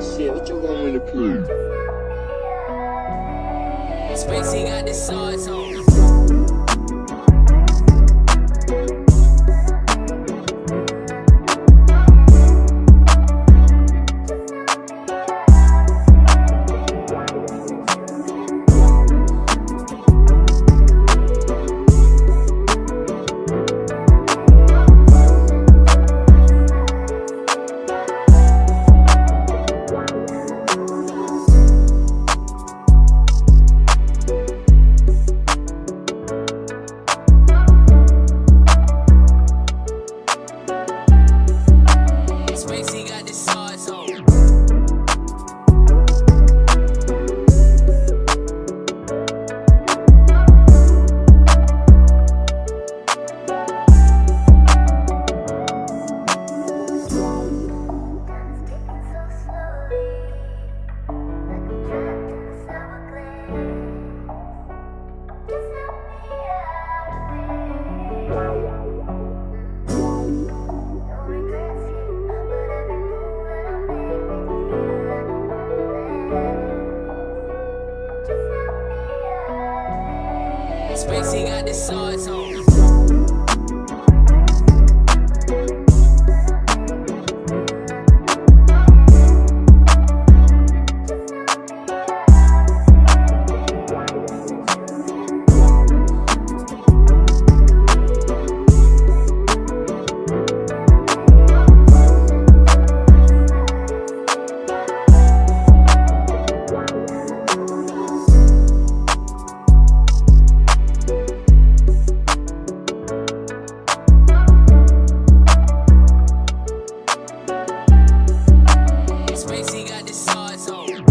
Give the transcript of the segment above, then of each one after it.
shit, what you want me to prove? Spacey got the sauce on. Spacey got the sauce on. Spacey got the sauce on. Spacey got the sauce on.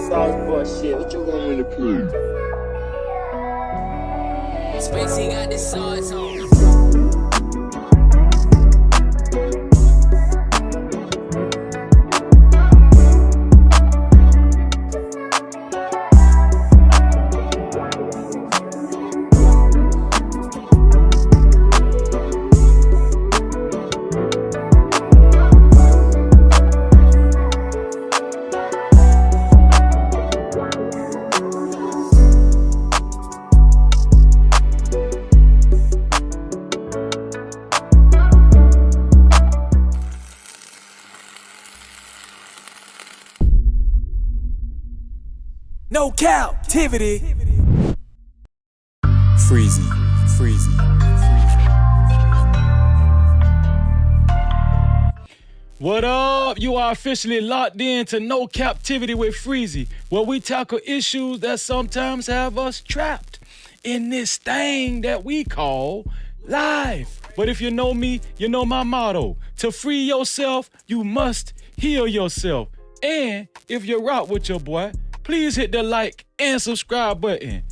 Sauce boy shit, what you want me to prove? Spacey got the sauce on. No captivity. Freezy. What up? You are officially locked in to No Captivity with Freezy, where we tackle issues that sometimes have us trapped in this thing that we call life. But if you know me, you know my motto. To free yourself, you must heal yourself. And if you rock with your boy, please hit the like and subscribe button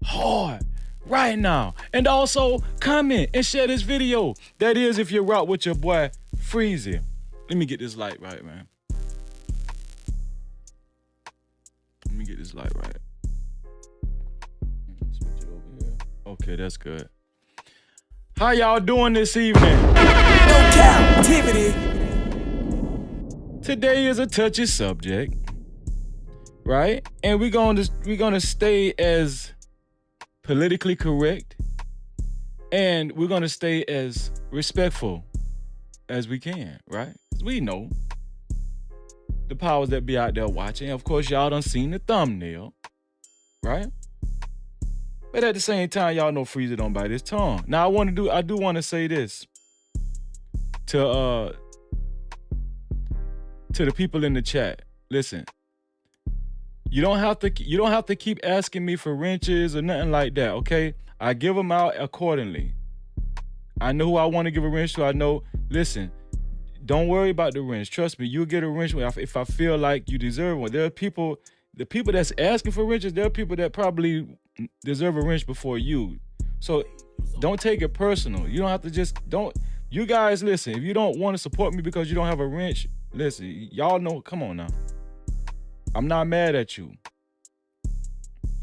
hard right now. And also comment and share this video. That is if you rock with your boy Freezy. Let me get this light right, man. Let me get this light right. Switch it over here. Okay, that's good. How y'all doing this evening? No captivity. Today is a touchy subject, right? And we're gonna stay as politically correct, and we're gonna stay as respectful as we can, right? 'Cause we know the powers that be out there watching. Of course, y'all done seen the thumbnail. right? But at the same time, y'all know Freezy don't bite his tongue. Now I do want to say this to the people in the chat. Listen, you don't have to keep asking me for wrenches or nothing like that, okay? I give them out accordingly. I know who I want to give a wrench to. I know, listen, don't worry about the wrench. Trust me, you'll get a wrench if I feel like you deserve one. There are people, the people that's asking for wrenches, there are people that probably deserve a wrench before you. So don't take it personal. You don't have to you guys, listen, if you don't want to support me because you don't have a wrench, listen, y'all know, come on now. I'm not mad at you.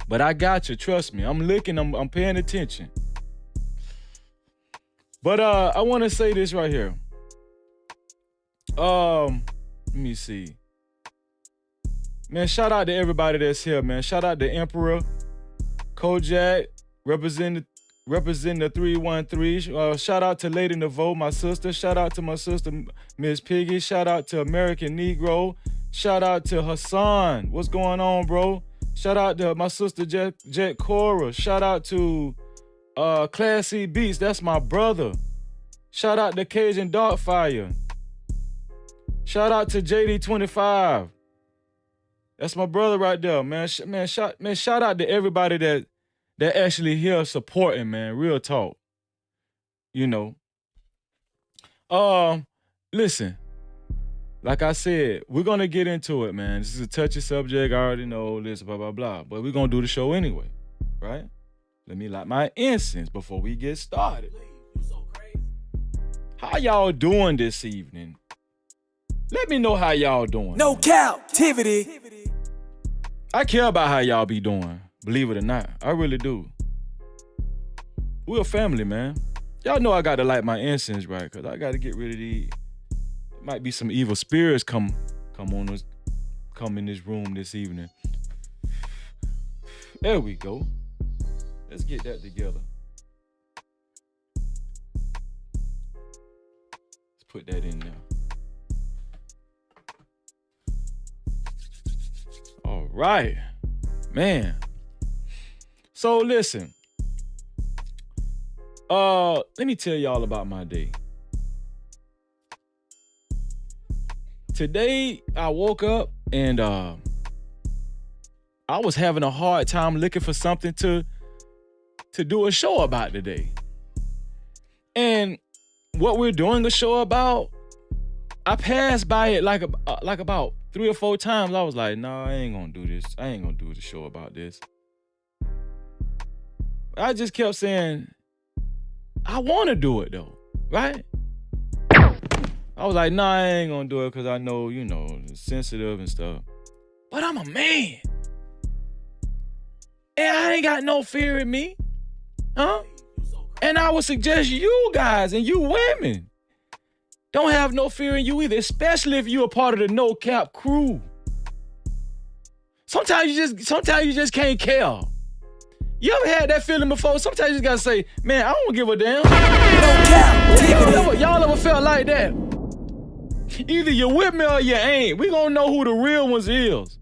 But I got you, trust me. I'm looking, I'm paying attention. But I want to say this right here. Let me see. Man, shout out to everybody that's here, man. Shout out to Emperor, Kojak, representing the 313. Shout out to Lady Naveau, my sister. Shout out to my sister, Miss Piggy. Shout out to American Negro. Shout out to Hassan. What's going on, bro? Shout out to my sister, Jet Cora. Shout out to Classy Beats. That's my brother. Shout out to Cajun Darkfire. Shout out to JD25. That's my brother right there, man. Shout out to everybody that actually here supporting, man. Real talk. You know. Listen. Like I said, we're gonna get into it, man. This is a touchy subject. I already know this, blah, blah, blah. But we're gonna do the show anyway, right? Let me light my incense before we get started. How y'all doing this evening? Let me know how y'all doing. No Cap-tivity. I care about how y'all be doing, believe it or not. I really do. We're a family, man. Y'all know I got to light my incense, right? Because I got to get rid of these. Might be some evil spirits come in this room this evening. There we go. Let's get that together. Let's put that in there. All right, man. So listen. Let me tell y'all about my day. Today, I woke up and I was having a hard time looking for something to do a show about today. And what we're doing a show about, I passed by it like about 3 or 4 times. I was like, nah, I ain't gonna do this. I ain't gonna do the show about this. I just kept saying, I wanna do it though, right? I was like, nah, I ain't gonna do it because I know, it's sensitive and stuff. But I'm a man. And I ain't got no fear in me. Huh? And I would suggest you guys and you women don't have no fear in you either, especially if you're a part of the No Cap crew. Sometimes you just can't care. You ever had that feeling before? Sometimes you just gotta say, man, I don't give a damn. No Cap. Y'all ever felt like that? Either you're with me or you ain't. We gonna know who the real ones is.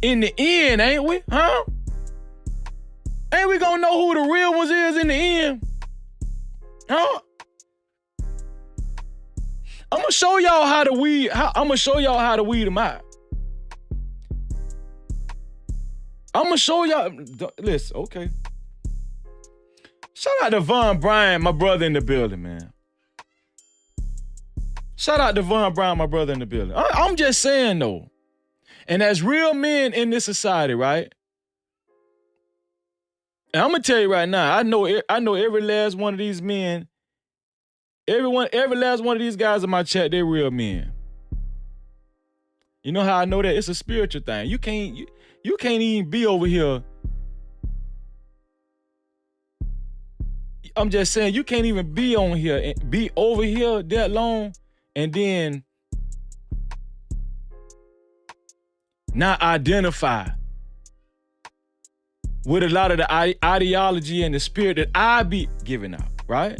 In the end, ain't we? Huh? Ain't we gonna know who the real ones is in the end? Huh? I'm gonna show y'all how to weed. I'm gonna show y'all how to weed them out. I'm gonna show y'all. Listen, okay. Shout out to Von Bryan, my brother in the building, man. Shout out to Von Bryan, my brother in the building. I'm just saying though, and as real men in this society, right? And I'm gonna tell you right now, I know every last one of these men, every last one of these guys in my chat, they're real men. You know how I know that? It's a spiritual thing. You can't even be over here. I'm just saying, you can't even be on here and be over here that long and then not identify with a lot of the ideology and the spirit that I be giving out, right?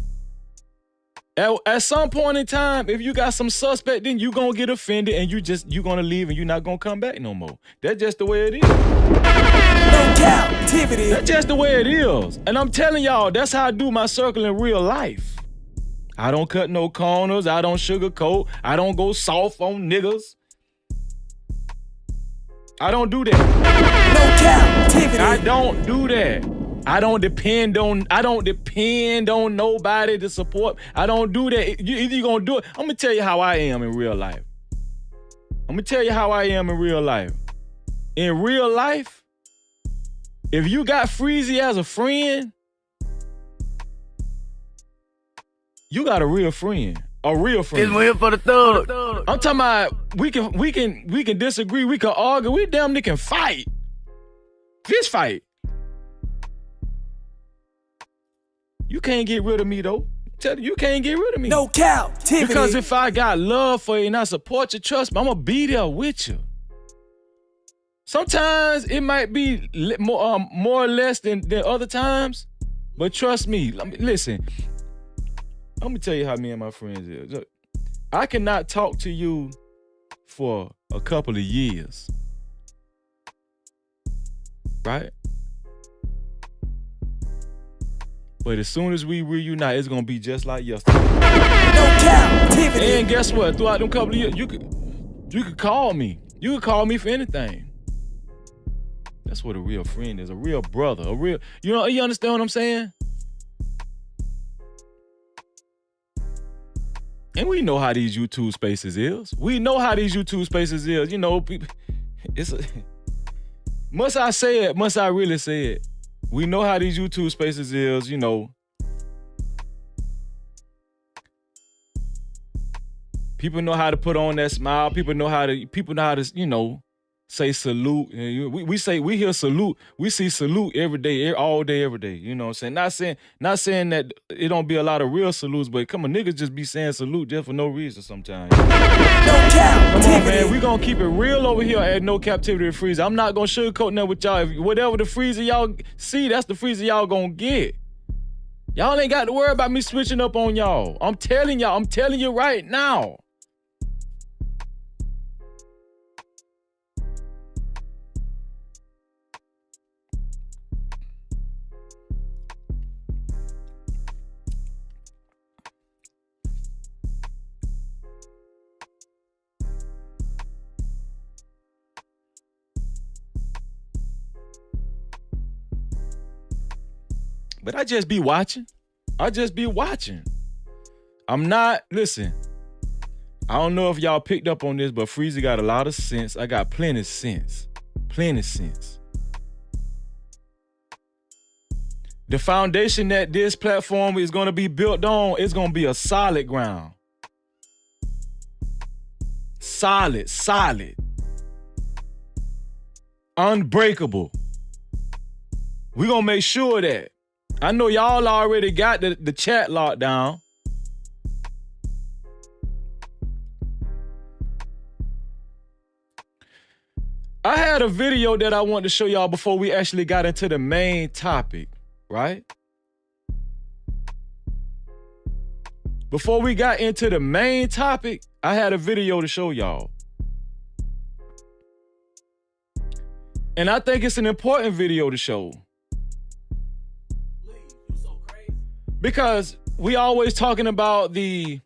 At some point in time, if you got some suspect, then you gonna get offended and you gonna leave and you not gonna come back no more. That's just the way it is. No captivity. That's just the way it is. And I'm telling y'all, that's how I do my circle in real life. I don't cut no corners. I don't sugarcoat. I don't go soft on niggas. I don't do that. No captivity. I don't do that. I don't depend on nobody to support. I don't do that. Either you gonna do it. I'm gonna tell you how I am in real life. In real life, if you got Freezy as a friend, you got a real friend. A real friend. It's win for the thug. I'm talking about we can disagree, we can argue, we damn near can fight. Fist fight. You can't get rid of me though. Tell you can't get rid of me. No captivity. Because if I got love for you and I support you, trust me, I'm gonna be there with you. Sometimes it might be more or less than other times, but trust me. Listen, I'm gonna tell you how me and my friends is. Look, I cannot talk to you for a couple of years, right? But as soon as we reunite, it's gonna be just like yesterday. No captivity. And guess what? Throughout them couple of years, you could call me. You could call me for anything. That's what a real friend is. A real brother. You understand what I'm saying? And we know how these YouTube spaces is. You know, people, must I say it? Must I really say it? We know how these YouTube spaces is, you know. People know how to put on that smile. People know how to, you know, say salute. We hear salute. We see salute every day, all day, every day. You know what I'm saying? Not saying that it don't be a lot of real salutes, but come on, niggas just be saying salute just for no reason sometimes. No captivity. Come on, man. We gonna keep it real over here at No Captivity with Freezer. I'm not gonna sugarcoat nothing with y'all. Whatever the Freezer y'all see, that's the Freezer y'all gonna get. Y'all ain't got to worry about me switching up on y'all. I'm telling you right now. But I just be watching. Listen, I don't know if y'all picked up on this, but Freezy got a lot of sense. I got plenty sense. The foundation that this platform is gonna be built on is gonna be a solid ground. Solid. Unbreakable. We gonna make sure that. I know y'all already got the chat locked down. I had a video that I wanted to show y'all before we actually got into the main topic, right? Before we got into the main topic, I had a video to show y'all. And I think it's an important video to show. Because we always talking about the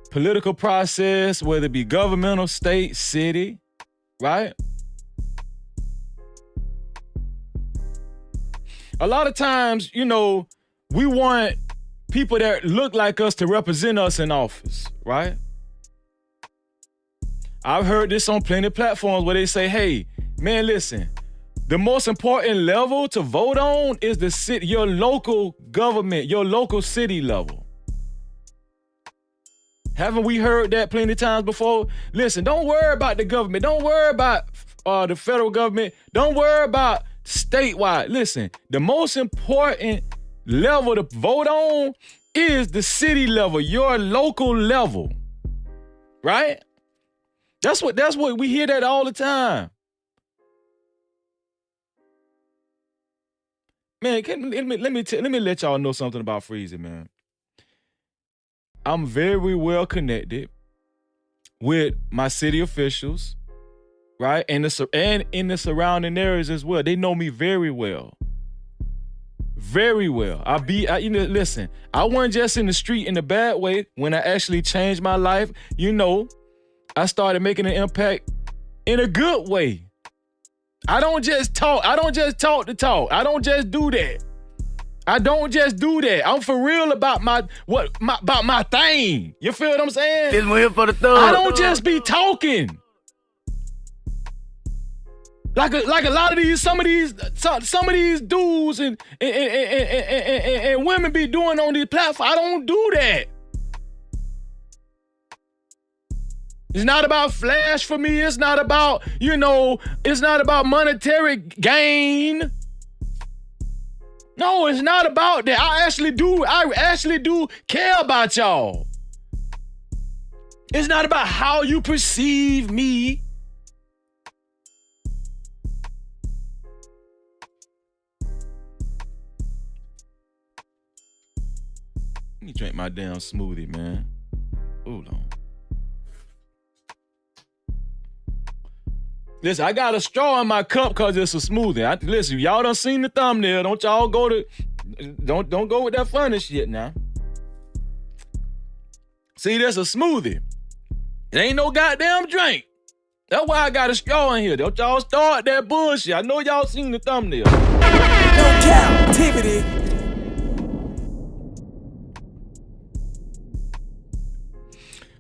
political process, whether it be governmental, state, city, right? A lot of times, you know, we want people that look like us to represent us in office, right? I've heard this on plenty of platforms where they say, hey, man, listen, the most important level to vote on is the city, your local government, your local city level. Haven't we heard that plenty of times before? Listen, don't worry about the government. Don't worry about the federal government. Don't worry about statewide. Listen, the most important level to vote on is the city level, your local level, right? That's what we hear that all the time. Man, let me let y'all know something about Freezy, man. I'm very well connected with my city officials, right? And in the surrounding areas as well. They know me very well. Very well. Listen, I wasn't just in the street in a bad way. When I actually changed my life, I started making an impact in a good way. I don't just talk. I don't just talk to talk. I don't just do that. I don't just do that. I'm for real about my thing. You feel what I'm saying? This one here for the thug. I don't just be talking. Like a lot of some of these dudes and women be doing on these platforms. I don't do that. It's not about flash for me. It's not about, it's not about monetary gain. No, it's not about that. I actually do care about y'all. It's not about how you perceive me. Let me drink my damn smoothie, man. Hold on. Listen, I got a straw in my cup because it's a smoothie. Listen, y'all done seen the thumbnail. Don't y'all go with that funny shit now. See, there's a smoothie. It ain't no goddamn drink. That's why I got a straw in here. Don't y'all start that bullshit. I know y'all seen the thumbnail. No Cap-tivity.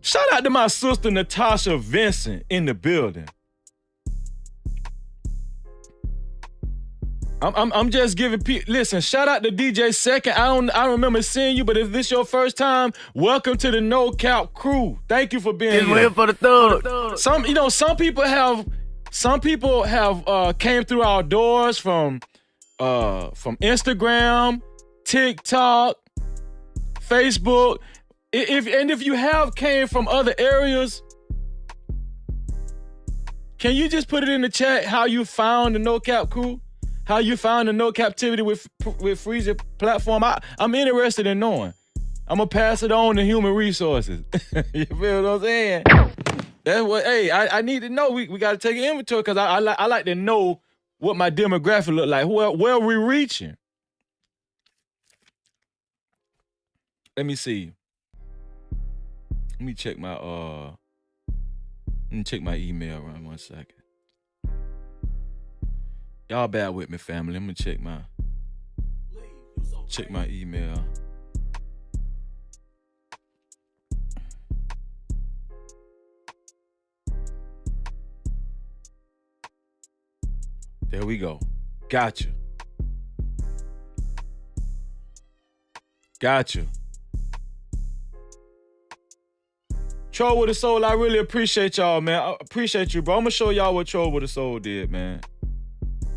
Shout out to my sister Natasha Vincent in the building. I'm just giving people. Listen, shout out to DJ Second. I remember seeing you, but if this your first time, welcome to the No Cap crew. Thank you for being This one here. here for the thug. Some people have came through our doors from Instagram, TikTok, Facebook. If you have came from other areas, can you just put it in the chat how you found the No Cap crew? How you found the No Cap-tivity with Freezy platform? I'm interested in knowing. I'm gonna pass it on to human resources. You feel what I'm saying? That's what. Hey, I need to know. We got to take an inventory because I like to know what my demographic look like. Where we reaching? Let me see. Let me check my email around 1 second. Y'all bear with me, family. I'm gonna check my email. There we go. Gotcha. Troll with the Soul, I really appreciate y'all, man. I appreciate you, bro. I'm gonna show y'all what Troll with the Soul did, man.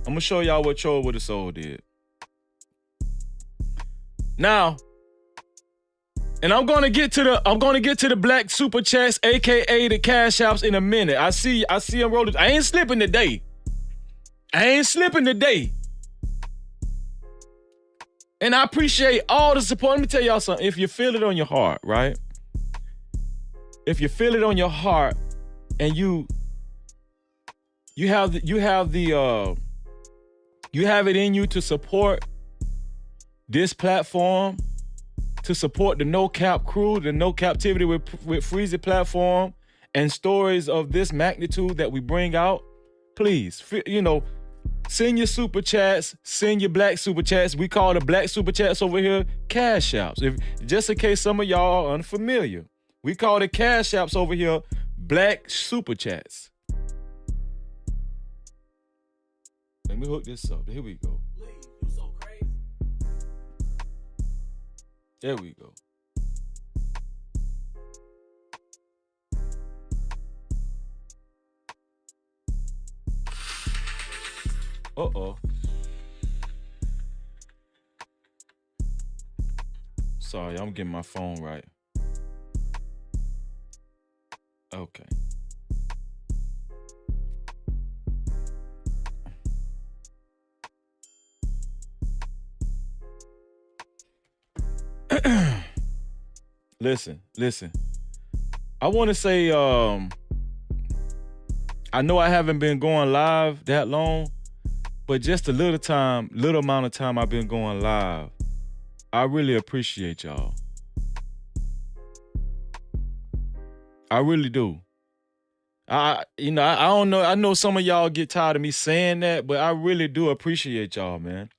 I'm gonna show y'all what Troll with the Soul did. Now, and I'm gonna get to the black super chats, aka the cash apps, in a minute. I see them rolling. I ain't slipping today. And I appreciate all the support. Let me tell y'all something. If you feel it on your heart, right? If you feel it on your heart, and you have it in you to support this platform, to support the No Cap crew, the No Cap-tivity with Freezy platform, and stories of this magnitude that we bring out, please, send your super chats, send your black super chats. We call the black super chats over here cash apps. Just in case some of y'all are unfamiliar, we call the cash apps over here black super chats. Let me hook this up. Here we go. You so crazy. There we go. Uh-oh. Sorry, I'm getting my phone right. Okay. Listen. I want to say, I know I haven't been going live that long, but just a little amount of time I've been going live. I really appreciate y'all. I really do. I don't know. I know some of y'all get tired of me saying that, but I really do appreciate y'all, man.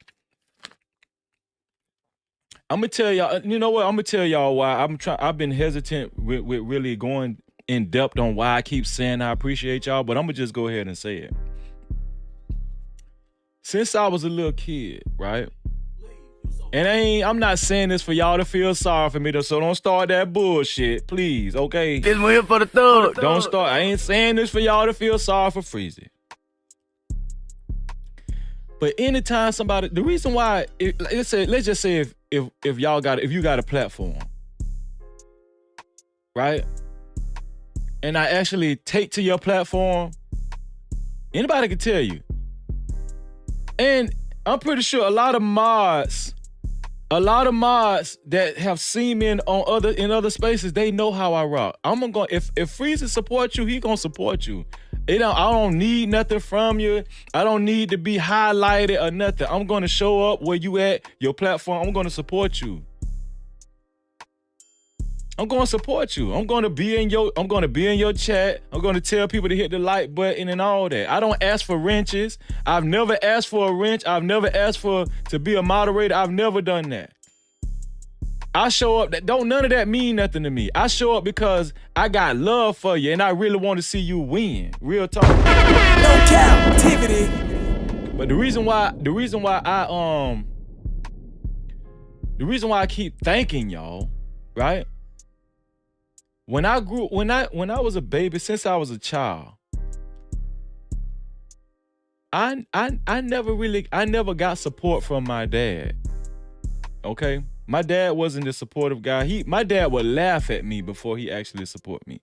I'm gonna tell y'all. You know what? I'm gonna tell y'all why I've been hesitant with really going in depth on why I keep saying I appreciate y'all, but I'm gonna just go ahead and say it. Since I was a little kid, right? And I'm not saying this for y'all to feel sorry for me, though, so don't start that bullshit, please, okay? This one here for the thug. Don't start. I ain't saying this for y'all to feel sorry for Freezy. But anytime somebody, the reason why, let's just say if you got a platform, right? And I actually take to your platform, anybody can tell you. And I'm pretty sure a lot of mods that have seen me in other spaces, they know how I rock. If Freezy support you, he gonna support you. I don't need nothing from you. I don't need to be highlighted or nothing. I'm gonna show up where you at, your platform. I'm gonna support you. I'm gonna support you. I'm gonna be in your chat. I'm gonna tell people to hit the like button and all that. I don't ask for wrenches. I've never asked for a wrench. I've never asked to be a moderator. I've never done that. I show up, none of that mean nothing to me. I show up because I got love for you and I really want to see you win. Real talk. No Cap-tivity. But the reason why I keep thanking y'all, right? When I was a baby, since I was a child, I never got support from my dad. Okay? My dad wasn't the supportive guy. My dad would laugh at me before he actually support me.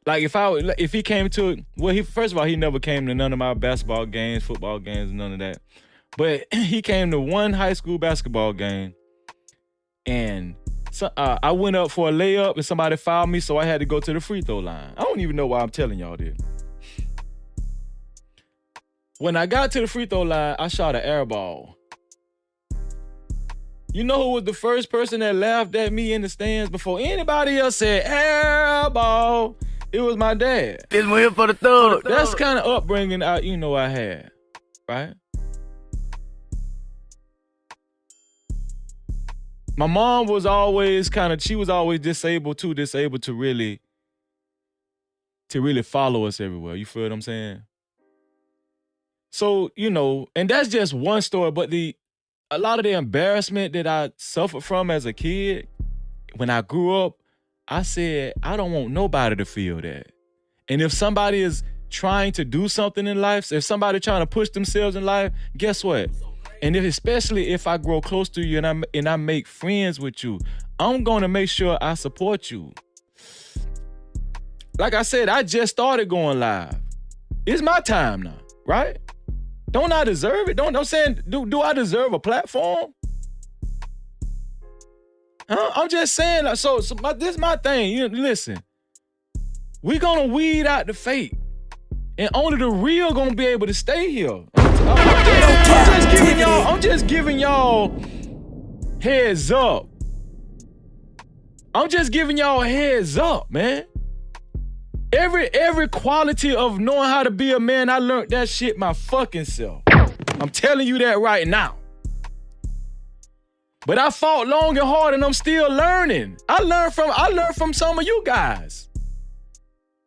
Like if he came to, first of all, he never came to none of my basketball games, football games, none of that. But he came to one high school basketball game, and so, I went up for a layup and somebody fouled me, so I had to go to the free throw line. I don't even know why I'm telling y'all this. When I got to the free throw line, I shot an air ball. You know who was the first person that laughed at me in the stands before anybody else said air ball? It was my dad. This one here for the thug. That's the kind of upbringing I had, right? My mom was always disabled to really follow us everywhere. You feel what I'm saying? So, and that's just one story, but a lot of the embarrassment that I suffered from as a kid, when I grew up, I said, I don't want nobody to feel that. And if somebody is trying to do something in life, if somebody trying to push themselves in life, guess what? And especially if I grow close to you and I make friends with you, I'm gonna make sure I support you. Like I said, I just started going live. It's my time now, right? Don't I deserve it? I'm saying, do I deserve a platform? Huh? I'm just saying, this is my thing. Listen, we gonna weed out the fake. And only the real gonna be able to stay here. I'm just giving y'all heads up. I'm just giving y'all heads up, man. Every quality of knowing how to be a man, I learned that shit my fucking self. I'm telling you that right now. But I fought long and hard and I'm still learning. I learned from some of you guys.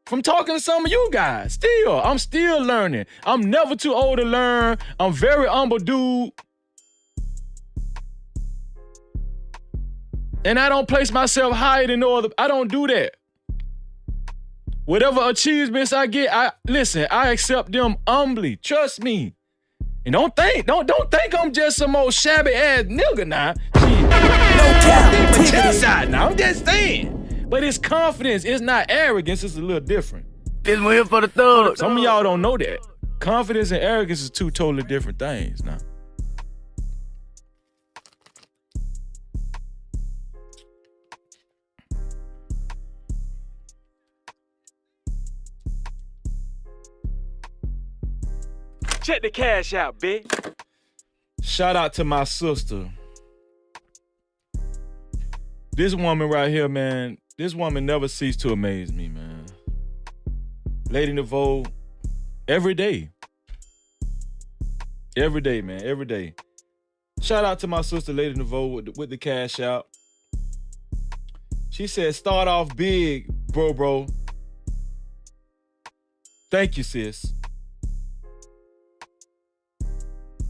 From talking to some of you guys. I'm still learning. I'm never too old to learn. I'm very humble dude. And I don't place myself higher than no other. I don't do that. Whatever achievements I get, I accept them humbly. Trust me. And don't think I'm just some old shabby ass nigga now. I'm just saying. But it's confidence. It's not arrogance. It's a little different. This one here for the thug. Some of y'all don't know that. Confidence and arrogance is two totally different things now. Check the cash out, bitch. Shout out to my sister. This woman right here, man. This woman never ceased to amaze me, man. Lady Nouveau, every day. Every day, man, every day. Shout out to my sister, Lady Nouveau, with the cash out. She said, start off big, bro. Thank you, sis.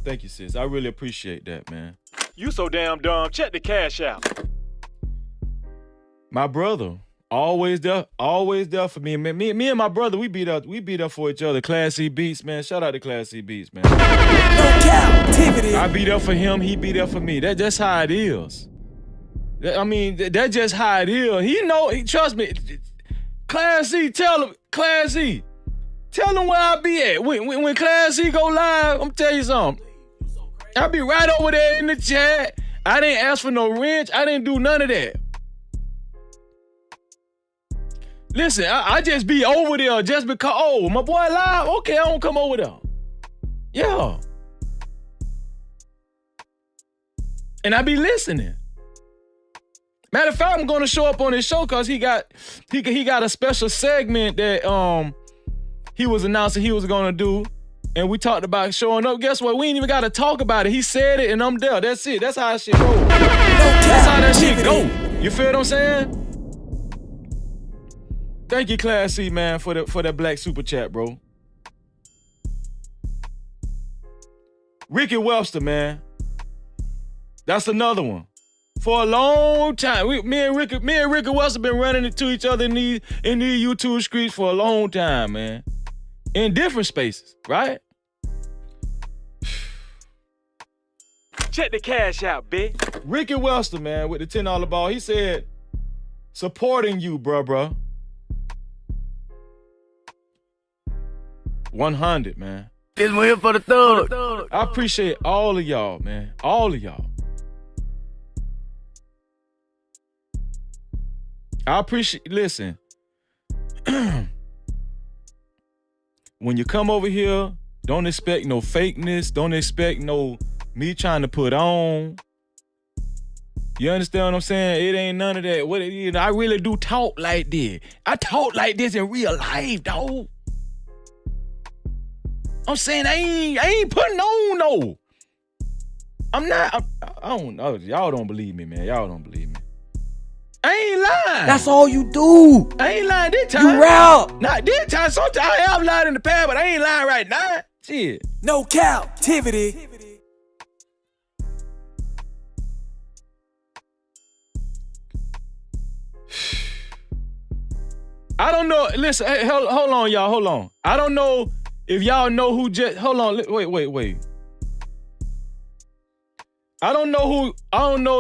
Thank you, sis. I really appreciate that, man. You so damn dumb. Check the cash out. My brother, always there for me. Man, me and my brother, we beat up for each other. Class C Beats, man. Shout out to Class C Beats, man. No Cap-tivity. I beat up for him, he beat up for me. That's how it is. That's just how it is. Trust me. Class C, tell him where I be at. When Class C go live, I'm tell you something. I be right over there in the chat. I didn't ask for no wrench. I didn't do none of that. Listen, I just be over there just because, my boy live, okay, I don't come over there. Yeah. And I be listening. Matter of fact, I'm gonna show up on his show because he got a special segment that he was announcing he was gonna do. And we talked about showing up. Guess what? We ain't even gotta talk about it. He said it and I'm there. That's it. That's how that shit go. That's how that shit go. You feel what I'm saying? Thank you, Class C, man, for that black super chat, bro. Ricky Webster, man. That's another one. For a long time. Me and Ricky Webster been running into each other in these YouTube streets for a long time, man. In different spaces, right? Check the cash out, bitch. Ricky Webster, man, with the $10 ball. He said, supporting you, bruh. 100, man. This one here for the thug. I appreciate all of y'all, man. All of y'all. Listen. When you come over here, don't expect no fakeness. Don't expect no me trying to put on. You understand what I'm saying? It ain't none of that. I really do talk like this. I talk like this in real life, dog. I'm saying I ain't putting on no. I'm not. I don't know. Y'all don't believe me, man. Y'all don't believe me. I ain't lying. That's all you do. I ain't lying this time. You rap. Not this time. Sometimes I have lied in the past, but I ain't lying right now. Shit. No Cap-tivity. I don't know. Listen, hey, hold on, y'all. Hold on. I don't know if y'all know who just. Hold on. Wait. I don't know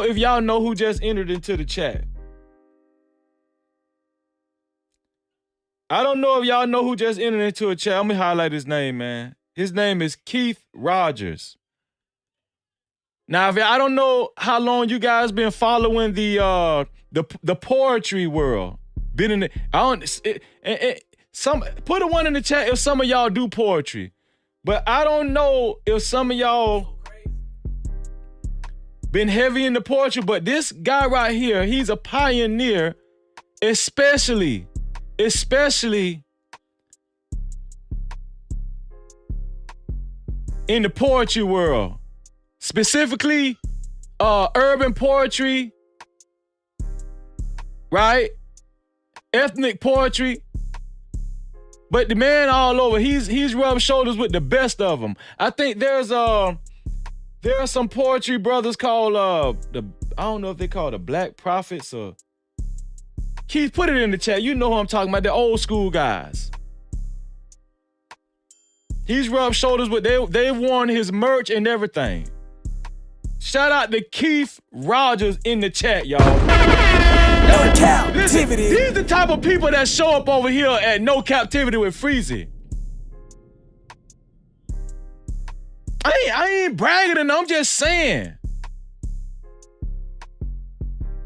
if y'all know who just entered into the chat. I don't know if y'all know who just entered into a chat. Let me highlight his name, man. His name is Keith Rogers. Now, I don't know how long you guys been following the poetry world. Been in the put a one in the chat if some of y'all do poetry. But I don't know if some of y'all been heavy in the poetry, but this guy right here, he's a pioneer, especially in the poetry world. Specifically, urban poetry, right? Ethnic poetry. But the man all over, he's rubbed shoulders with the best of them. I think there are some poetry brothers called I don't know if they call the Black Prophets or Keith, put it in the chat. You know who I'm talking about, the old school guys. He's rubbed shoulders with, they've worn his merch and everything. Shout out to Keith Rogers in the chat, y'all. No Cap-tivity. These the type of people that show up over here at No Cap-tivity with Freezy. I ain't bragging and I'm just saying.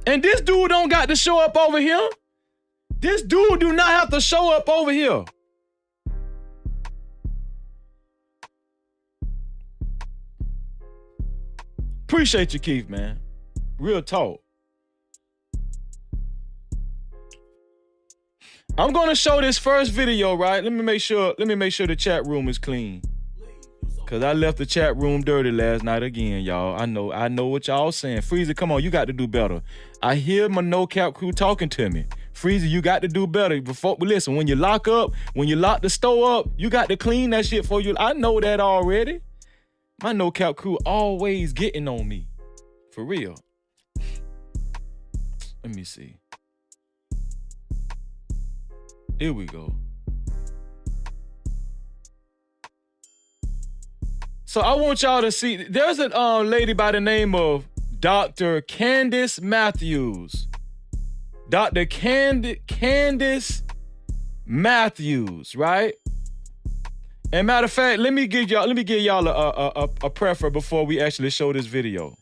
And this dude don't got to show up over here. This dude do not have to show up over here. Appreciate you, Keith, man. Real talk. I'm gonna show this first video, right? Let me make sure the chat room is clean. Cause I left the chat room dirty last night again, y'all. I know what y'all saying. Freezy, come on, you got to do better. I hear my no cap crew talking to me. Freezy, you got to do better. Listen, when you lock the store up, you got to clean that shit for you. I know that already. My no cap crew always getting on me. For real. Let me see. Here we go. So I want y'all to see, there's a lady by the name of Dr. Candace Matthews. Dr. Candace Matthews, right? And matter of fact, let me give y'all a prefer before we actually show this video.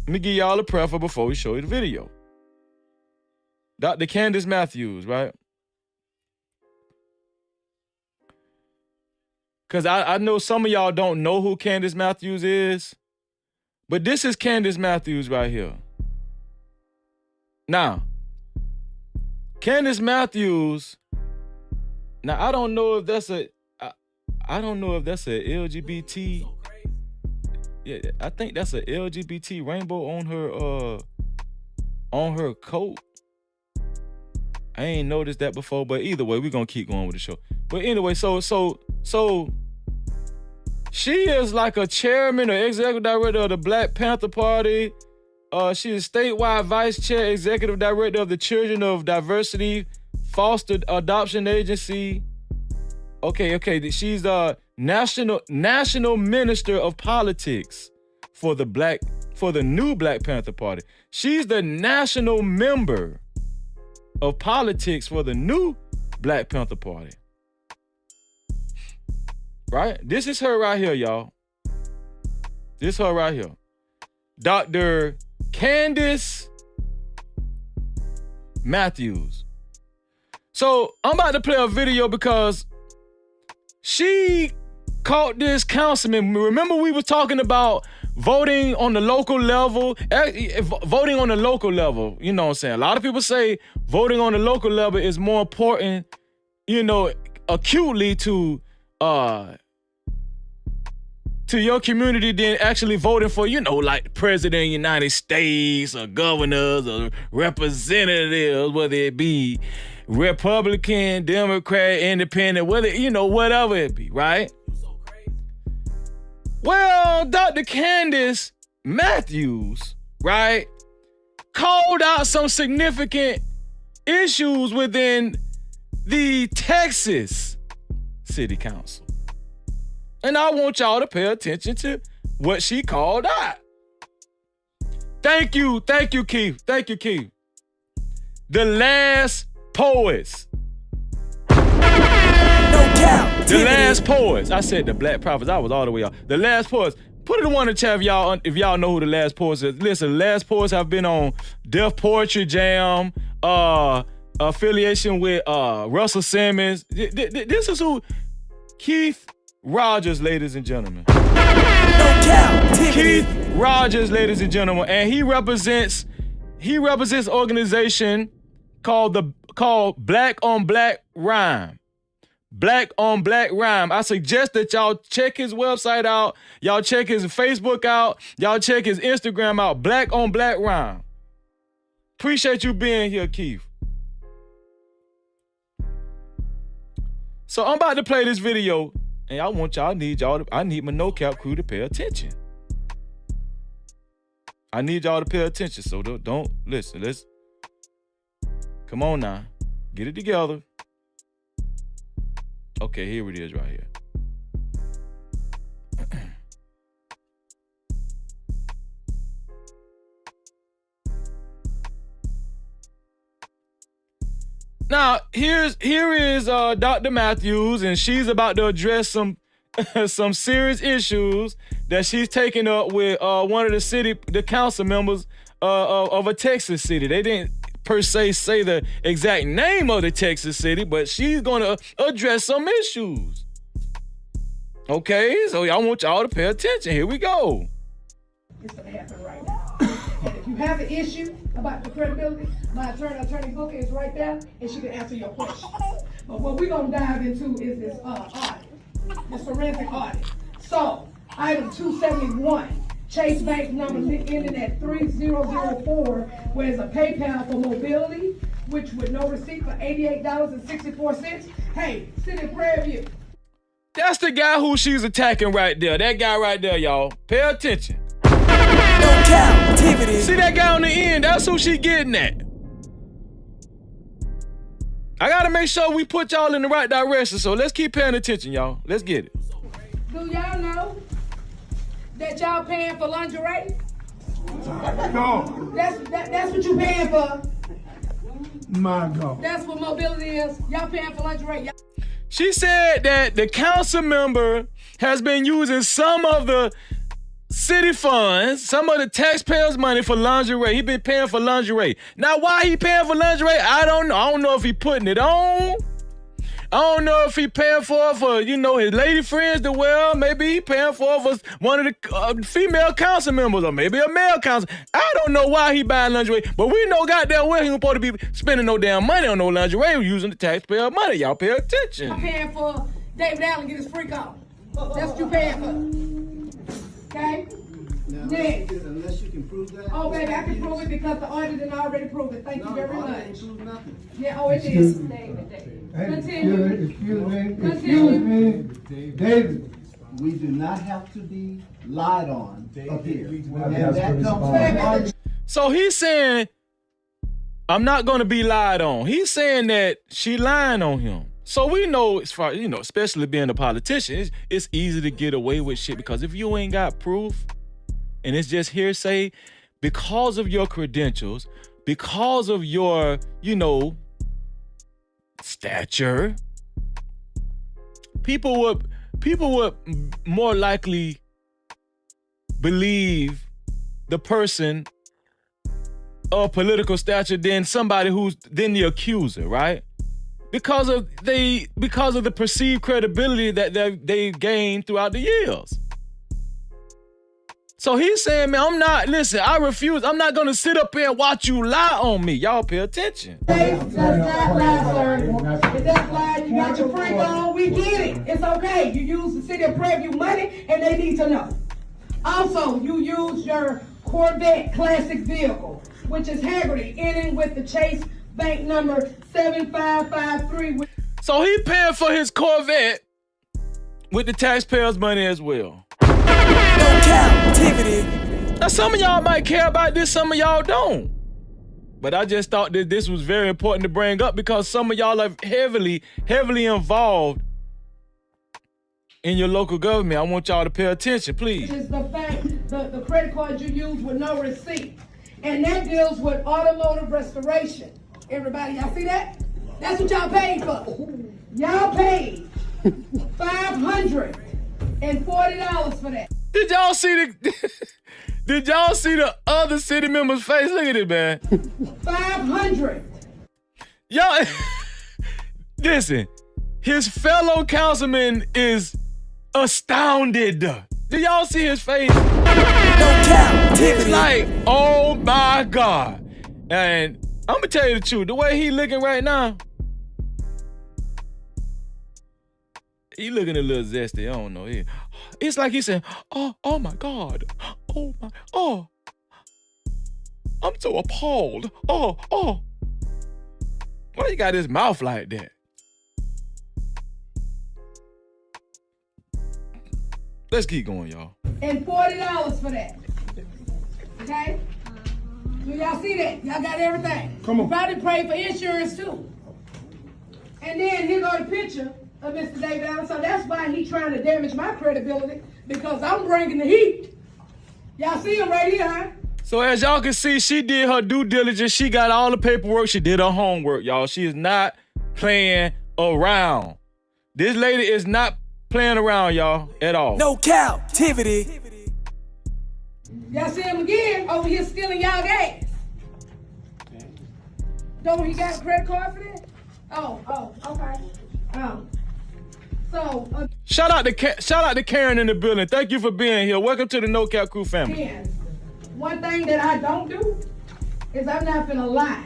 Let me give y'all a prefer before we show you the video. Dr. Candace Matthews, right? Because I know some of y'all don't know who Candace Matthews is, but this is Candace Matthews right here. Now, Candace Matthews, now I don't know if that's a LGBT. Yeah, I think that's a LGBT rainbow on her coat. I ain't noticed that before, but either way, we're gonna keep going with the show. But anyway, so she is like a chairman or executive director of the Black Panther Party. She is statewide vice chair, executive director of the Children of Diversity Foster Adoption Agency. Okay. She's national minister of politics for the new Black Panther Party. She's the national member of politics for the new Black Panther Party. Right? This is her right here, y'all. This her right here. Dr. Candace Matthews. So I'm about to play a video because she caught this councilman. Remember we were talking about voting on the local level, voting on the local level. You know what I'm saying? A lot of people say voting on the local level is more important, acutely to your community than actually voting for, like the president of the United States or governors or representatives, whether it be Republican, Democrat, Independent, whatever it be, right? Well, Dr. Candace Matthews, right, called out some significant issues within the Texas City Council. And I want y'all to pay attention to what she called out. Thank you, Keith. Thank you, Keith. The Last Poets. No Cap. The Last Poets. I said the Black Prophets. I was all the way out. The Last Poets. Put it in one in the chat if y'all know who the Last Poets is. Listen, the Last Poets have been on Def Poetry Jam, affiliation with Russell Simmons. This is who Keith Rogers, ladies and gentlemen. No Cap. Keith Rogers, ladies and gentlemen, and he represents an organization called Black on Black Rhyme. Black on Black Rhyme. I suggest that y'all check his website out. Y'all check his Facebook out. Y'all check his Instagram out. Black on Black Rhyme. Appreciate you being here, Keith. So I'm about to play this video, and I need my no cap crew to pay attention. I need y'all to pay attention. So don't listen. Come on now. Get it together. Okay, here it is right here. Now, here is Dr. Matthews, and she's about to address some serious issues that she's taking up with one of the council members of a Texas city. They didn't per se say the exact name of the Texas city, but she's gonna address some issues. Okay, so I want y'all to pay attention. Here we go. It's gonna happen right now. And if you have an issue about the credibility, my attorney Booker is right there, and she can answer your question. But what we're gonna dive into is this audit, this forensic audit. So, item 271, Chase Bank number ending at 3004, where it's a PayPal for mobility, which with no receipt for $88.64. Hey, City of Prairie View. That's the guy who she's attacking right there. That guy right there, y'all. Pay attention. No Cap-tivity. See that guy on the end? That's who she getting at. I gotta make sure we put y'all in the right direction, so let's keep paying attention, y'all. Let's get it. Do y'all know that y'all paying for lingerie? No, That's what you paying for. my God. That's what mobility is. Y'all paying for lingerie. She said that the council member has been using some of the city funds, some of the taxpayers' money for lingerie. He been paying for lingerie. Now, why he paying for lingerie? I don't know. I don't know if he putting it on. I don't know if he paying for his lady friends to wear. Maybe he paying for one of the female council members, or maybe a male council. I don't know why he buying lingerie, but we know goddamn well he ain't supposed to be spending no damn money on no lingerie. We're using the taxpayer money. Y'all pay attention. I'm paying for David Allen to get his freak on. That's what you paying for. Okay? Next. Unless you can prove that. Oh, baby, I can prove it because the audit did already prove it. Thank you very much. Prove nothing. Yeah, oh, it is. Excuse me, David. We do not have to be lied on up here. And That's that pretty comes smart. from So he's saying, I'm not going to be lied on. He's saying that she lying on him. So we know, as far especially being a politician, it's easy to get away with shit because if you ain't got proof and it's just hearsay, because of your credentials, because of your, stature, people would more likely believe the person of political stature than somebody than the accuser, right? Because of the perceived credibility that they've gained throughout the years. So he's saying, man, I refuse. I'm not gonna sit up here and watch you lie on me. Y'all pay attention. That's not lie, sir. If that's lie, you got your freak on, we get it. It's okay. You use the City of Prairie View money, and they need to know. Also, you use your Corvette classic vehicle, which is Haggerty, ending with the Chase Bank number 7553. So he paying for his Corvette with the taxpayers' money as well. No Cap-tivity. Now, some of y'all might care about this, some of y'all don't. But I just thought that this was very important to bring up because some of y'all are heavily involved in your local government. I want y'all to pay attention, please. Is the fact the credit card you use with no receipt. And that deals with automotive restoration. Everybody, y'all see that? That's what y'all paid for. Y'all paid $540 for that. Did y'all see the other city members' face? Look at it, man. 500. Y'all, listen, his fellow councilman is astounded. Do y'all see his face? No Cap-tivity. It's like, oh my God. And I'm gonna tell you the truth, the way he looking right now, he looking a little zesty, I don't know. It's like he's saying, oh my God, I'm so appalled, Why you got his mouth like that? Let's keep going, y'all. And $40 for that. Okay? Do y'all see that? Y'all got everything. Come on. You probably paid for insurance too. And then here go the picture of Mr. David Allen. So that's why he's trying to damage my credibility, because I'm bringing the heat. Y'all see him right here, huh? So as y'all can see, she did her due diligence. She got all the paperwork. She did her homework, y'all. She is not playing around. This lady is not playing around, y'all, at all. No Cap-tivity. Y'all see him again over here stealing y'all gas. Don't he got a credit card for that? Oh, okay. So shout out to Karen in the building. Thank you for being here. Welcome to the No Cap Crew family. again, one thing that I don't do is I'm not gonna lie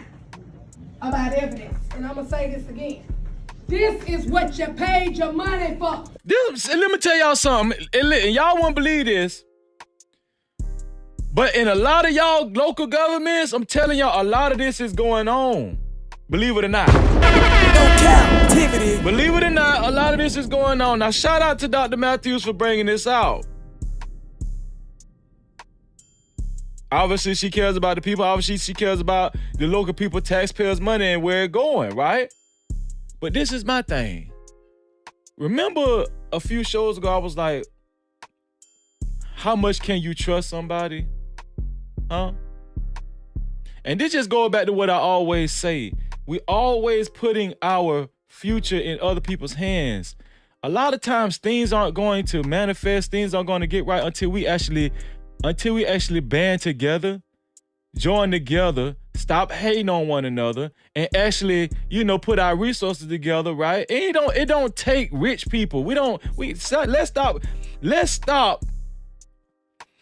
about evidence. And I'm gonna say this again. This is what you paid your money for. Let me tell y'all something, and y'all won't believe this, but in a lot of y'all local governments, I'm telling y'all, a lot of this is going on. Believe it or not. No captivity. Believe it or not, a lot of this is going on. Now, shout out to Dr. Matthews for bringing this out. Obviously, she cares about the people. Obviously, she cares about the local people, taxpayers' money, and where it's going, right? But this is my thing. Remember a few shows ago, I was like, how much can you trust somebody? Huh? And this just goes back to what I always say. We always putting our future in other people's hands. A lot of times things aren't going to manifest, things aren't going to get right until we actually band together, join together, stop hating on one another, and actually, put our resources together, right? And it don't take rich people. Let's stop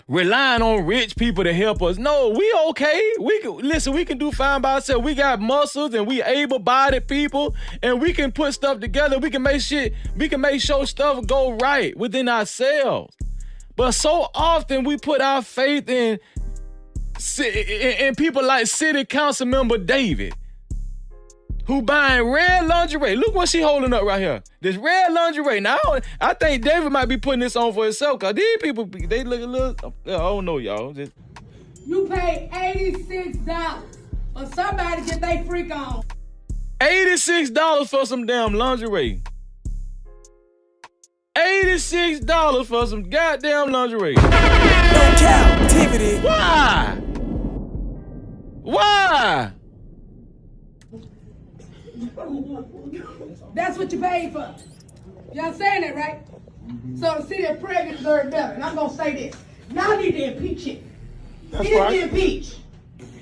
relying on rich people to help us. No, we okay. We can do fine by ourselves. We got muscles and we able-bodied people, and we can put stuff together. We can make sure stuff go right within ourselves. But so often we put our faith in people like City Council Member David, who buying red lingerie. Look what she holding up right here. This red lingerie. Now, I think David might be putting this on for himself, because these people, they look a little, I don't know, y'all. You pay $86 for somebody to get their freak on. $86 for some damn lingerie. $86 for some goddamn lingerie. No captivity. Why? Why? That's what you paid for. Y'all saying that, right? So the city of Prague deserves better. And I'm going to say this. Y'all need to impeach it. He needs to impeach.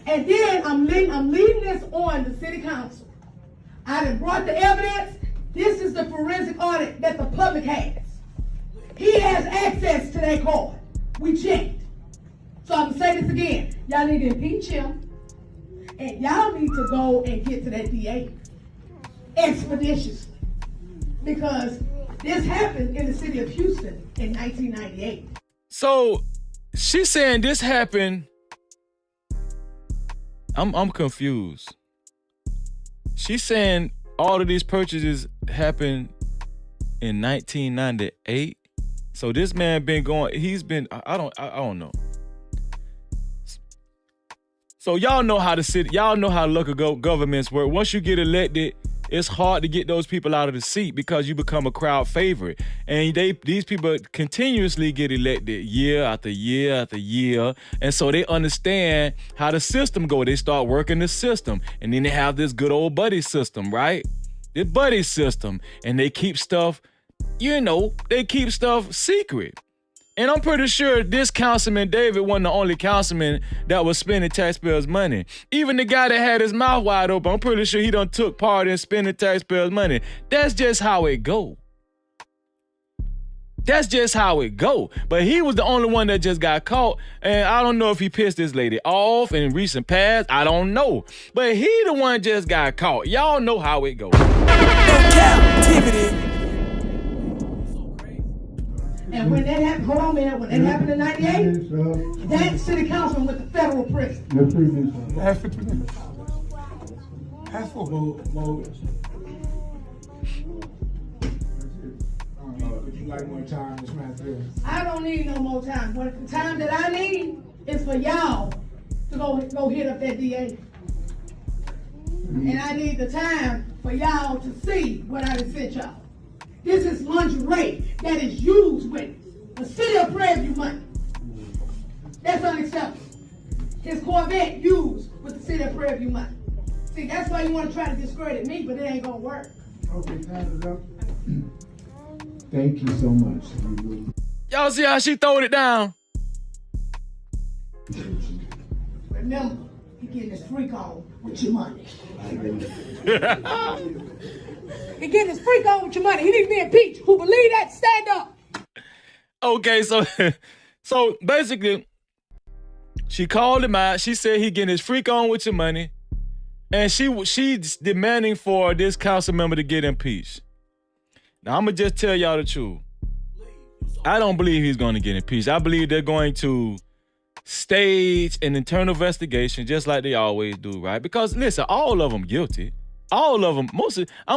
And then I'm leaving this on the city council. I done brought the evidence. This is the forensic audit that the public has. He has access to that card. We checked. So I'm going to say this again. Y'all need to impeach him. And y'all need to go and get to that DA expeditiously. Because this happened in the city of Houston in 1998. So she's saying this happened. I'm confused. She's saying all of these purchases happened in 1998. So this man been going, I don't know. So y'all know how local governments work. Once you get elected, it's hard to get those people out of the seat because you become a crowd favorite. And these people continuously get elected year after year after year. And so they understand how the system goes. They start working the system. And then they have this good old buddy system, right? This buddy system. And they keep stuff, secret. And I'm pretty sure this Councilman David wasn't the only councilman that was spending taxpayers' money. Even the guy that had his mouth wide open, I'm pretty sure he done took part in spending taxpayers' money. That's just how it go. That's just how it go. But he was the only one that just got caught. And I don't know if he pissed this lady off in recent past. I don't know. But he the one just got caught. Y'all know how it goes. No captivity. And when that happened, hold on, man, when that happened in 98, that city councilman went to federal prison. Ask for 2 minutes. Ask for more. Would you like more time to smash this? I don't need no more time. The time that I need is for y'all to go hit up that DA. And I need the time for y'all to see what I done sent y'all. This is lingerie that is used with the city of Prairie money. That's unacceptable. His Corvette used with the city of Prairie money. See, that's why you want to try to discredit me, but it ain't gonna work. Okay, time is up. Thank you so much. Y'all see how she throwed it down? Remember, you getting this freak on with your money. He getting his freak on with your money. He needs to be impeached. Who believe that, stand up. Okay, so basically, She called him out. She said he getting his freak on with your money. And she's demanding for this council member to get impeached. Now, I'm going to just tell y'all the truth. I don't believe he's going to get impeached. I believe they're going to stage an internal investigation just like they always do, right? Because, listen, all of them guilty. All of them, I'm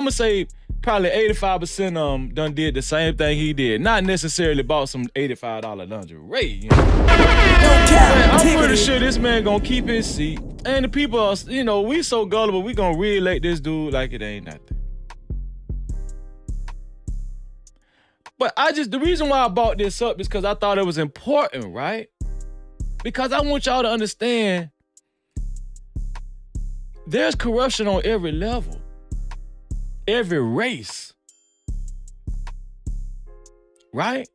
going to say probably 85% of them done did the same thing he did. Not necessarily bought some $85 lingerie, you know? I'm pretty sure this man going to keep his seat. And the people are, you know, we so gullible, we going to re-elect this dude like it ain't nothing. But the reason why I brought this up is because I thought it was important, right? Because I want y'all to understand there's corruption on every level, every race, right?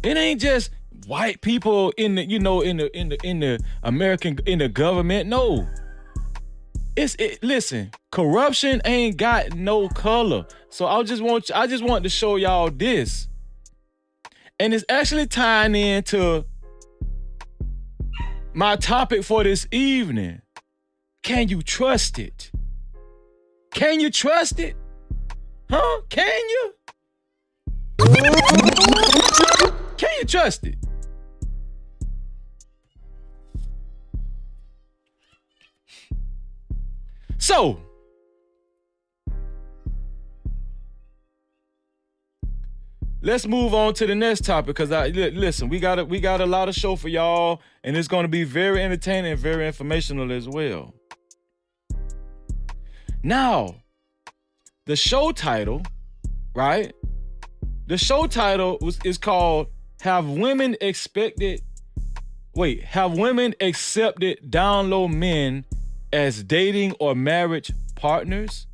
It ain't just white people in the, you know, in the government. No. Listen, corruption ain't got no color. So I just want to show y'all this. And it's actually tying into my topic for this evening. Can you trust it? Can you trust it? Huh? Can you? Can you trust it? So, let's move on to the next topic because listen, we got a lot of show for y'all, and it's going to be very entertaining and very informational as well. Now, the show title, right? The show title is called Have Women Accepted Down Low Men as Dating or Marriage Partners?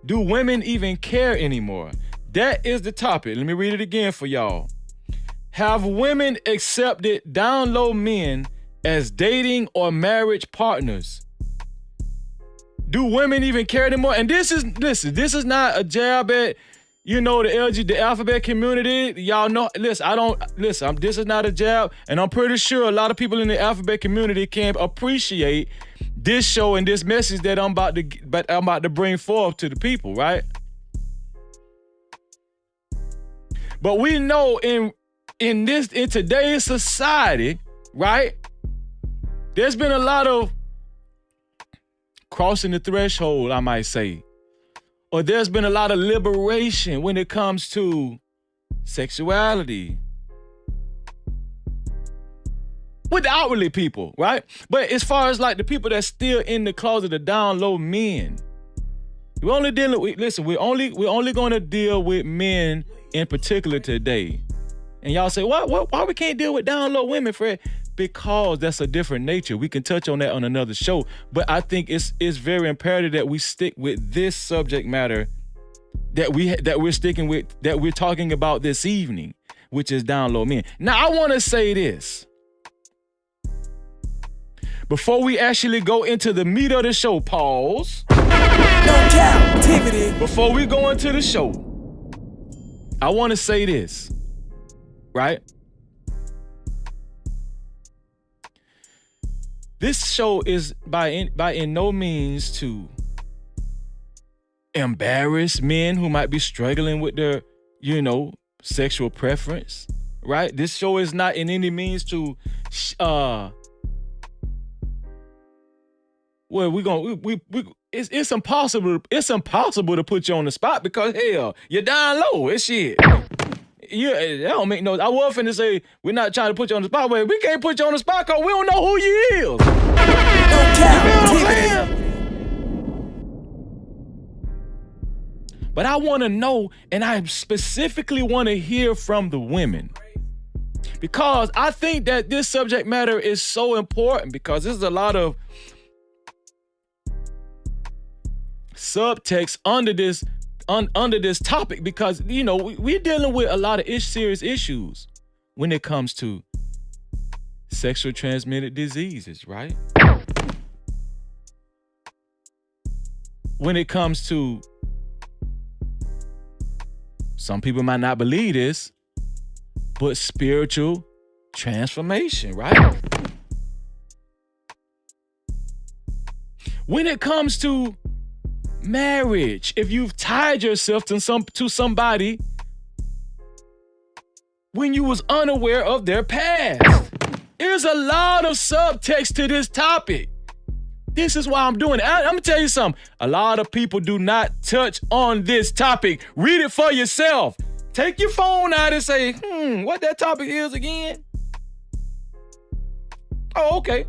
Do women even care anymore? That is the topic. Let me read it again for y'all. Have women accepted down low men as dating or marriage partners? Do women even care anymore? And this is not a jab at, you know, the alphabet community. Y'all know, this is not a jab, and I'm pretty sure a lot of people in the alphabet community can appreciate this show and this message that I'm about to bring forth to the people, right? But we know in today's society, right? There's been a lot of crossing the threshold, I might say. Or there's been a lot of liberation when it comes to sexuality. With the outwardly people, right? But as far as like the people that's still in the closet, the down low men, we're only going to deal with men in particular today. And y'all say, why we can't deal with down low women, Fred? Because that's a different nature. We can touch on that on another show. But I think it's very imperative that we stick with this subject matter that we're sticking with, that we're talking about this evening, which is down low men. Now, I want to say this. Before we actually go into the meat of the show, pause. No Cap-tivity. Before we go into the show, I want to say this, right? This show is by in no means to embarrass men who might be struggling with their, you know, sexual preference, right? This show is not in any means to it's impossible to put you on the spot because hell, you're down low. It's shit. That don't make no. I was finna say we're not trying to put you on the spot, but we can't put you on the spot because we don't know who you is. No Cap-tivity. But I want to know, and I specifically want to hear from the women. Because I think that this subject matter is so important because there's a lot of subtext under this topic because, you know, we're dealing with a lot of serious issues when it comes to sexually transmitted diseases, right? When it comes to, some people might not believe this, but spiritual transformation, right? When it comes to marriage, if you've tied yourself to somebody when you was unaware of their past, there's a lot of subtext to this topic. This is why I'm doing it. I'm gonna tell you something. A lot of people do not touch on this topic. Read it for yourself. Take your phone out and say, what that topic is again? Oh, okay.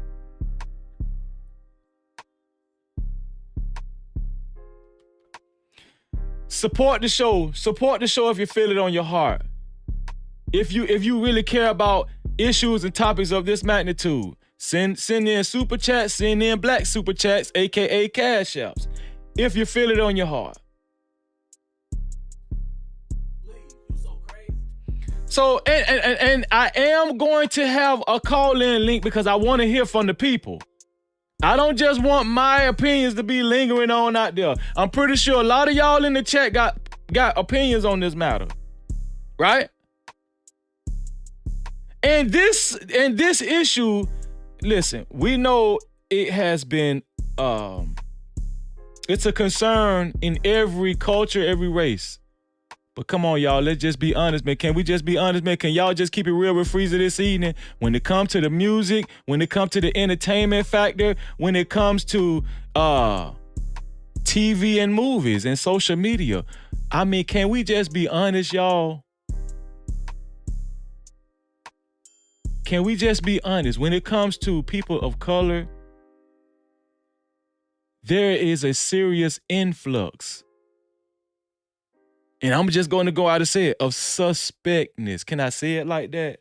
Support the show. Support the show if you feel it on your heart. If you really care about issues and topics of this magnitude, send in super chats, send in black super chats, aka cash apps. If you feel it on your heart. So and I am going to have a call-in link because I want to hear from the people. I don't just want my opinions to be lingering on out there. I'm pretty sure a lot of y'all in the chat got opinions on this matter. Right? And this issue, listen, we know it has been it's a concern in every culture, every race. But come on, y'all, let's just be honest, man. Can we just be honest, man? Can y'all just keep it real with Freezer this evening? When it comes to the music, when it comes to the entertainment factor, when it comes to TV and movies and social media, I mean, can we just be honest, y'all? Can we just be honest? When it comes to people of color, there is a serious influx. And I'm just going to go out and say it, of suspectness. Can I say it like that?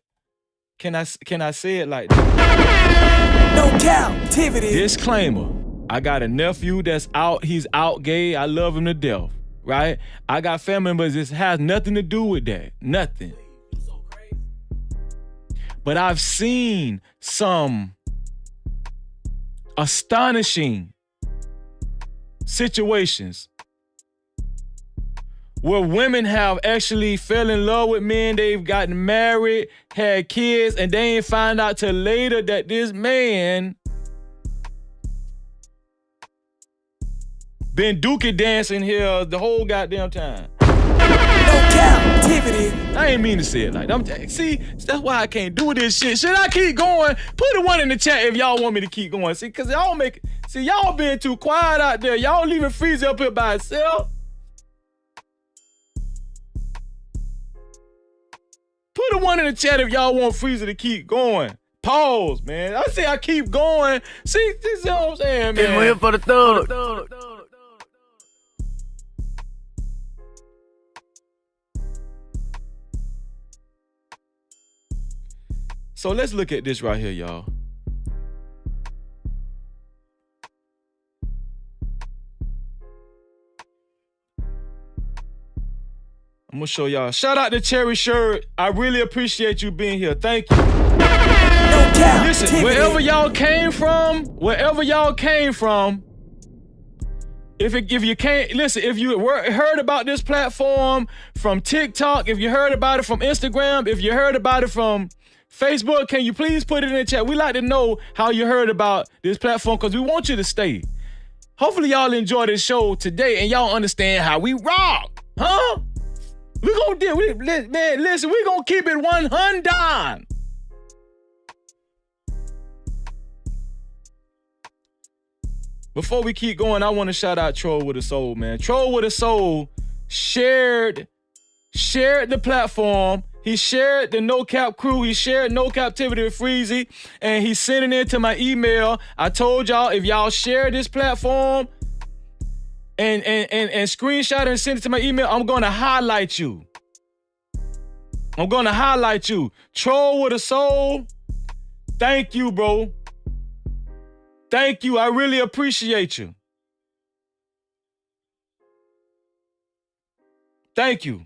Can I say it like that? No Cap-tivity. Disclaimer. I got a nephew that's out. He's out gay. I love him to death, right? I got family members. This has nothing to do with that. Nothing. But I've seen some astonishing situations where women have actually fell in love with men, they've gotten married, had kids, and they ain't find out till later that this man been dookie dancing here the whole goddamn time. No Cap-tivity. I ain't mean to say it like that. See, that's why I can't do this shit. Should I keep going? Put a 1 in the chat if y'all want me to keep going. See, cause y'all being too quiet out there. Y'all leaving Freezer up here by itself. Put a 1 in the chat if y'all want Freezer to keep going. Pause, man. I say I keep going. See, this is what I'm saying, man. We're here for the thug. So let's look at this right here, y'all. I'm gonna show y'all. Shout out to Cherry Shirt. I really appreciate you being here. Thank you. No Cap-tivity. Listen, wherever y'all came from, if you can't listen, if you heard about this platform from TikTok, if you heard about it from Instagram, if you heard about it from Facebook, can you please put it in the chat? We like to know how you heard about this platform because we want you to stay. Hopefully y'all enjoy this show today and y'all understand how we rock, huh? We gonna do, man, listen, we gonna keep it 100. Before we keep going, I want to shout out Troll with a Soul, man. Troll with a Soul shared the platform. He shared the No Cap crew. He shared No Cap-tivity with Freezy, and he sent it into my email. I told y'all if y'all share this platform and screenshot it and send it to my email, I'm gonna highlight you. Troll with a Soul. Thank you, bro. Thank you. I really appreciate you. Thank you.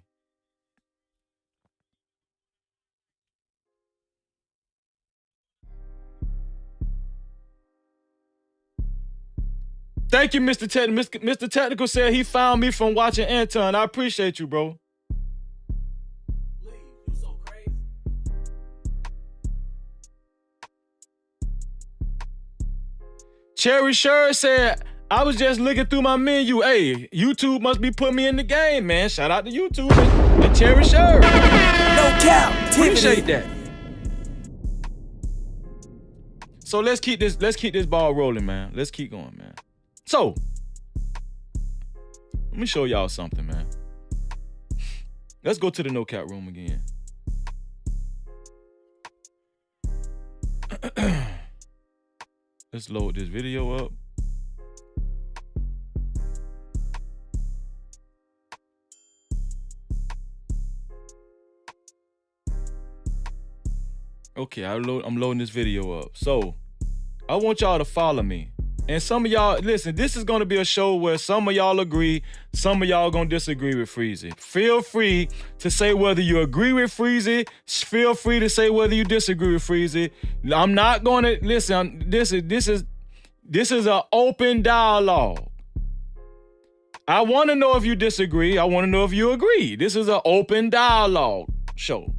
Thank you, Mr. Technical. Mr. Technical said he found me from watching Anton. I appreciate you, bro. Cherry Shirt said, I was just looking through my menu. Hey, YouTube must be putting me in the game, man. Shout out to YouTube and Cherry Sherry. No Cap-tivity. Appreciate that. So let's keep this ball rolling, man. Let's keep going, man. So let me show y'all something, man. Let's go to the no cap room again. Let's load this video up. Okay, I'm loading this video up. So I want y'all to follow me. And some of y'all, listen, this is gonna be a show where some of y'all agree, some of y'all gonna disagree with Freezy. Feel free to say whether you agree with Freezy. Feel free to say whether you disagree with Freezy. I'm not gonna, listen, this is an open dialogue. I wanna know if you disagree. I wanna know if you agree. This is an open dialogue show.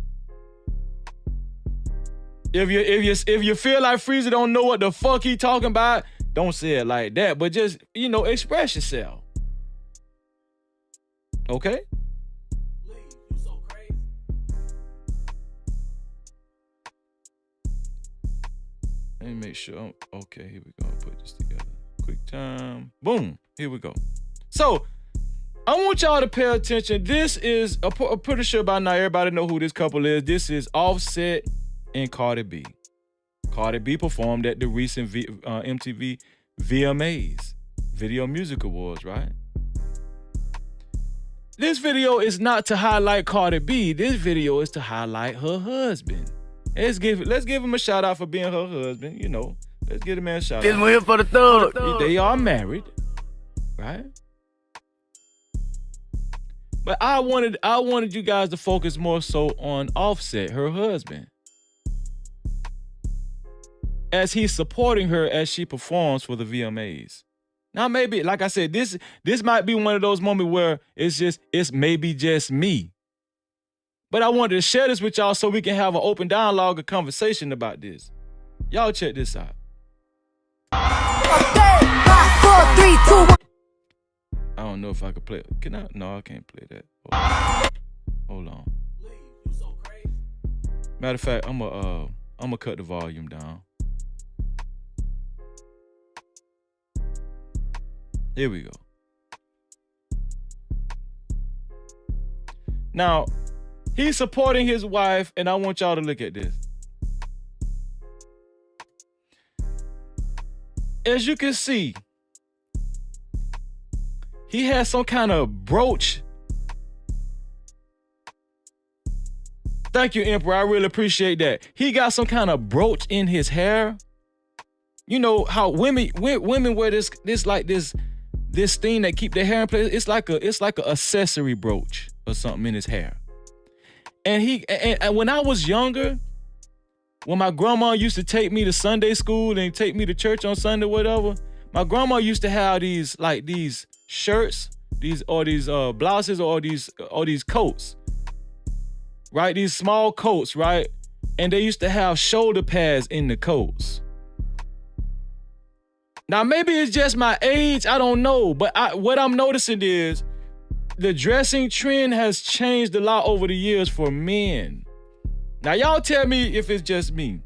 If you feel like Freezy don't know what the fuck he talking about, don't say it like that, but just, express yourself. Okay? You so crazy. Let me make sure. Okay, here we go. Put this together. Quick time. Boom. Here we go. So, I want y'all to pay attention. This is, I'm pretty sure by now everybody know who this couple is. This is Offset and Cardi B. Cardi B performed at the recent MTV VMAs, Video Music Awards, right? This video is not to highlight Cardi B. This video is to highlight her husband. Let's give him a shout out for being her husband. Let's give the man a shout out. This one here for the thug. They are married, right? But I wanted you guys to focus more so on Offset, her husband, as he's supporting her as she performs for the VMAs. Now, maybe, like I said, this might be one of those moments where it's maybe just me. But I wanted to share this with y'all so we can have an open dialogue, a conversation about this. Y'all check this out. 5, 4, 3, 2, 1. I don't know if I could play it. Can I? No, I can't play that. Hold on. You so crazy. Matter of fact, I'm gonna cut the volume down. Here we go. Now, he's supporting his wife, and I want y'all to look at this. As you can see, he has some kind of brooch. Thank you, Emperor. I really appreciate that. He got some kind of brooch in his hair. You know how women wear this thing that keep their hair in place. It's like a accessory brooch or something in his hair. And when I was younger, when my grandma used to take me to Sunday school and take me to church on Sunday, whatever, my grandma used to have these shirts, these blouses or these coats, right? These small coats, right? And they used to have shoulder pads in the coats. Now, maybe it's just my age, I don't know, but what I'm noticing is the dressing trend has changed a lot over the years for men. Now, y'all tell me if it's just me.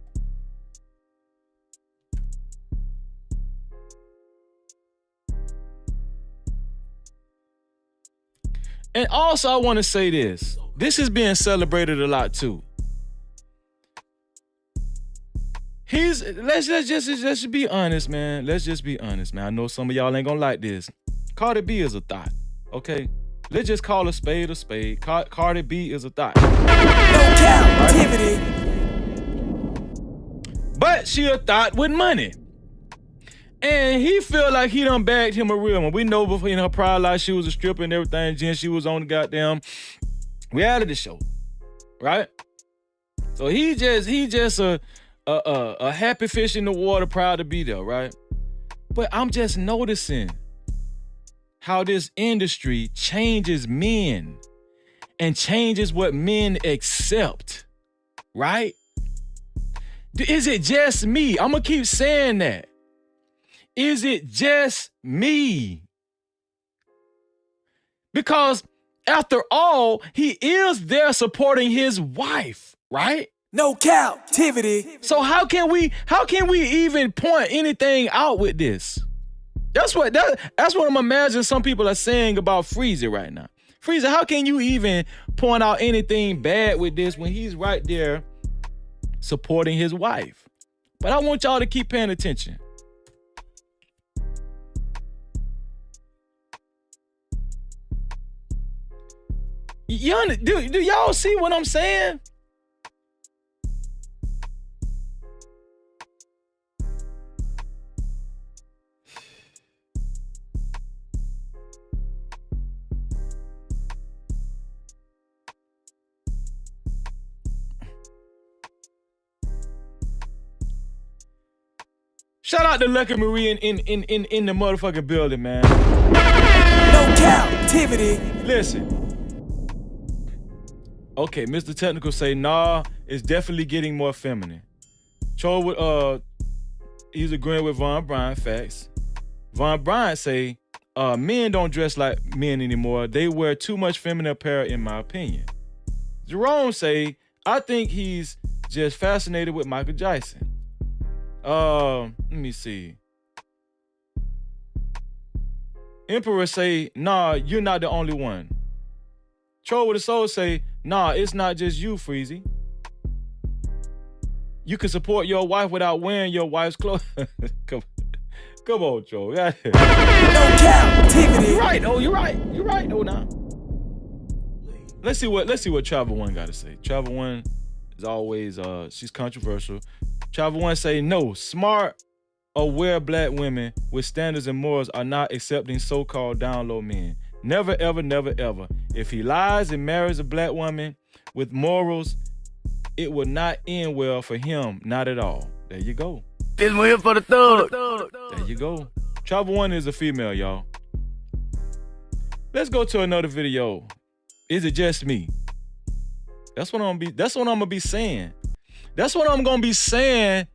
And also, I want to say this. This is being celebrated a lot, too. Let's just be honest, man. Let's just be honest, man. I know some of y'all ain't gonna like this. Cardi B is a thought, okay? Let's just call a spade a spade. Cardi B is a thought. No Cap-tivity. But she a thought with money. And he feel like he done bagged him a real one. We know before in her prior life she was a stripper and everything. Jen, she was on the goddamn reality show, right? So he just a happy fish in the water, proud to be there, right? But I'm just noticing how this industry changes men and changes what men accept, right? Is it just me? I'm gonna keep saying that. Is it just me? Because after all, he is there supporting his wife, right? No captivity. So how can we even point anything out with this? That's what I'm imagining some people are saying about Freezy right now. Freezy, how can you even point out anything bad with this when he's right there supporting his wife? But I want y'all to keep paying attention. Do y'all see what I'm saying? Shout out to Lucky Marie in the motherfucking building, man. No captivity. Listen. Okay, Mr. Technical say, nah, it's definitely getting more feminine. Cho, he's agreeing with Von Bryant, facts. Von Bryant say, men don't dress like men anymore. They wear too much feminine apparel, in my opinion. Jerome say, I think he's just fascinated with Michael Jackson. Let me see. Emperor say, nah, you're not the only one. Troll with a soul say, nah, it's not just you, Freezy. You can support your wife without wearing your wife's clothes. Come on, Troll. No captivity. You're right, oh, you're right. You're right, oh, now. Let's see what Travel One got to say. Travel One is always, she's controversial. Travel One say, no, smart, aware black women with standards and morals are not accepting so-called down low men. Never, ever, never, ever. If he lies and marries a black woman with morals, it will not end well for him. Not at all. There you go. This one here for the thug. There you go. Travel One is a female, y'all. Let's go to another video. Is it just me? That's what I'm gonna be saying. That's what I'm gonna be saying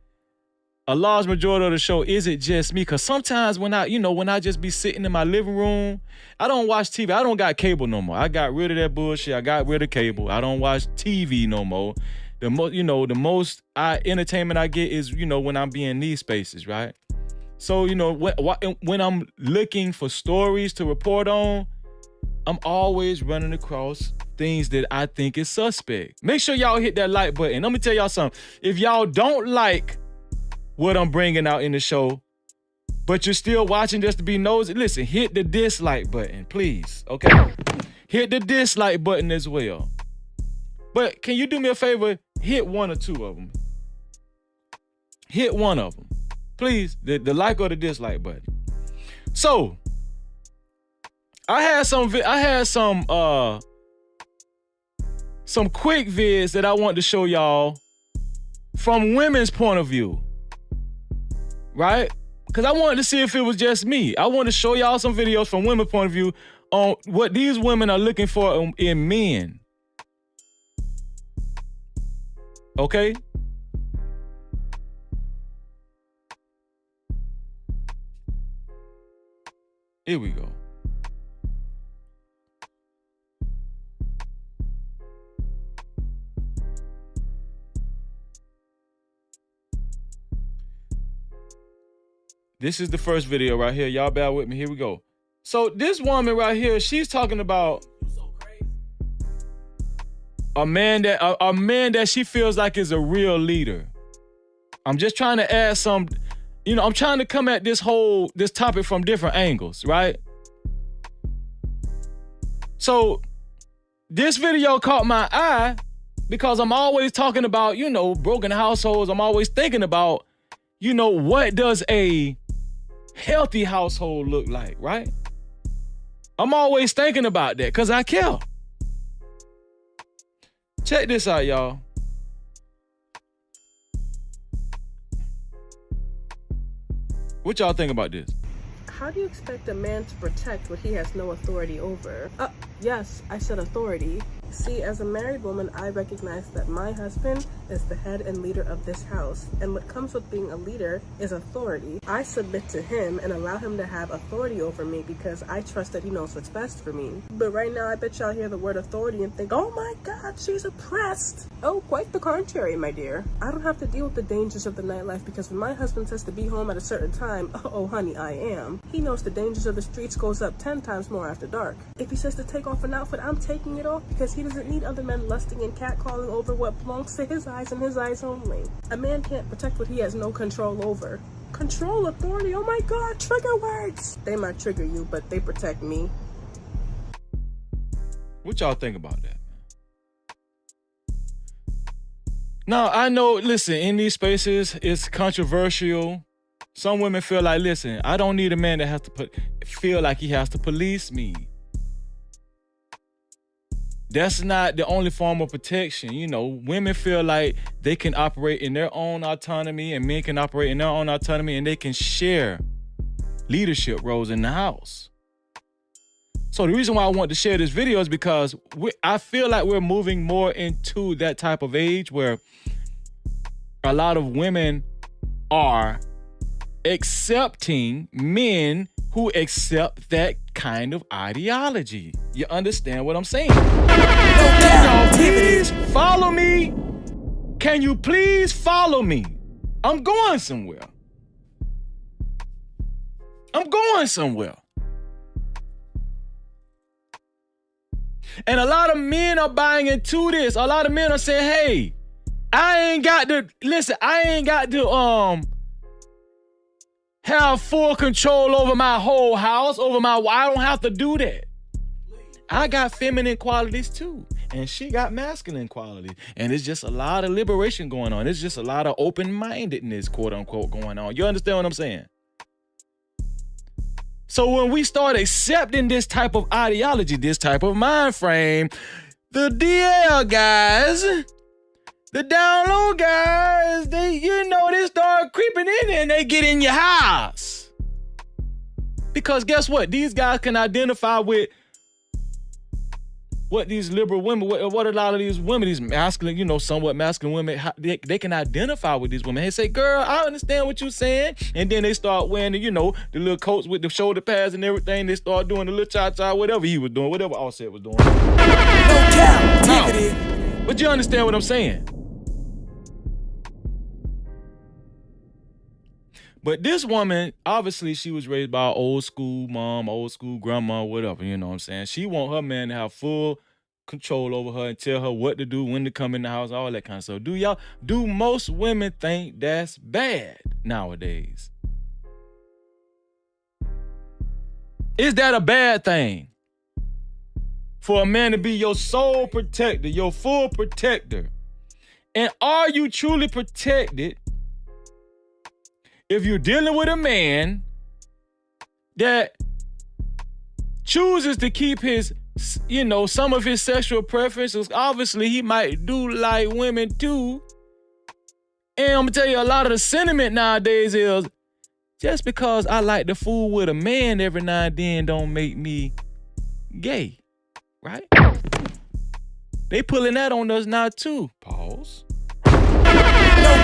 a large majority of the show. Is it just me? Because sometimes when I just be sitting in my living room, I don't watch TV. I don't got cable no more. I got rid of that bullshit. I got rid of cable. I don't watch TV no more. The most entertainment I get is, when I'm being in these spaces, right? So, when I'm looking for stories to report on, I'm always running across things that I think is suspect. Make sure y'all hit that like button. Let me tell y'all something. If y'all don't like what I'm bringing out in the show, but you're still watching just to be nosy, listen, hit the dislike button, please, okay? Hit the dislike button as well. But can you do me a favor? Hit one or two of them. Hit one of them. Please, the like or the dislike button. So, I had some quick vids that I want to show y'all from women's point of view. Right? Because I wanted to see if it was just me. I want to show y'all some videos from women's point of view on what these women are looking for in men. Okay? Here we go. This is the first video right here. Y'all bear with me. Here we go. So this woman right here, she's talking about a man that she feels like is a real leader. I'm just trying to add some, I'm trying to come at this topic from different angles, right? So this video caught my eye because I'm always talking about, broken households. I'm always thinking about, what does a healthy household look like, right? I'm always thinking about that because I care. Check this out, y'all. What y'all think about this? How do you expect a man to protect what he has no authority over? Yes, I said authority. See, as a married woman, I recognize that my husband is the head and leader of this house, and what comes with being a leader is authority. I submit to him and allow him to have authority over me because I trust that he knows what's best for me. But right now, I bet y'all hear the word authority and think, oh my God, she's oppressed. Oh, quite the contrary, my dear. I don't have to deal with the dangers of the nightlife because when my husband says to be home at a certain time, oh honey, I am. He knows the dangers of the streets goes up 10 times more after dark. If he says to take off an outfit, I'm taking it off because he doesn't need other men lusting and catcalling over what belongs to his eyes and his eyes only. A man can't protect what he has no control over. Control, authority, oh my God, trigger words. They might trigger you, but they protect me. What y'all think about that? Now, I know, listen, in these spaces, it's controversial. Some women feel like, listen, I don't need a man that has to feel like he has to police me. That's not the only form of protection. You know, women feel like they can operate in their own autonomy and men can operate in their own autonomy and they can share leadership roles in the house. So the reason why I want to share this video is because I feel like we're moving more into that type of age where a lot of women are accepting men who accept that kind of ideology. You understand what I'm saying? Can y'all please follow me? Can you please follow me? I'm going somewhere. I'm going somewhere. And a lot of men are buying into this. A lot of men are saying, hey, I ain't got to have full control over my whole house, I don't have to do that. I got feminine qualities too. And she got masculine qualities. And it's just a lot of liberation going on. It's just a lot of open-mindedness, quote unquote, going on. You understand what I'm saying? So when we start accepting this type of ideology, this type of mind frame, the DL guys, the down low guys, they start creeping in and they get in your house. Because guess what? These guys can identify with what these liberal women, what a lot of these women, these masculine, somewhat masculine women, they can identify with these women. They say, girl, I understand what you're saying. And then they start wearing the little coats with the shoulder pads and everything. They start doing the little cha-cha, whatever he was doing, whatever Offset was doing. No Cap-tivity. But you understand what I'm saying? But this woman, obviously, she was raised by an old school mom, old school grandma, whatever, you know what I'm saying? She want her man to have full control over her and tell her what to do, when to come in the house, all that kind of stuff. Do most women think that's bad nowadays? Is that a bad thing? For a man to be your sole protector, your full protector? And are you truly protected if you're dealing with a man that chooses to keep his, some of his sexual preferences? Obviously, he might do like women too. And I'm gonna tell you, a lot of the sentiment nowadays is, just because I like to fool with a man every now and then don't make me gay, right? They pulling that on us now too. Pause. No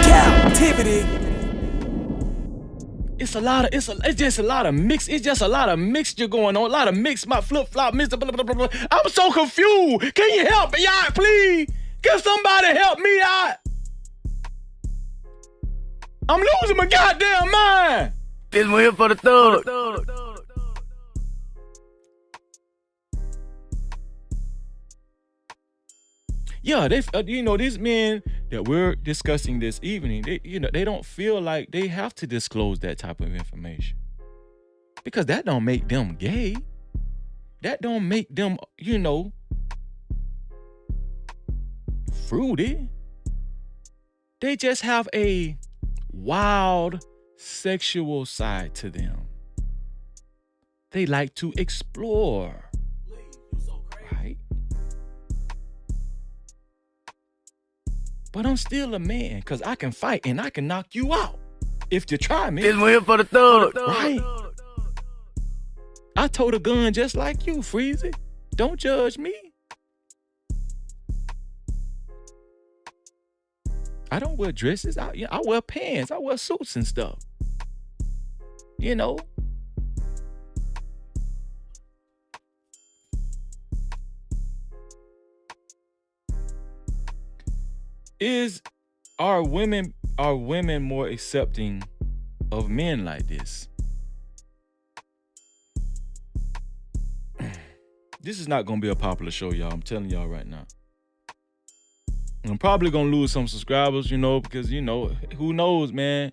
Cap-tivity. It's just a lot of mixture going on. A lot of mix, my flip-flop, mix, blah, blah, blah, blah. I'm so confused. Can you help me out, please? Can somebody help me out? I'm losing my goddamn mind. This one here for the thug. Yeah, these men that we're discussing this evening, they don't feel like they have to disclose that type of information. Because that don't make them gay. That don't make them, fruity. They just have a wild sexual side to them. They like to explore. Right? But I'm still a man, because I can fight and I can knock you out if you try me. This one here for the thug. Right? I told a gun just like you, Freezy. Don't judge me. I don't wear dresses. I wear pants. I wear suits and stuff. You know. Are women more accepting of men like this? This is not gonna be a popular show, y'all. I'm telling y'all right now. I'm probably gonna lose some subscribers, because who knows, man.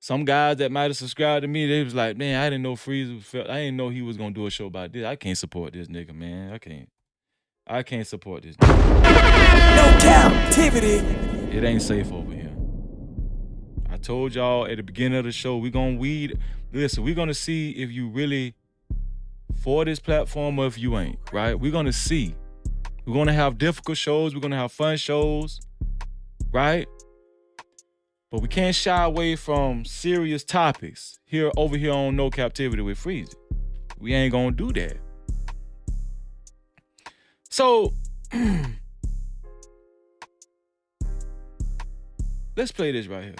Some guys that might have subscribed to me, they was like, man, I didn't know Freezer felt. I didn't know he was gonna do a show about this. I can't support this nigga, man. I can't support this nigga. No Cap-tivity. It ain't safe over here. I told y'all at the beginning of the show, we're gonna see if you really for this platform or if you ain't, right? We're gonna see. We're gonna have difficult shows, we're gonna have fun shows, right? But we can't shy away from serious topics over here on No Cap-tivity with Freezy. We ain't gonna do that. So let's play this right here.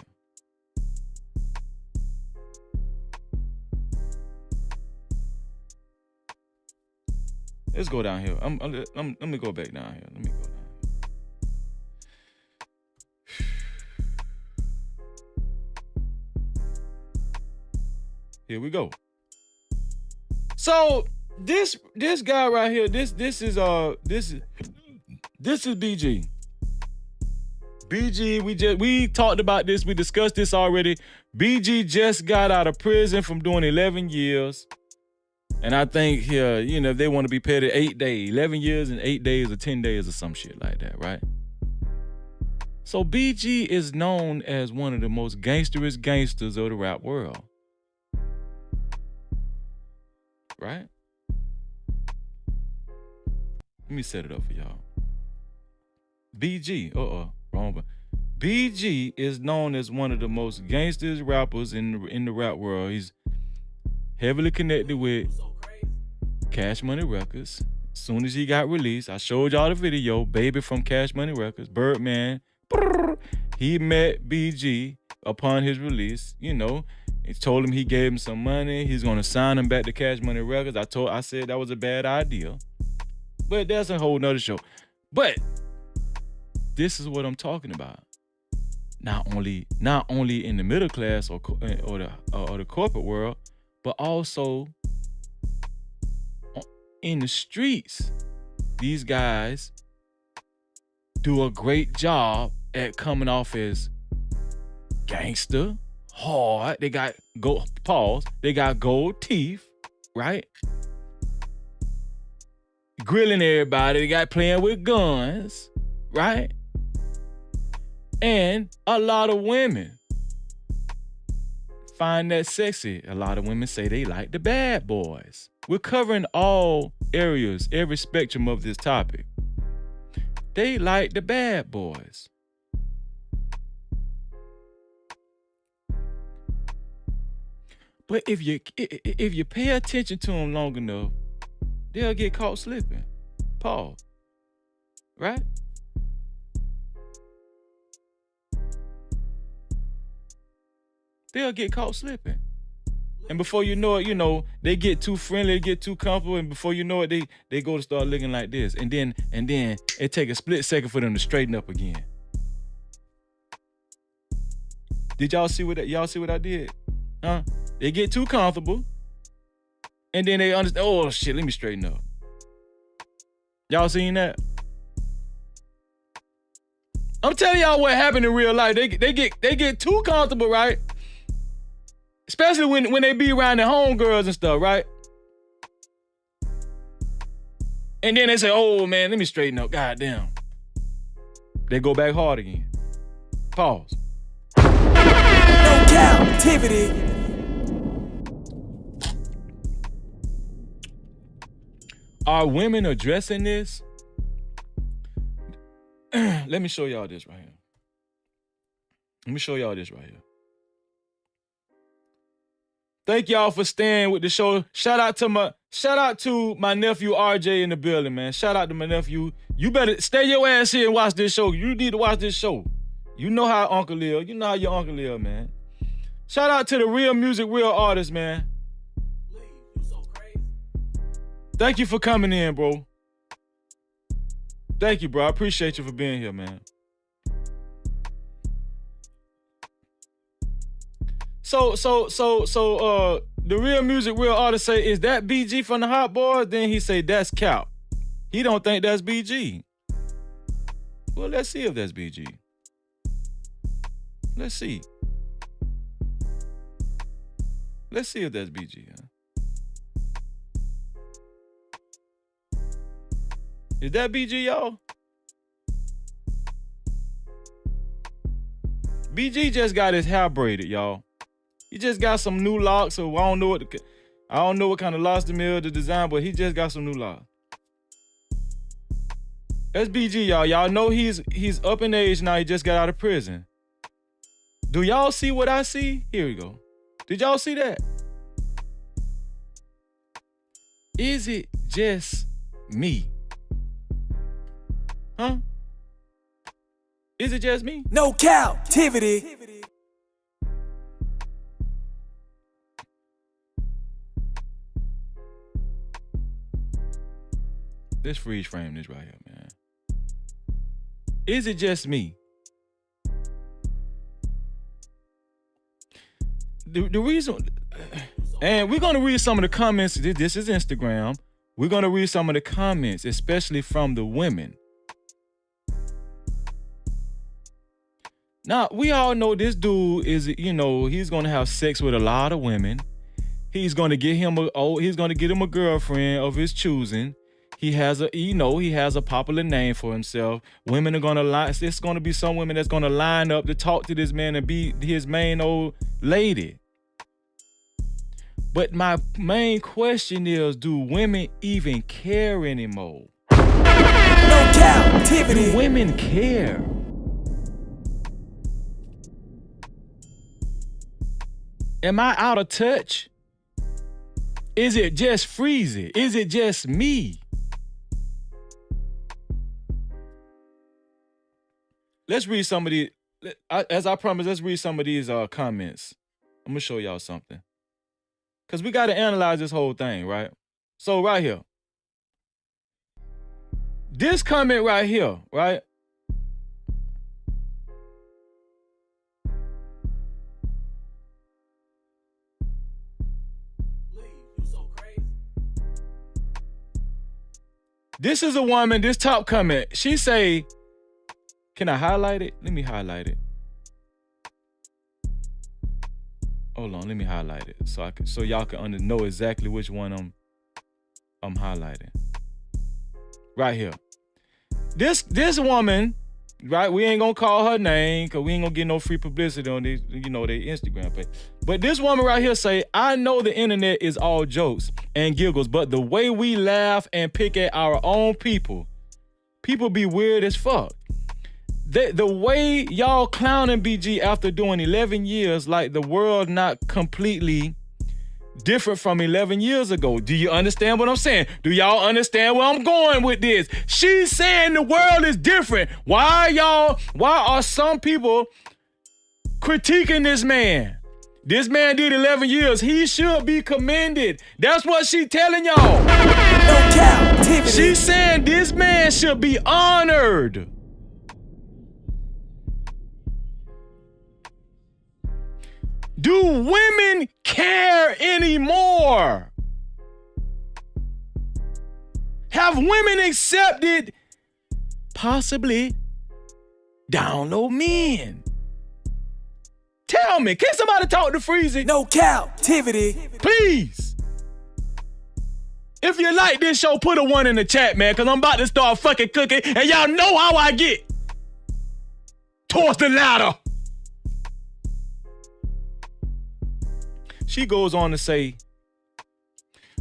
Let's go down here. Let me go back down here. Let me go down here. Here we go. So this guy right here, this is BG. BG, we talked about this. We discussed this already. BG just got out of prison from doing 11 years. And I think here, if they want to be paid 8 days, 11 years and 8 days or 10 days or some shit like that, right? So BG is known as one of the most gangsterous gangsters of the rap world. Right? Let me set it up for y'all. BG, wrong one. BG is known as one of the most gangsters rappers in the rap world. He's heavily connected with Cash Money Records. As soon as he got released, I showed y'all the video, Baby from Cash Money Records, Birdman. He met BG upon his release, He told him he gave him some money. He's gonna sign him back to Cash Money Records. I said that was a bad idea. But that's a whole nother show. But this is what I'm talking about. Not only in the middle class or the corporate world, but also in the streets. These guys do a great job at coming off as gangster, hard. They got They got gold teeth, right? Grilling everybody. They got playing with guns, right? And a lot of women find that sexy. A lot of women say they like the bad boys. We're covering all areas, every spectrum of this topic. They like the bad boys. But if you pay attention to them long enough, they'll get caught slipping. Pause. Right? They'll get caught slipping. And before you know it, they get too friendly, they get too comfortable, and before you know it, they go to start looking like this. And then it take a split second for them to straighten up again. Did y'all see what I did? Huh? They get too comfortable, and then they understand, oh shit, let me straighten up. Y'all seen that? I'm telling y'all what happened in real life. They get too comfortable, right? Especially when they be around their homegirls and stuff, right? And then they say, oh man, let me straighten up. Goddamn. They go back hard again. Pause. No Cap-tivity. Are women addressing this? Let me show y'all this right here. Thank y'all for staying with the show. Shout out to Shout out to my nephew RJ in the building, man. Shout out to my nephew. You better stay your ass here and watch this show. You need to watch this show. You know how Uncle is. You know how your Uncle is, man. Shout out to the real music, real artist, man. Thank you for coming in, bro. Thank you, bro. I appreciate you for being here, man. So, the real music, real artist say, is that BG from the Hot Boys? Then he say, that's Cap. He don't think that's BG. Well, let's see if that's BG. Let's see. Let's see if that's BG, huh? Is that BG, y'all? BG just got his hair braided, y'all. He just got some new locks, so I don't know what kind of locks the mill to design, but he just got some new locks. That's BG, y'all. Y'all know he's up in age now. He just got out of prison. Do y'all see what I see? Here we go. Did y'all see that? Is it just me? Huh? Is it just me? No Cap-tivity. Let's freeze frame this right here, man. Is it just me? The reason, and we're gonna read some of the comments. This is Instagram. We're gonna read some of the comments, especially from the women. Now, we all know this dude is, he's gonna have sex with a lot of women. He's gonna get him a girlfriend of his choosing. He has a popular name for himself. Women are gonna line. It's gonna be some women that's gonna line up to talk to this man and be his main old lady. But my main question is, do women even care anymore? No Cap-tivity. Do women care? Am I out of touch? Is it just freezy? Is it just me? Let's read some of these. As I promised, let's read some of these comments. I'm gonna show y'all something. Because we gotta analyze this whole thing, right? So right here. This comment right here, right? This is a woman, this top comment. She say, can I highlight it? Let me highlight it. Hold on, let me highlight it so y'all can know exactly which one I'm highlighting. Right here. This woman, right? We ain't gonna call her name because we ain't gonna get no free publicity on this, their Instagram page. But this woman right here say, I know the internet is all jokes and giggles, but the way we laugh and pick at our own people be weird as fuck. The way y'all clowning BG after doing 11 years, like the world not completely different from 11 years ago. Do you understand what I'm saying? Do y'all understand where I'm going with this? She's saying the world is different. Why are some people critiquing this man? This man did 11 years. He should be commended. That's what she telling y'all. No Cap-tivity. She's saying this man should be honored. Do women care anymore? Have women accepted possibly down low men? Tell me, can somebody talk to Freezy? No Cap-tivity. Please. If you like this show, put a 1 in the chat, man, because I'm about to start fucking cooking, and y'all know how I get towards the ladder. She goes on to say,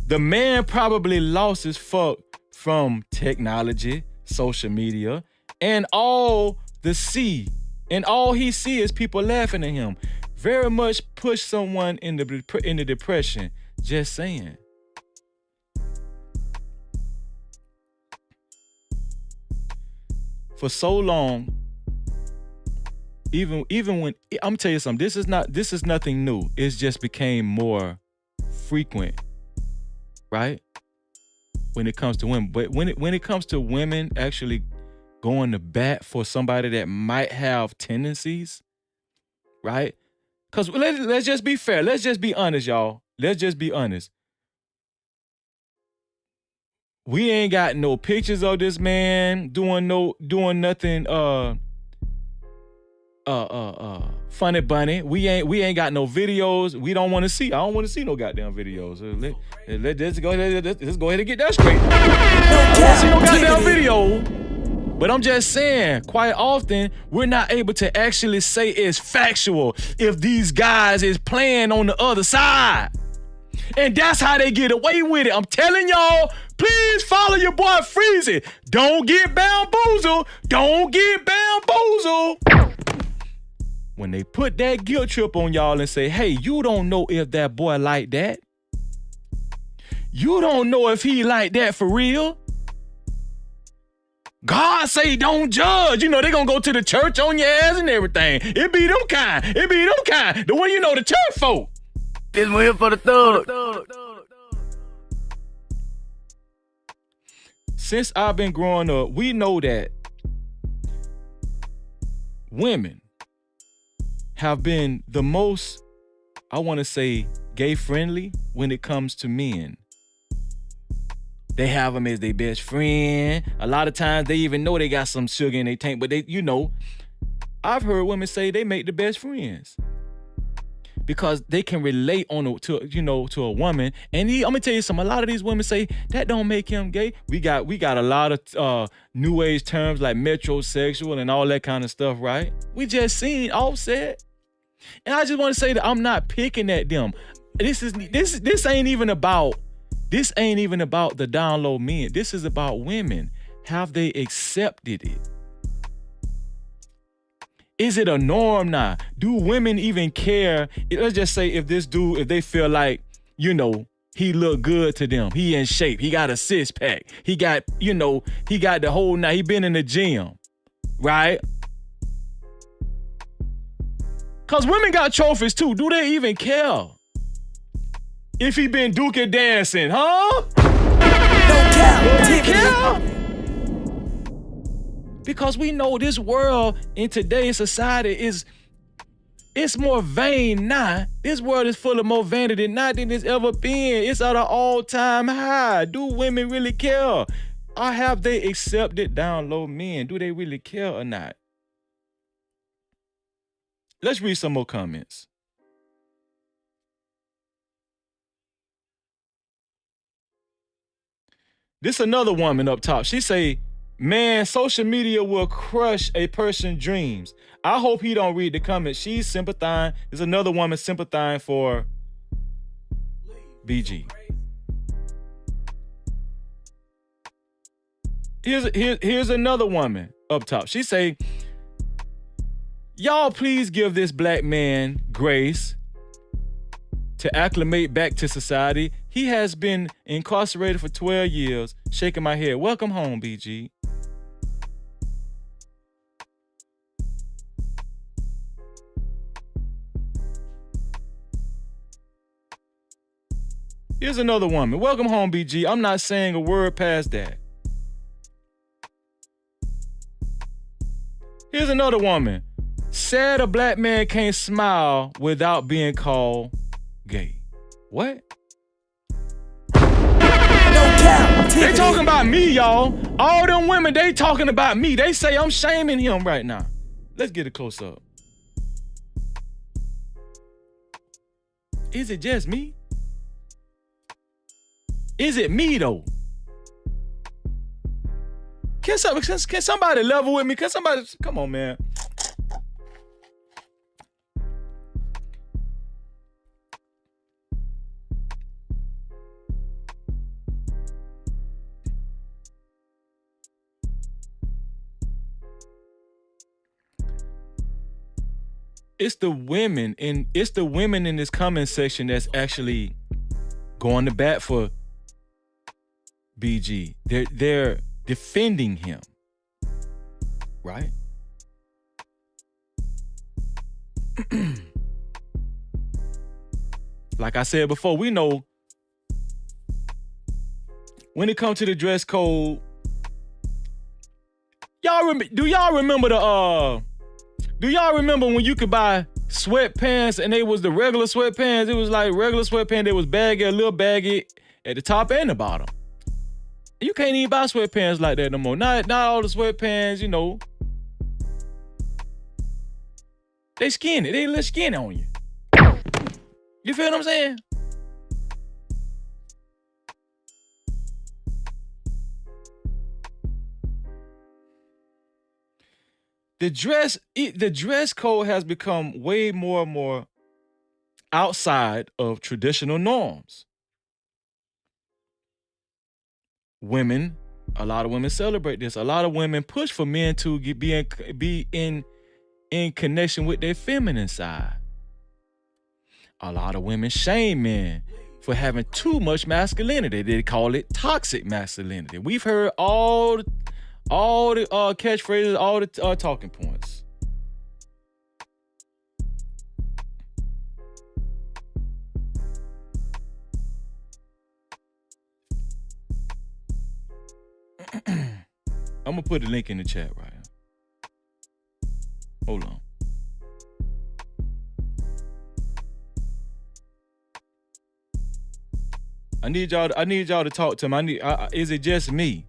the man probably lost his fuck from technology, social media, and all he see is people laughing at him. Very much push someone into depression. Just saying. for so long, even when I'm gonna tell you something, this is nothing new. It's just became more frequent, right? When it comes to women. But when it comes to women actually going to bat for somebody that might have tendencies, right? Because let's just be fair. Let's just be honest, y'all. Let's just be honest. We ain't got no pictures of this man doing nothing funny bunny. We ain't got no videos. We don't want to see. I don't want to see no goddamn videos. Let's go ahead and get that straight. I don't want to see no goddamn video. But I'm just saying, quite often, we're not able to actually say it's factual if these guys is playing on the other side. And that's how they get away with it. I'm telling y'all, please follow your boy Freezy. Don't get bamboozled. Don't get bamboozled. When they put that guilt trip on y'all and say, hey, you don't know if that boy like that. You don't know if he like that for real. God say don't judge. You know, they gonna go to the church on your ass and everything. It be them kind. The one you know, the church folk. This one here for the thug. Since I've been growing up, we know that women have been the most, I want to say, gay friendly when it comes to men. They have them as their best friend. A lot of times they even know they got some sugar in their tank, but I've heard women say they make the best friends because they can relate to a woman. And I'm gonna tell you something. A lot of these women say that don't make him gay. We got a lot of new age terms like metrosexual and all that kind of stuff, right? We just seen Offset, and I just want to say that I'm not picking at them. This ain't even about the down low men. This is about women. Have they accepted it? Is it a norm now? Do women even care? Let's just say if they feel like, he look good to them. He in shape. He got a six pack. He got the whole night. He been in the gym, right? Cause women got trophies too. Do they even care? If he been dookie dancing, huh? Do they care? Because we know this world in today's society it's more vain now. This world is full of more vanity now than it's ever been. It's at an all-time high. Do women really care? Or have they accepted down low men? Do they really care or not? Let's read some more comments. This another woman up top. She say, man, social media will crush a person's dreams. I hope he don't read the comments. She's sympathizing. There's another woman sympathizing for BG. Here's another woman up top. She say, y'all please give this black man grace to acclimate back to society. He has been incarcerated for 12 years. Shaking my head. Welcome home, BG. Here's another woman. Welcome home, BG. I'm not saying a word past that. Here's another woman. Said a black man can't smile without being called gay. What? They talking about me, y'all. All them women, they talking about me. They say I'm shaming him right now. Let's get a close up. Is it just me? Is it me though? Can somebody level with me? Come on, man. It's the women in this comment section that's actually going to bat for BG. They're defending him. right? Like I said before, we know when it comes to the dress code, do y'all remember when you could buy sweatpants and they was the regular sweatpants? It was like regular sweatpants, they was baggy, a little baggy at the top and the bottom. You can't even buy sweatpants like that no more. Not all the sweatpants, you know. They skinny. They a little skinny on you. You feel what I'm saying? The dress code has become way more and more outside of traditional norms. Women, a lot of women celebrate this. A lot of women push for men to be in connection with their feminine side. A lot of women shame men for having too much masculinity. They call it toxic masculinity. We've heard all the catchphrases, all the talking points. I'm gonna put a link in the chat right now. Hold on. I need y'all to talk to him. Is it just me?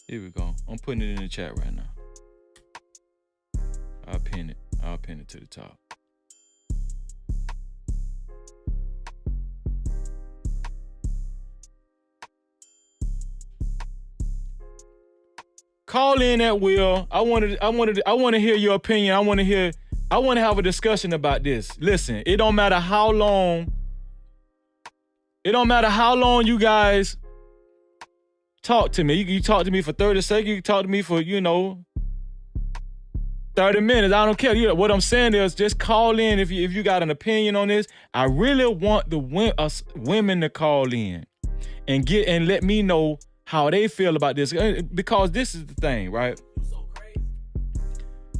Here we go. I'm putting it in the chat right now. I'll pin it to the top. Call in at will. I want to hear your opinion. I want to have a discussion about this. Listen, it don't matter how long you guys talk to me. You talk to me for 30 seconds, you can talk to me for, 30 minutes. I don't care. What I'm saying is just call in if you got an opinion on this. I really want us women to call in and let me know how they feel about this, because this is the thing, right?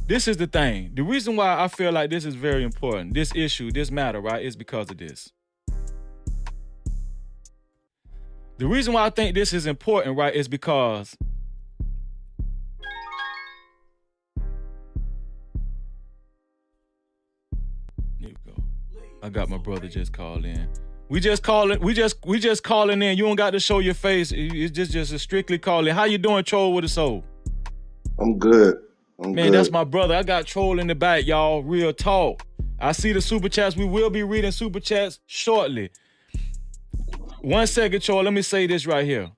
This is the thing. The reason why I feel like this is very important, this issue, this matter, right, is because of this. The reason why I think this is important, right, is because here we go. I got my brother just called in. We just calling in. You don't got to show your face. It's just a strictly calling. How you doing, Troll with a Soul? I'm good. Man, that's my brother. I got Troll in the back, y'all. Real talk. I see the super chats. We will be reading super chats shortly. 1 second, Troll. Let me say this right here.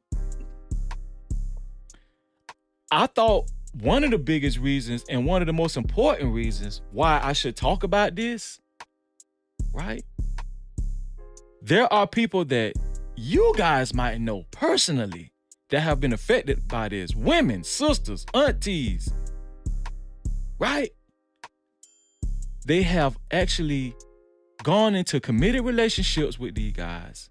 I thought one of the biggest reasons and one of the most important reasons why I should talk about this, right? There are people that you guys might know personally that have been affected by this. Women, sisters, aunties, right? They have actually gone into committed relationships with these guys.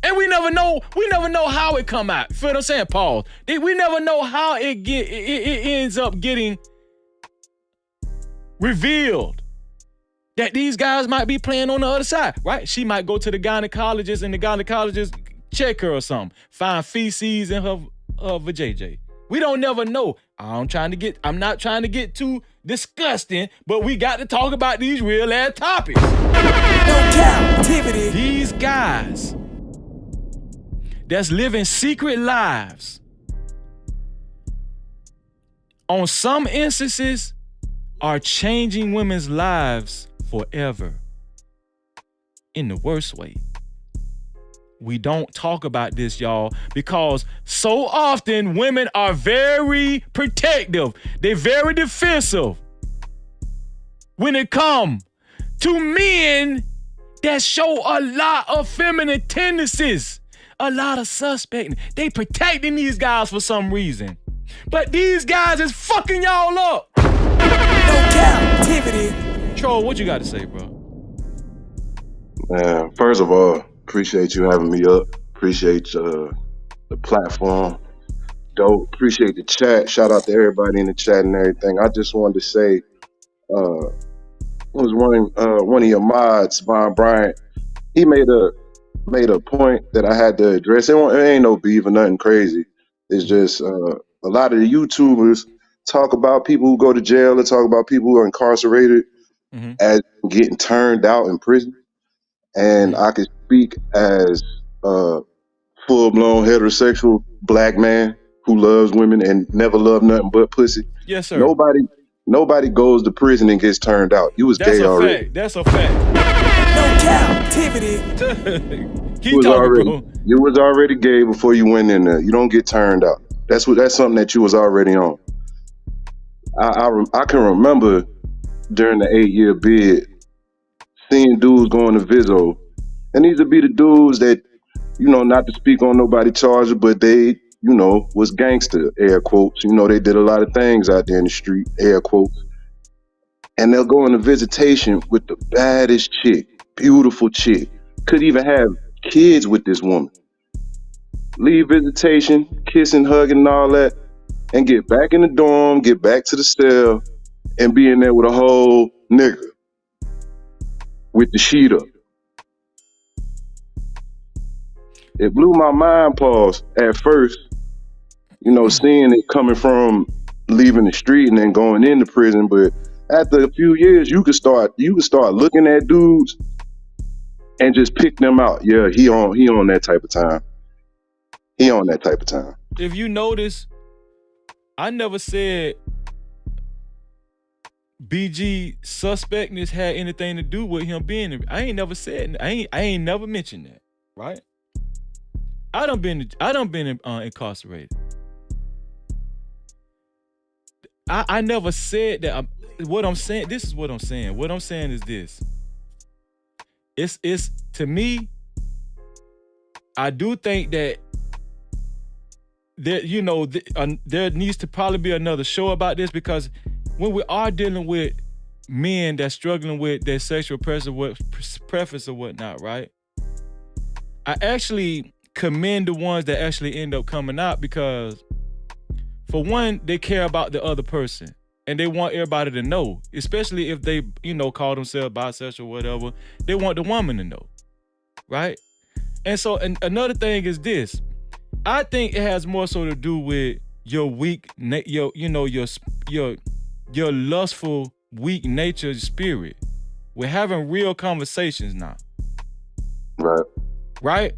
And we never know how it come out. Feel what I'm saying? Pause. We never know how it ends up getting revealed. That these guys might be playing on the other side, right? She might go to the gynecologist and the gynecologist check her or something. Find feces in her vajayjay. We don't never know. I'm not trying to get too disgusting, but we got to talk about these real ass topics. No Cap-tivity. These guys that's living secret lives, on some instances, are changing women's lives forever. In the worst way. We don't talk about this, y'all, because so often women are very protective. They're very defensive when it comes to men that show a lot of feminine tendencies, a lot of suspecting. They protecting these guys for some reason. But these guys is fucking y'all up. No Cap-tivity. Troll, what you got to say, bro? First of all, appreciate you having me up. Appreciate the platform. Dope. Appreciate the chat. Shout out to everybody in the chat and everything. I just wanted to say, it was one of your mods, Von Bryant. He made a point that I had to address. It ain't no beef or nothing crazy. It's just a lot of the YouTubers talk about people who go to jail and talk about people who are incarcerated Mm-hmm. as getting turned out in prison. And Mm-hmm. I can speak as a full blown heterosexual black man who loves women and never loved nothing but pussy. Yes, sir. Nobody goes to prison and gets turned out. You was That's gay a already. fact. That's a fact. No captivity. Keep talking, bro. You was already gay before you went in there. You don't get turned out. That's something that you was already on. I can remember during the 8-year bid seeing dudes going to Vizzo, and these would be the dudes that, not to speak on nobody charges, but they, was gangster, air quotes. They did a lot of things out there in the street, air quotes. And they'll go on a visitation with the baddest chick, beautiful chick, could even have kids with this woman. Leave visitation, kissing, hugging, and all that, and get back in the dorm, get back to the cell, and be in there with a whole nigga with the sheet up. It blew my mind, pause, at first, seeing it coming from leaving the street and then going into prison. But after a few years, you could start looking at dudes and just pick them out. Yeah, he on that type of time. He on that type of time. If you notice, I never said BG suspectness had anything to do with him being. I ain't never said. I ain't never mentioned that. Right? I done been incarcerated. I never said that. What I'm saying. This is what I'm saying. What I'm saying is this. It's to me. I do think that there needs to probably be another show about this, because when we are dealing with men that's struggling with their sexual preference or whatnot, right? I actually commend the ones that actually end up coming out, because for one, they care about the other person and they want everybody to know, especially if they, call themselves bisexual or whatever. They want the woman to know, right? And so another thing is this. I think it has more so to do with your your lustful, weak nature spirit. We're having real conversations now. Right?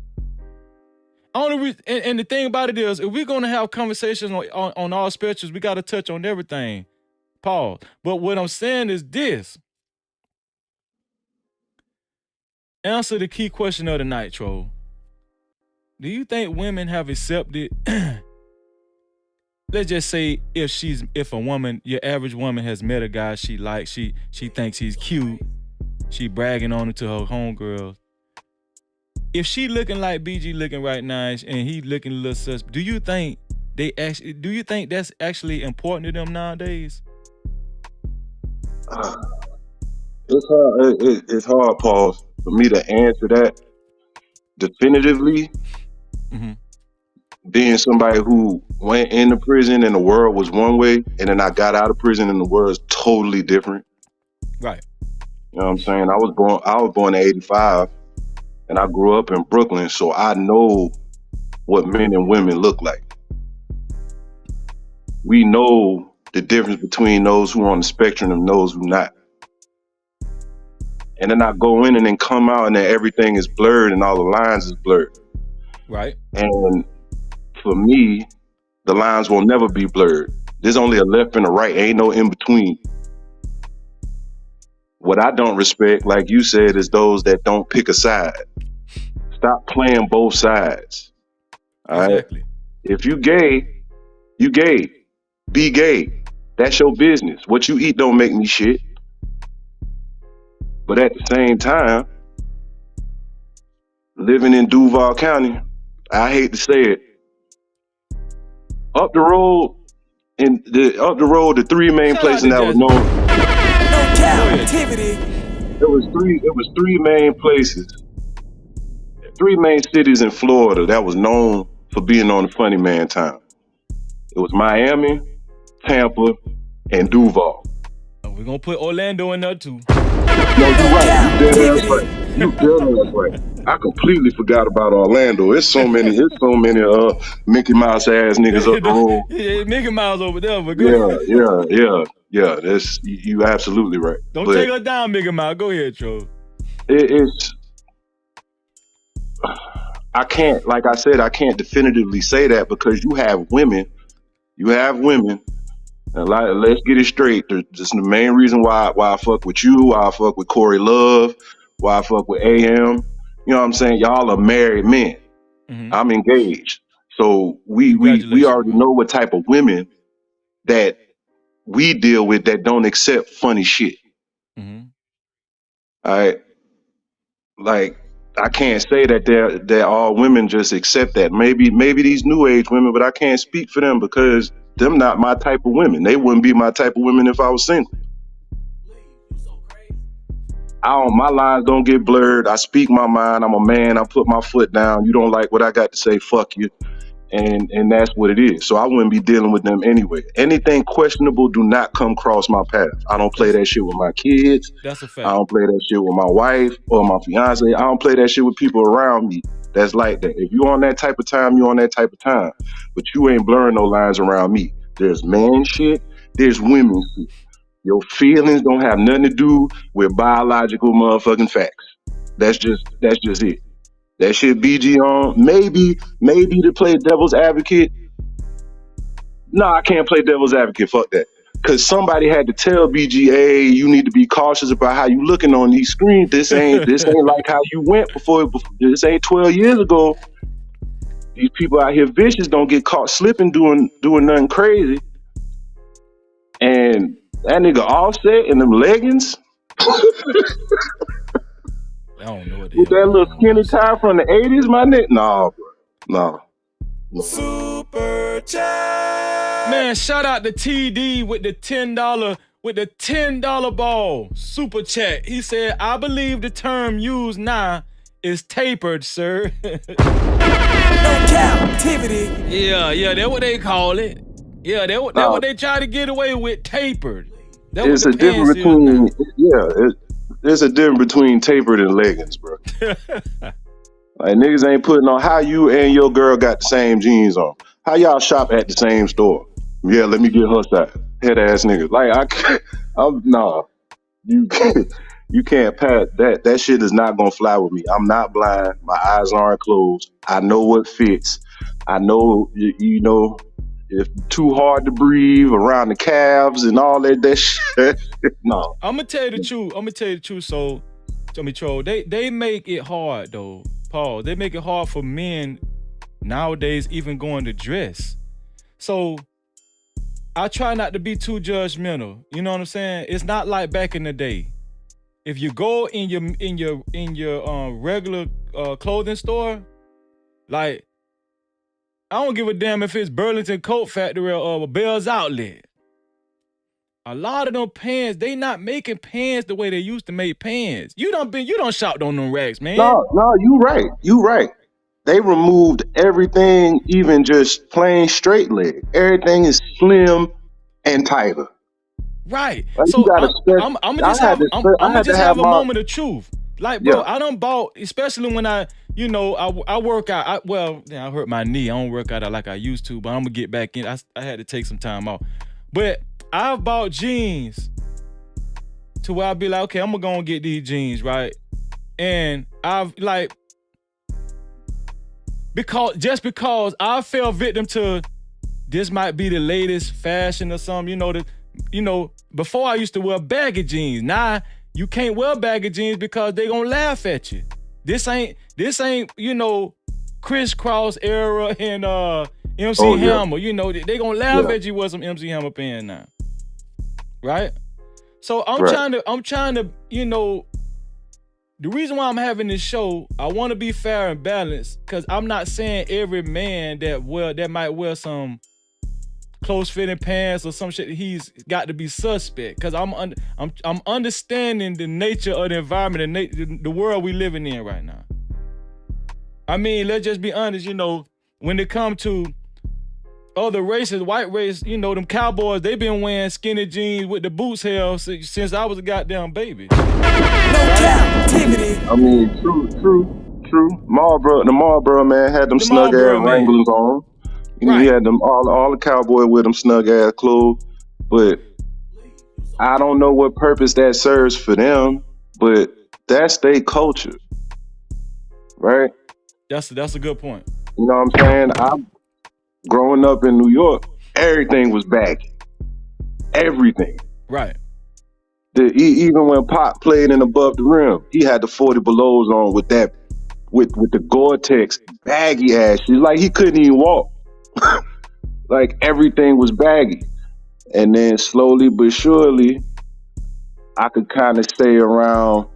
And the thing about it is, if we're gonna have conversations on all spectrums, we gotta touch on everything. Paul. But what I'm saying is this. Answer the key question of the night, Troll. Do you think women have accepted, let's just say if a woman, your average woman has met a guy she likes, she thinks he's cute, she bragging on it to her homegirls. If she looking like BG looking right now and he looking a little sus, do you think that's actually important to them nowadays? It's hard, pause, for me to answer that definitively. Mm-hmm. Being somebody who went into prison and the world was one way, and then I got out of prison and the world is totally different. Right. You know what I'm saying? I was born in '85, and I grew up in Brooklyn, so I know what men and women look like. We know the difference between those who are on the spectrum and those who not. And then I go in and then come out and then everything is blurred and all the lines is blurred. Right. And for me, the lines will never be blurred. There's only a left and a right. Ain't no in between. What I don't respect, like you said, is those that don't pick a side. Stop playing both sides. All exactly. Right? If you gay, you gay. Be gay. That's your business. What you eat don't make me shit. But at the same time, living in Duval County, I hate to say it, up the road, the three main places that was known. No captivity. It was three main places three main cities in Florida that was known for being on the funny man time. It was Miami, Tampa, and Duval. We're gonna put Orlando in there too. No, you right. You dead ass Cap-tivity. right. You dead ass right. I completely forgot about Orlando. It's so many Mickey Mouse ass niggas up the road. Yeah, Mickey Mouse over there, but go Yeah, ahead. yeah. That's you absolutely right. Don't But take her down, Mickey Mouse. Go ahead, Tro. it's I can't, like I said, I can't definitively say that because you have women, and let's get it straight. This is the main reason why I fuck with you, why I fuck with Corey Love, why I fuck with AM. You know what I'm saying? Y'all are married men. Mm-hmm. I'm engaged. So we Congratulations, already bro. know what type of women that we deal with that don't accept funny shit. Mm-hmm. All right. Like I can't say that all women just accept that. Maybe these new age women, but I can't speak for them because them not my type of women. They wouldn't be my type of women if I was single. My lines don't get blurred. I speak my mind. I'm a man. I put my foot down. You don't like what I got to say, fuck you. And that's what it is. So I wouldn't be dealing with them anyway. Anything questionable do not come cross my path. I don't play that shit with my kids. That's a fact. I don't play that shit with my wife or my fiance. I don't play that shit with people around me that's like that. If you on that type of time, you on that type of time. But you ain't blurring no lines around me. There's man shit, there's women shit. Your feelings don't have nothing to do with biological motherfucking facts. That's just it. That shit BG on. Maybe to play devil's advocate. No, I can't play devil's advocate. Fuck that. Cause somebody had to tell BGA you need to be cautious about how you looking on these screens. This ain't like how you went before. This ain't 12 years ago. These people out here vicious don't get caught slipping doing nothing crazy. And that nigga Offset in them leggings I don't know what the with hell that little going on. skinny tie from the 80s, my nigga. Nah, bro. Nah. Super chat. Man, shout out to TD with the $10 ball super chat. He said, "I believe the term used now is tapered, sir." No captivity. Yeah, that's what they call it. Yeah, that's what they try to get away with, tapered. That's It's what a the pants difference is between now. there's a difference between tapered and leggings, bro. Like niggas ain't putting on how you and your girl got the same jeans on. How y'all shop at the same store? Yeah, let me get her side. Head ass niggas. Like you can't pass that. That shit is not gonna fly with me. I'm not blind. My eyes aren't closed. I know what fits. I know you know if too hard to breathe around the calves and all that shit. No. I'm gonna tell you the truth. So, Troll, they make it hard though, Paul. They make it hard for men nowadays even going to dress. So I try not to be too judgmental. You know what I'm saying? It's not like back in the day. If you go in your regular clothing store, like I don't give a damn if it's Burlington Coat Factory or Bell's Outlet. A lot of them pants, they not making pants the way they used to make pants. You don't shopped on them racks, man. No, you right. They removed everything, even just plain straight leg. Everything is slim and tighter. Right. Like, So I'm gonna just have a moment of truth. Like, bro, I done bought, especially when I work out. I hurt my knee. I don't work out like I used to, but I'm gonna get back in. I had to take some time off. But I've bought jeans to where I'll be like, okay, I'm gonna go and get these jeans, right? And I've like, because I fell victim to this might be the latest fashion or something, before I used to wear baggy jeans. Now you can't wear baggy jeans because they gonna laugh at you. This ain't, crisscross era and MC Hammer. They gonna laugh at you with some MC Hammer pants now. Right? So I'm trying to, the reason why I'm having this show, I want to be fair and balanced, because I'm not saying every man that might wear some close-fitting pants or some shit, he's got to be suspect. Because I'm understanding the nature of the environment and the world we living in right now. I mean, let's just be honest, when it come to other races, white race, them cowboys, they been wearing skinny jeans with the boots held since I was a goddamn baby. Cap-tivity. I mean, true. The Marlboro man had them The snug ass Marlboro man. Wranglers on. He Right. had them all the cowboy with them snug ass clothes. But I don't know what purpose that serves for them. But that's their culture, right? That's a good point. You know what I'm saying? I'm growing up in New York. Everything was baggy. Everything. Right. Even when Pop played in Above the Rim, he had the 40 belows on with the Gore-Tex baggy ass shit. Like he couldn't even walk. Like everything was baggy. And then slowly but surely, I could kind of stay around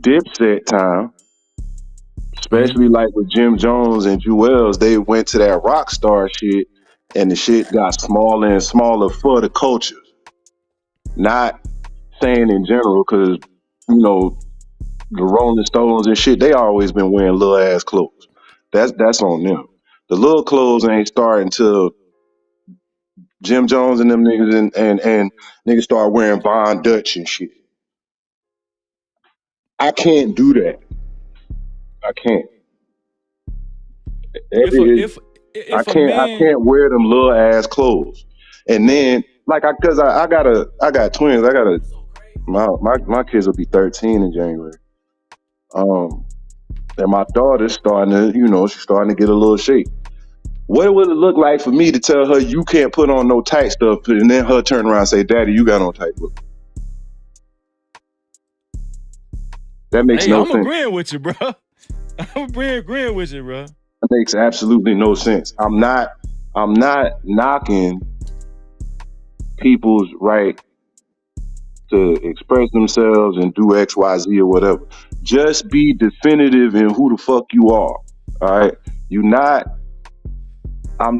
Dipset time, especially like with Jim Jones and Jewels. They went to that rock star shit, and the shit got smaller and smaller for the culture. Not saying in general, because the Rolling Stones and shit, they always been wearing little ass clothes. That's on them. The little clothes ain't starting till Jim Jones and them niggas and niggas start wearing Von Dutch and shit. I can't do that. I can't. If a I man, can't wear them little ass clothes. And then cause I got twins. My kids will be 13 in January. And my daughter's starting to, she's starting to get a little shape. What would it look like for me to tell her you can't put on no tight stuff, and then her turn around and say, "Daddy, you got on tight clothes"? That makes no sense. I'm agreeing with you, bro. I'm agreeing with you, bro. That makes absolutely no sense. I'm not knocking people's right to express themselves and do X, Y, Z or whatever. Just be definitive in who the fuck you are. All right. I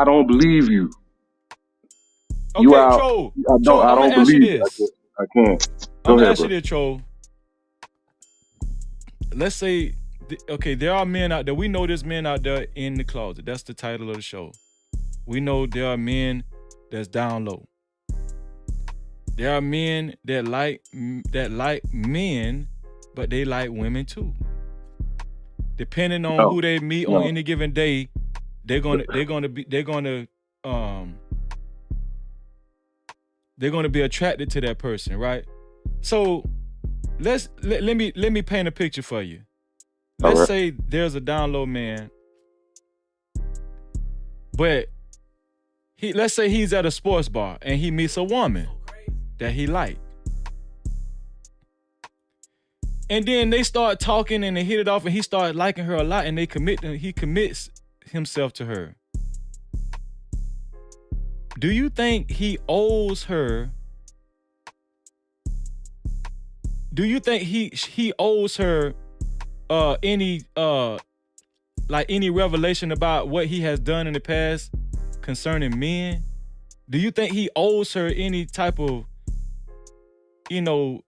don't believe you. Okay, You out. Troll. I don't believe you. I can't. I'm gonna ask you this, Troll. Let's say, there are men out there. We know there's men out there in the closet. That's the title of the show. We know there are men that's down low. There are men that like men, but they like women too. Depending on who they meet on any given day, they're gonna be attracted to that person, right? So let me paint a picture for you. Let's say there's a down low man, but let's say he's at a sports bar and he meets a woman that he liked. And then they start talking and they hit it off and he started liking her a lot and he commits himself to her. Do you think he owes her? Do you think he owes her any revelation about what he has done in the past concerning men? Do you think he owes her any type of, do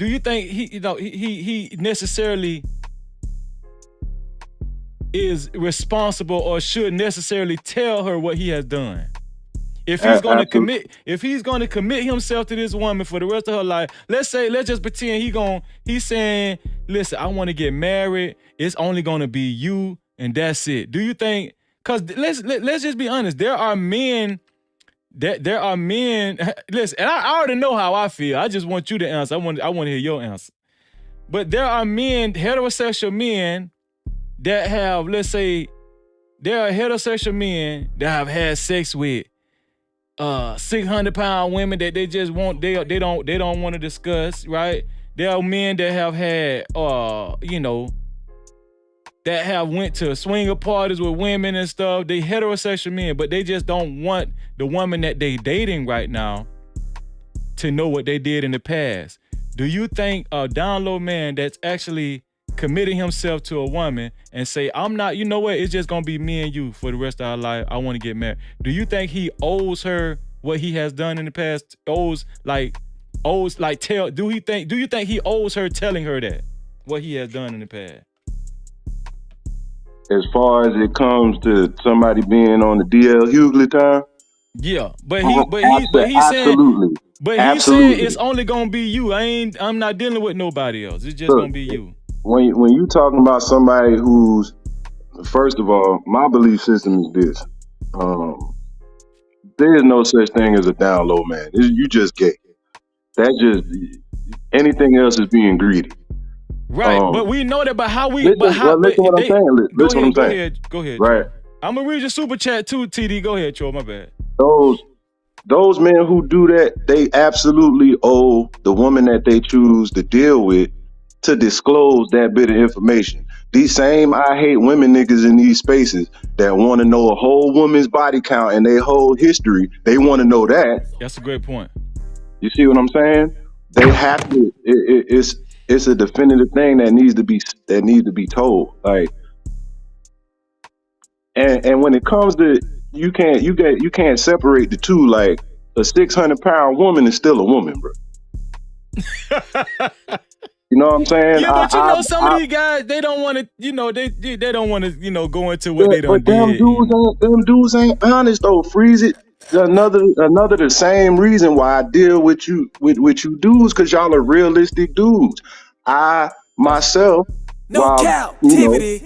you think he necessarily is responsible or should necessarily tell her what he has done? If he's going to commit himself to this woman for the rest of her life, let's just pretend he's saying, listen, I want to get married. It's only going to be you and that's it. Do you think, cause let's just be honest. There are men, listen, and I already know how I feel. I just want you to answer. I want to hear your answer. But there are men, heterosexual men that have, let's say, there are heterosexual men that have had sex with 600-pound women that they just want, they don't want to discuss, right? There are men that have had that have went to swinger parties with women and stuff. They heterosexual men, but they just don't want the woman that they dating right now to know what they did in the past. Do you think a down low man that's actually committing himself to a woman and say, I'm not, you know what, it's just gonna be me and you for the rest of our life, I want to get married. Do you think he owes her what he has done in the past? Do you think he owes her telling her that what he has done in the past? as far as it comes to somebody being on the DL Hughley time, Yeah, but he saying, absolutely, but he said absolutely. it's only gonna be you. I'm not dealing with nobody else. It's just Look, gonna be you. when you talking about somebody who's, first of all, my belief system is this: there is no such thing as a down low man. You just gay. That just anything else is being greedy. Right, but we know that. But how we? But Listen, how? well, But listen what I'm they saying. go Listen what I'm ahead, go saying. ahead, go ahead, Right? Joe. I'm gonna read your super chat too, TD. Go ahead, Joe. My bad. Those men who do that, they absolutely owe the woman that they choose to deal with to disclose that bit of information. These same I hate women niggas in these spaces that want to know a whole woman's body count and their whole history, they want to know that. That's a great point. You see what I'm saying? They have to. It's a definitive thing that needs to be told. Like, and when it comes to you can't separate the two. Like, a 600-pound woman is still a woman, bro. You know what I'm saying? Yeah, but some of these guys, they don't want to, they don't want to, go into what they done but them did. dudes ain't honest though. Freeze it. Another the same reason why I deal with you with you dudes, because y'all are realistic dudes. I myself, No while captivity.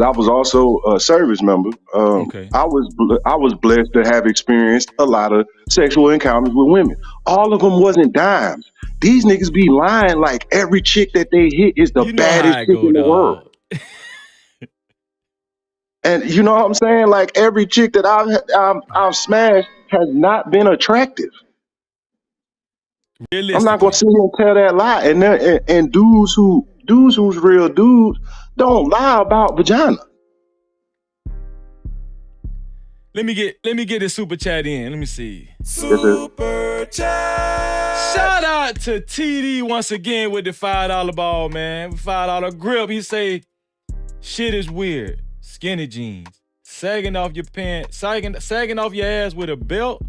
I was also a service member. Okay. I was blessed to have experienced a lot of sexual encounters with women. All of them wasn't dimes. These niggas be lying like every chick that they hit is the You know how baddest I chick go, in the world. dog. And you know what I'm saying? Like, every chick that I've smashed has not been attractive. I'm not gonna Realistically. sit here and tell that lie. And dudes who's real dudes don't lie about vagina. Let me get this super chat in. Let me see. Super chat. Shout out to TD once again with the $5 ball, man. $5 grip. He say, shit is weird. Skinny jeans. Sagging off your pants. Sagging off your ass with a belt.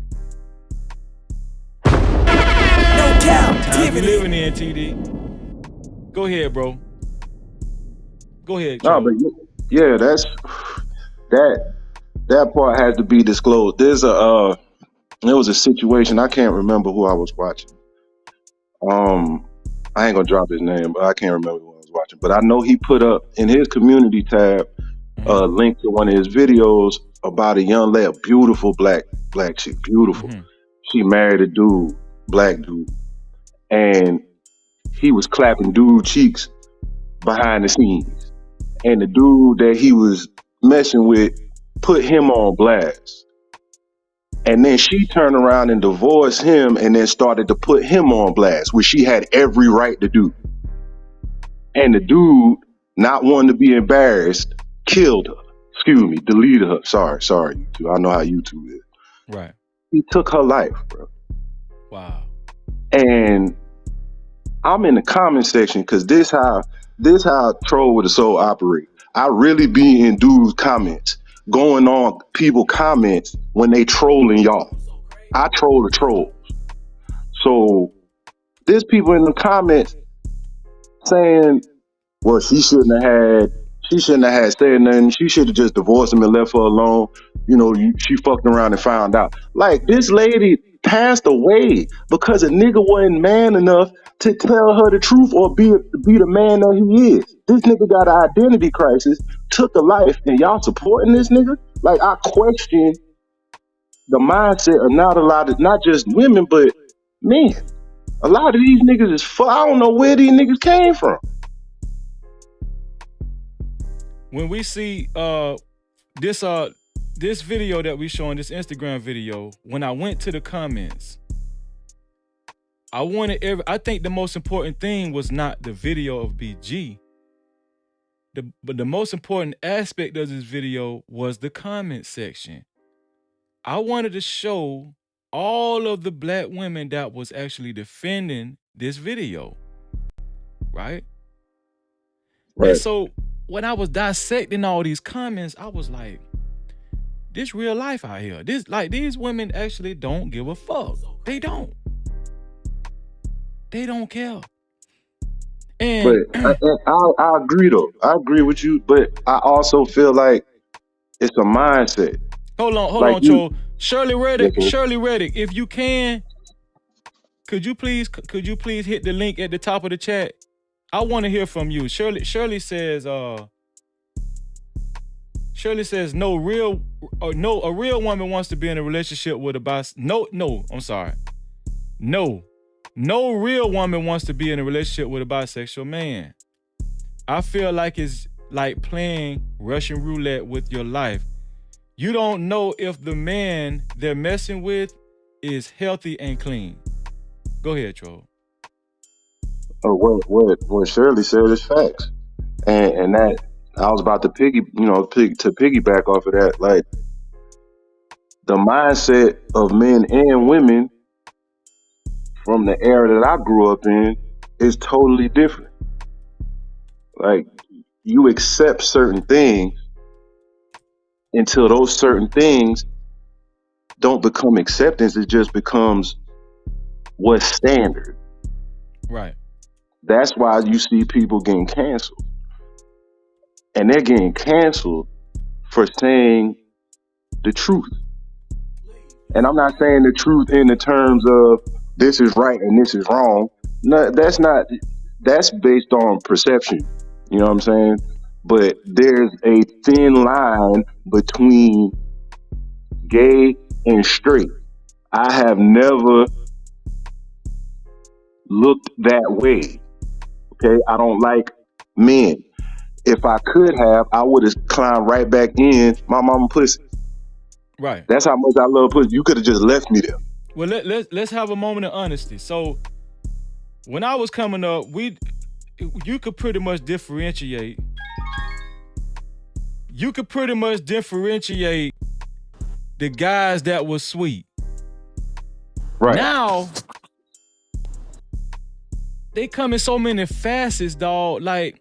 No Times we captivity. living in, TD. Go ahead, bro. Go ahead, No, Joe. but yeah, that part has to be disclosed. There was a situation, I can't remember who I was watching. I ain't gonna drop his name, but I can't remember who I was watching. But I know he put up in his community tab a link to one of his videos about a young lady, a beautiful black chick, beautiful. She married a dude, black dude, and he was clapping dude cheeks behind the scenes. And the dude that he was messing with put him on blast. And then she turned around and divorced him and then started to put him on blast, which she had every right to do. And the dude, not wanting to be embarrassed, killed her. Excuse me, deleted her. Sorry, YouTube. I know how YouTube is. Right. He took her life, bro. Wow. And I'm in the comment section because this how Troll with the Soul operate. I really be in dudes' comments, going on people comments when they trolling y'all. I troll the trolls. So there's people in the comments saying, well, she shouldn't have said nothing. She should have just divorced him and left her alone. She fucked around and found out. Like, this lady passed away because a nigga wasn't man enough to tell her the truth or be the man that he is. This nigga got an identity crisis, took a life, and y'all supporting this nigga? Like, I question the mindset of not just women, but men. A lot of these niggas is I don't know where these niggas came from. When we see this video that we showing, this Instagram video, when I went to the comments, I think the most important thing was not the video of BG. But the most important aspect of this video was the comment section. I wanted to show all of the black women that was actually defending this video. Right? And so when I was dissecting all these comments, I was like, this real life out here. These women actually don't give a fuck. They don't. They don't care. But And I agree though. I agree with you, but I also feel like it's a mindset. hold Like on, you, Cho. yes, sir. Shirley Reddick, if you can, could you please hit the link at the top of the chat? I want to hear from you. Shirley says no, a real woman wants to be in a relationship with a no real woman wants to be in a relationship with a bisexual man. I feel like it's like playing Russian roulette with your life. You don't know if the man they're messing with is healthy and clean. Go ahead, Troll. Oh, what Shirley said is facts, and that I was about to piggyback off of that. Like the mindset of men and women from the era that I grew up in is totally different. Like you accept certain things until those certain things don't become acceptance. It just becomes what's standard. Right. That's why you see people getting canceled. And they're getting canceled for saying the truth. And I'm not saying the truth in the terms of this is right and this is wrong. No, that's based on perception. You know what I'm saying? But there's a thin line between gay and straight. I have never looked that way. Okay? I don't like men. If I could have, I would have climbed right back in my mama pussy. Right. That's how much I love pussy. You could have just left me there. Well, let's have a moment of honesty. So, when I was coming up, you could pretty much differentiate. You could pretty much differentiate the guys that was sweet. Right. Now, they come in so many facets, dog. Like,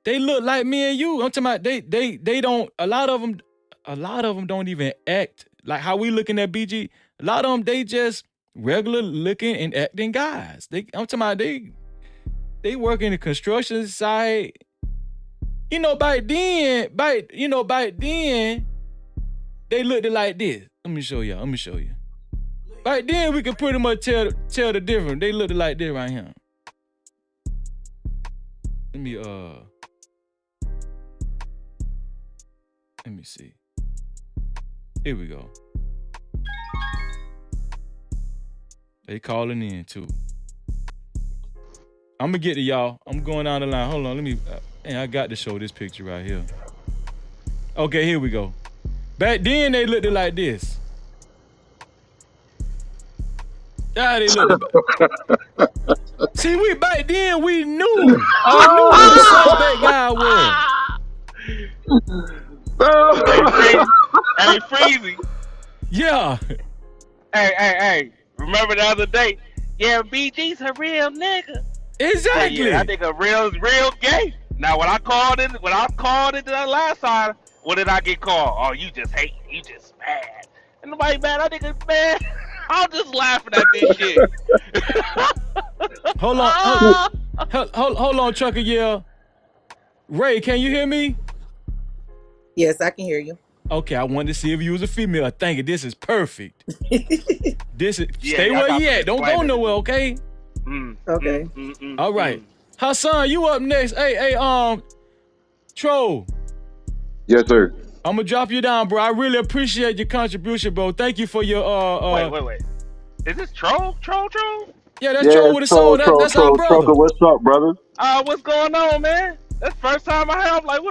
they look like me and you. I'm talking about they don't. A lot of them don't even act like how we looking at BG. A lot of them, they just regular looking and acting guys. I'm talking about they work in the construction site. You know, back then, they looked like this. Let me show you. Back then, we could pretty much tell the difference. They looked like this right here. Let me see. Here we go. They calling in too. I'm gonna get to y'all. I'm going down the line. Hold on, let me. I got to show this picture right here. Okay, here we go. Back then they looked like this. Yeah, they looked. See, back then we knew who the suspect guy was. Hey, Freezy. Yeah. Hey. Remember the other day? Yeah, BG's a real nigga. Exactly. Yeah, that nigga real gay. Now when I called into that last time, what did I get called? Oh, you just hate, you just mad. And nobody mad, that nigga mad. I'm just laughing at this shit. Hold on. Hold on, Chucker. Yeah. Ray, can you hear me? Yes, I can hear you. Okay, I wanted to see if you was a female. I think this is perfect. Stay where you at. Don't go nowhere, okay? Okay. All right. Hassan, you up next. Hey, Tro. Yes, sir. I'm gonna drop you down, bro. I really appreciate your contribution, bro. Thank you for your Wait. Is this Troll? Yeah, that's Tro with a soul. That's our brother. Troll, what's up, brother? What's going on, man? That's the first time I have. Like,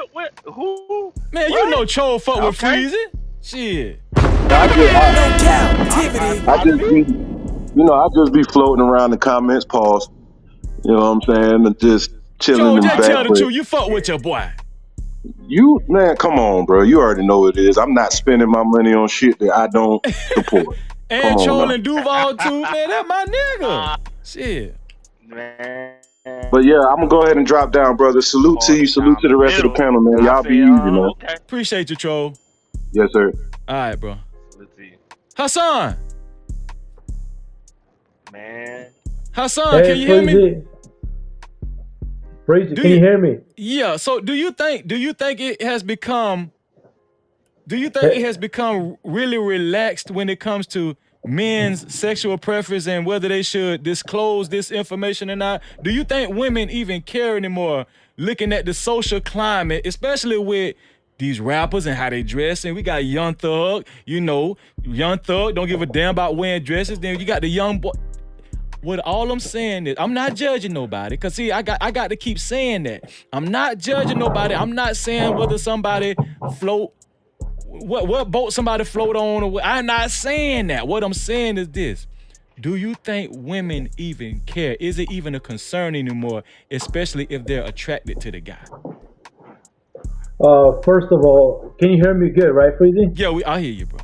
who? Man, what? You know Tro fuck with Freezy. Shit. I just be floating around the comments, pause. You know what I'm saying? And just chilling Tro, in just back. tell the truth. You fuck with your boy. Man, come on, bro. You already know what it is. I'm not spending my money on shit that I don't support. And Troll and Duval too, man. That's my nigga. Shit. Man. But yeah, I'm gonna go ahead and drop down, brother. Salute to you. Salute to the rest of the panel, man. Y'all be easy, man. Okay. Appreciate you, Troll. Yes, sir. All right, bro. Let's see. Hassan. Man. Hassan, can you hear me? Breezy, can you hear me? Yeah. So do you think it has become really relaxed when it comes to men's sexual preference and whether they should disclose this information or not? Do you think women even care anymore looking at the social climate, especially with these rappers and how they dress? And we got Young Thug, Young Thug don't give a damn about wearing dresses. Then you got the young boy. What all I'm saying is, I'm not judging nobody. Cause see, I got to keep saying that. I'm not judging nobody. I'm not saying whether somebody float, what boat somebody float on, or I'm not saying that. What I'm saying is this. Do you think women even care? Is it even a concern anymore, especially if they're attracted to the guy? First of all, can you hear me good, right, Freezy? Yeah, I hear you, bro.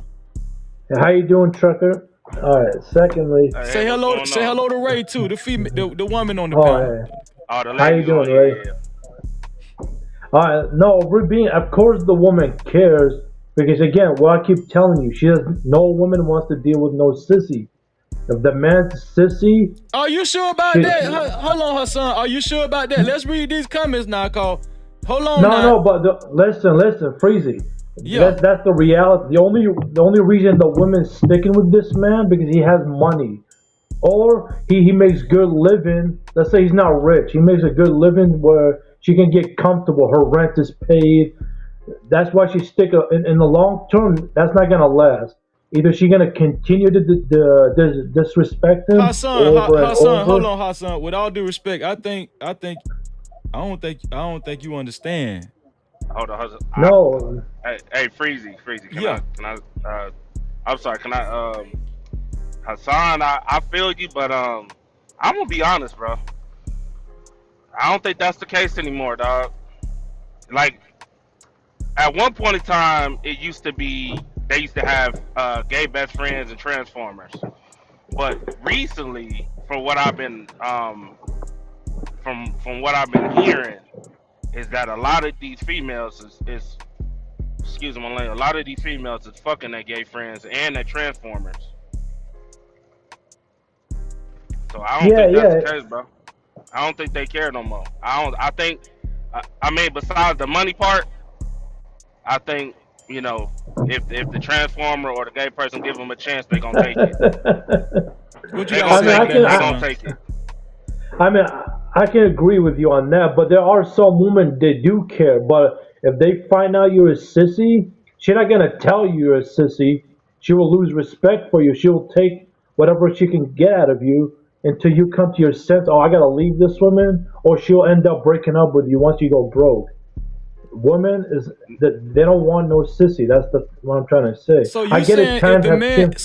How you doing, Trucker? All right. Secondly, say hello to Ray too, the woman on the panel. Oh, how you doing, Ray? All right. No, we're being. Of course, the woman cares because again, what I keep telling you, no woman wants to deal with no sissy. If the man's sissy, are you sure about that? Hold on, Hassan. Are you sure about that? Let's read these comments now, Call. Hold on. No, but listen, Freezy. Yeah. That's the reality. The only reason the woman's sticking with this man because he has money, or he makes good living. Let's say he's not rich. He makes a good living where she can get comfortable. Her rent is paid. That's why she's sticking. In the long term, that's not gonna last. Either she's gonna continue to disrespect him. Hassan, hold on, Hassan. With all due respect, I don't think you understand. Hold on. No. Hey, Freezy. I'm sorry. Can I? Hassan, I feel you, but I'm gonna be honest, bro. I don't think that's the case anymore, dog. Like, at one point in time, it used to be they used to have gay best friends and transformers, but recently, from what I've been from what I've been hearing, is that a lot of these females is excuse my language, a lot of these females is fucking their gay friends and their transformers. So I don't think that's the case, bro. I don't think they care no more. I think besides the money part, I think, if the transformer or the gay person give them a chance, they gonna take it. They gonna take it. I mean, I can agree with you on that, but there are some women that do care. But if they find out you're a sissy, she's not gonna tell you you're a sissy. She will lose respect for you. She will take whatever she can get out of you until you come to your sense. Oh, I gotta leave this woman, or she'll end up breaking up with you once you go broke. Women they don't want no sissy. That's what I'm trying to say. So you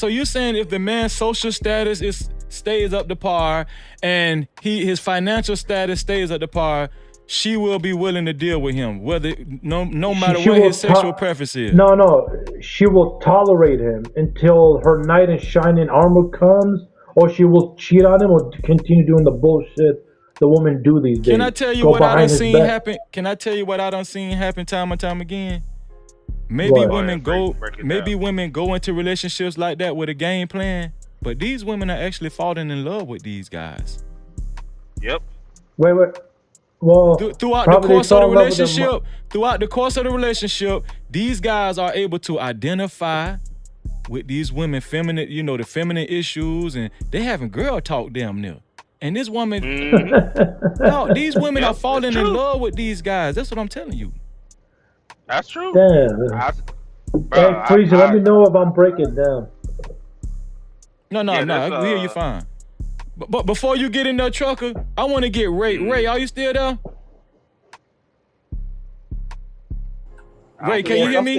you're saying if the man's social status stays up to par and his financial status stays up to par, she will be willing to deal with him, whether no matter what his sexual preference is. No, she will tolerate him until her knight in shining armor comes, or she will cheat on him or continue doing the bullshit the women do these days. Can I tell you what I done seen happen? Can I tell you what I done seen happen time and time again? Maybe women go into relationships like that with a game plan, but these women are actually falling in love with these guys. Yep. Wait. Well, throughout the course of the relationship, these guys are able to identify with these women, the feminine issues, and they having girl talk damn near. And this woman, no, these women are falling in love with these guys. That's what I'm telling you. That's true. Damn. Hey, Freezy, let me know if I'm breaking down. No, I can hear you fine. But before you get in there, Trucker, I want to get Ray. Ray, are you still there? Ray, can you hear me?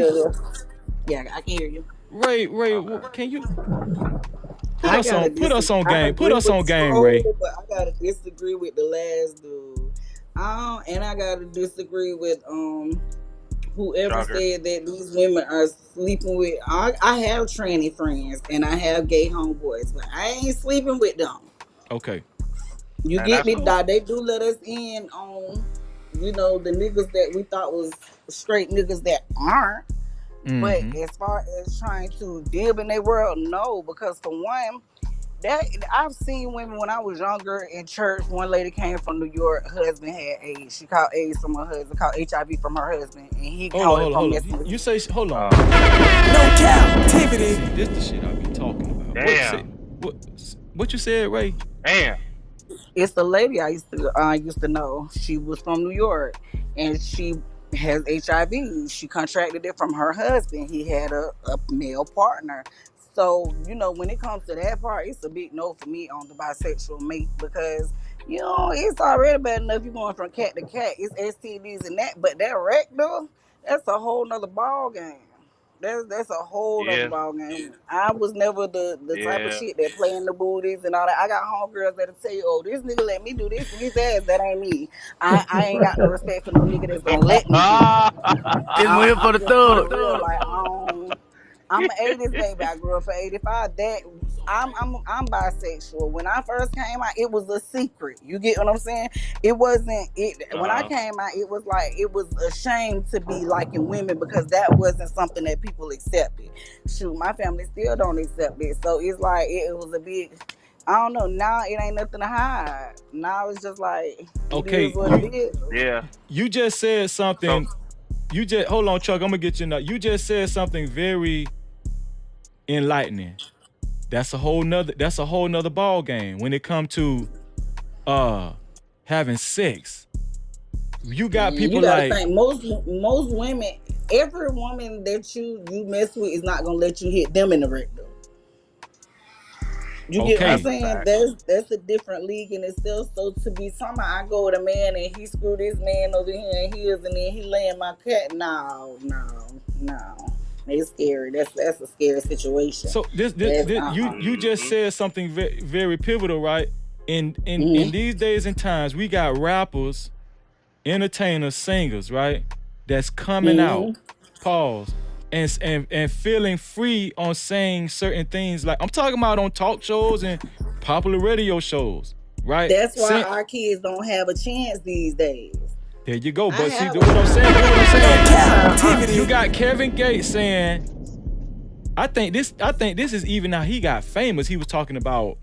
Yeah, I can hear you. Ray, can you put us on game? Put us on game, Ray. But I gotta disagree with the last dude. And I gotta disagree with whoever said that these women are sleeping with. I have tranny friends and I have gay homeboys, but I ain't sleeping with them. Okay. You get me, dog? They do let us in on, the niggas that we thought was straight niggas that aren't. Mm-hmm. But as far as trying to dib in their world, no, because for one, That I've seen women when I was younger in church. One lady came from New York. Her husband had AIDS. She caught AIDS from her husband. Caught HIV from her husband, and he caught it from Hold on. messing with. You say, hold on. No captivity. See, this the shit I be talking about. Damn. What you said, Ray? Damn. It's the lady I used to know. She was from New York, and she has HIV. She contracted it from her husband. He had a male partner. So when it comes to that part, it's a big no for me on the bisexual mate because it's already bad enough you going from cat to cat. It's STDs and that, but that rectal, that's a whole nother ball game. That's a whole nother Yeah. ball game. I was never the type of Yeah. shit that play in the booties and all that. I got homegirls that'll tell you, "Oh, this nigga let me do this with his ass." That ain't me. I ain't got no respect for no nigga that's gonna let me do it. This one here for I'm the just for thug. real. Like I'm an '80s baby. I grew up for '85. That I'm bisexual. When I first came out, it was a secret. You get what I'm saying? It wasn't it when I came out. It was like it was a shame to be liking women because that wasn't something that people accepted. Shoot, my family still don't accept it. So it's like it was a big. I don't know. Now it ain't nothing to hide. Now it's just like it is what it is. Yeah. You just said something. So, You just hold on, Chuck. I'm gonna get you now. You just said something very enlightening. That's a whole nother ball game when it comes to having sex. You got people you gotta like think most women, every woman that you mess with is not gonna let you hit them in the rectum. You get what I'm okay. saying? That's a different league in itself. So to be talking, I go with a man and he screw this man over here and his, and then he laying my cat. No. It's scary. That's a scary situation. So this you just said something very, very pivotal, right? In these days and times, we got rappers, entertainers, singers, right? That's coming out, pause, and feeling free on saying certain things. Like I'm talking about on talk shows and popular radio shows, right? That's why our kids don't have a chance these days. There you go. But see have what I'm saying? Captivity. You got Kevin Gates saying, I think this is even how he got famous. He was talking about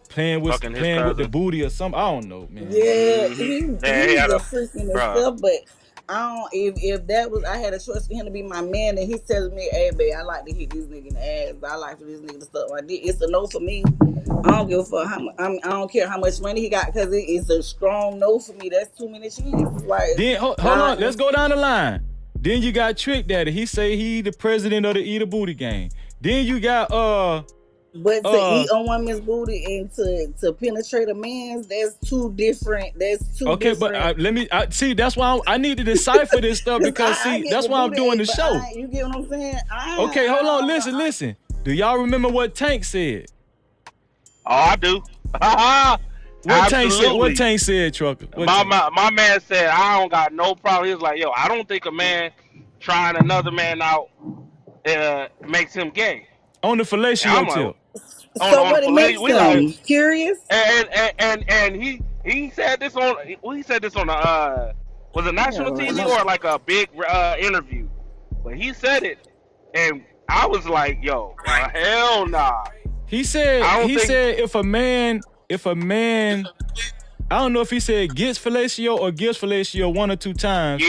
playing with Fucking his cousin. the booty or something. I don't know, man. Yeah, Mhm. he's Yeah, he had a a freak in bruh. himself, but I don't. If that was, I had a choice for him to be my man, and he's telling me, "Hey, babe, I like to hit this nigga in the ass. I like for this nigga to suck my dick." It's a no for me. I don't give a fuck how much. I don't care how much money he got because it's a strong no for me. That's too many chances. Like, Then hold on, let's go down the line. Then you got Trick Daddy. He say he the president of the Eat a Booty gang. Then you got But to eat a woman's booty and to penetrate a man's, that's two different. That's two. okay, different. but let me see. That's why I need to decipher this stuff because I get that's the why I'm booty doing the ate, but show. you get what I'm saying? Okay, hold on. Listen. Do y'all remember what Tank said? Oh, I do. What Tank said, Trucker? My man said I don't got no problem. He was like, yo, I don't think a man trying another man out makes him gay. On the fellatio tip. So what it makes them curious? And he said this on was it national TV or like a big interview? But he said it, and I was like, yo, hell nah. He said if a man, I don't know if he said gets fellatio or gives fellatio one or two times,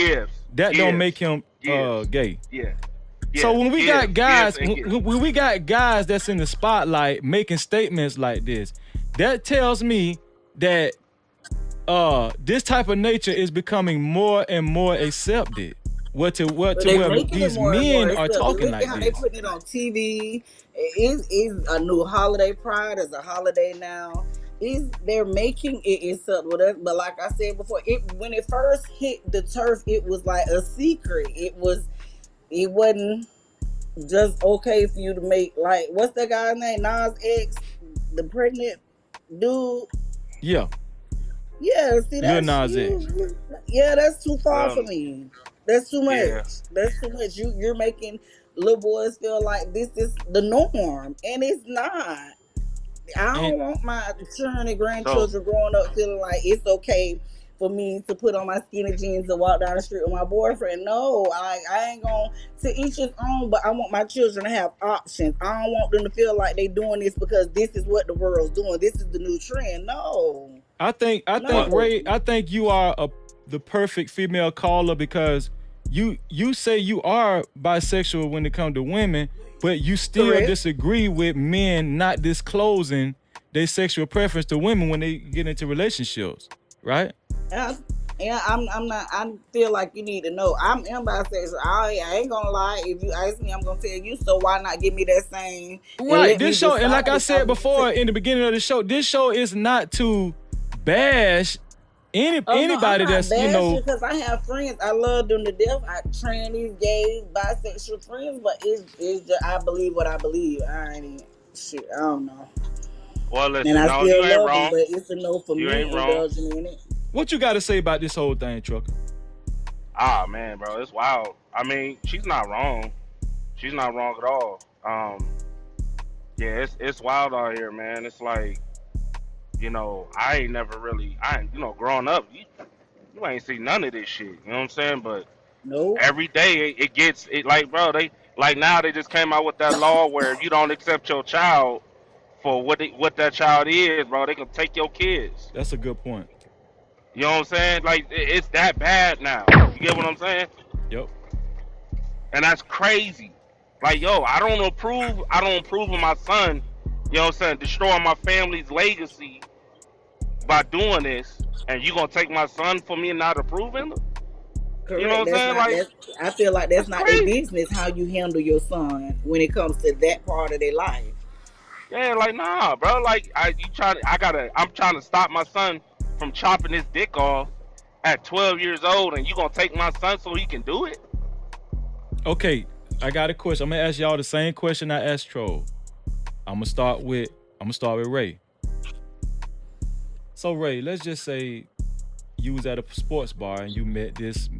that don't make him gay. Yeah. So when we got guys, when we got guys that's in the spotlight making statements like this, that tells me that this type of nature is becoming more and more accepted. Where these men are talking like how this. They putting it on TV. It's a new holiday. Pride is a holiday now. They're making it acceptable. But like I said before, when it first hit the turf, it was like a secret. It wasn't just okay for you to make, like, what's that guy's name? Nas X, the pregnant dude. Yeah. Yeah, see that's Nas X. Yeah, that's too far for me. That's too much. Yeah. That's too much. You're making little boys feel like this is the norm, and it's not. I don't want my children and grandchildren growing up feeling like it's okay for me to put on my skinny jeans and walk down the street with my boyfriend. No, I ain't gonna, to each his own, but I want my children to have options. I don't want them to feel like they doing this because this is what the world's doing. This is the new trend. No. I think Ray, I think you are the perfect female caller because you say you are bisexual when it comes to women, but you still Correct. disagree with men not disclosing their sexual preference to women when they get into relationships, right? Yeah, I'm not. I feel like you need to know. I'm bisexual. I ain't gonna lie. If you ask me, I'm gonna tell you. So why not give me that same? Right. This show, and like I said before in the beginning of the show, this show is not to bash anybody that's because I have friends. I love them to death. I trannies, gays, bisexual friends, but it's just, I believe what I believe. I ain't shit. I don't know. Well, listen, and I no, still you ain't love wrong. them, but it's a no for You me. ain't wrong. Indulging in it. What you got to say about this whole thing, Trucker? Ah, man, bro, it's wild. I mean, she's not wrong. She's not wrong at all. Yeah, it's wild out here, man. It's like, I ain't never really, growing up, you ain't see none of this shit. You know what I'm saying? But Nope. every day it gets like, bro, now they just came out with that law where if you don't accept your child for what that child is, bro, they can take your kids. That's a good point. You know what I'm saying? Like, it's that bad now. You get what I'm saying? Yep. And that's crazy. Like, yo, I don't approve of my son, you know what I'm saying, destroying my family's legacy by doing this, and you gonna take my son for me not approving? Correct. You know what I'm saying? Like, I feel like that's not their crazy. business how you handle your son when it comes to that part of their life. Yeah, like, nah, bro. Like, I'm trying to stop my son from chopping his dick off at 12 years old, and you gonna take my son so he can do it? Okay, I got a question. I'm gonna ask y'all the same question I asked Troll. I'm gonna start with Ray. So Ray, let's just say you was at a sports bar and you met this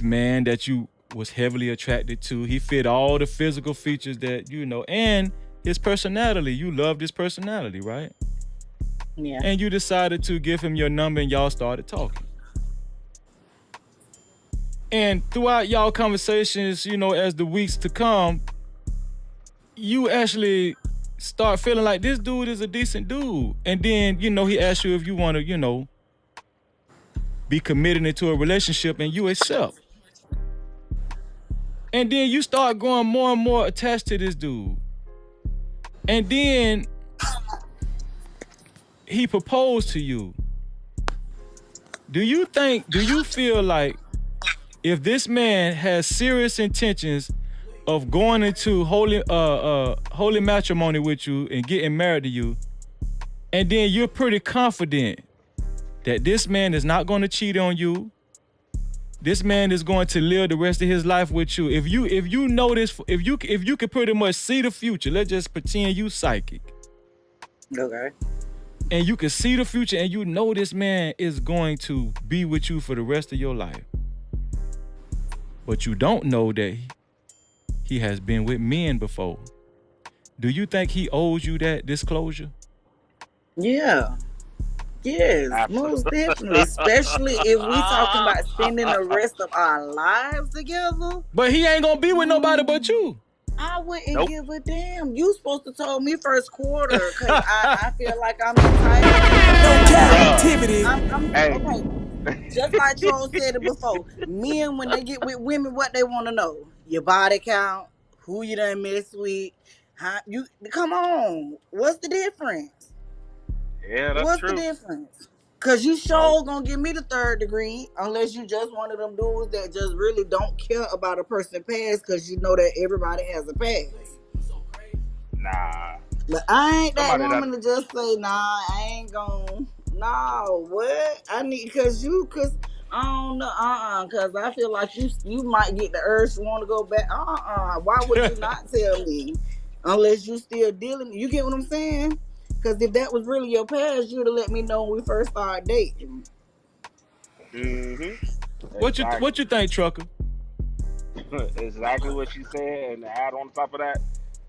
man that you was heavily attracted to. He fit all the physical features that and his personality. You loved his personality, right? Yeah. And you decided to give him your number and y'all started talking. And throughout y'all conversations, as the weeks to come, you actually start feeling like this dude is a decent dude. And then, he asks you if you want to, be committed into a relationship and you accept. And then you start growing more and more attached to this dude. And then he proposed to you. Do you feel like if this man has serious intentions of going into holy matrimony with you and getting married to you, and then you're pretty confident that this man is not going to cheat on you, this man is going to live the rest of his life with you. If you know this, if you can pretty much see the future, let's just pretend you psychic. Okay. And you can see the future and you know this man is going to be with you for the rest of your life. But you don't know that he has been with men before. Do you think he owes you that disclosure? Yeah. Yes, most definitely. Especially if we talking about spending the rest of our lives together. But he ain't gonna be with nobody but you. I wouldn't give a damn. You supposed to told me first quarter because I feel like I'm entitled. No Cap-tivity. Okay. Just like Troll said it before. Men, when they get with women, what they want to know? Your body count, who you done mess with, come on. What's the difference? Yeah, that's What's true. the difference? Cause you sure gonna give me the third degree unless you just one of them dudes that just really don't care about a person's past because you know that everybody has a past. Nah. But I ain't that woman to just say, nah, I ain't gonna. No, what? I need cause I don't know, cause I feel like you might get the urge to want to go back. Why would you not tell me? Unless you still dealing. You get what I'm saying? Because if that was really your past, you'd have let me know when we first started dating. Mm-hmm. What you think, Trucker? Exactly what she said, and to add on top of that,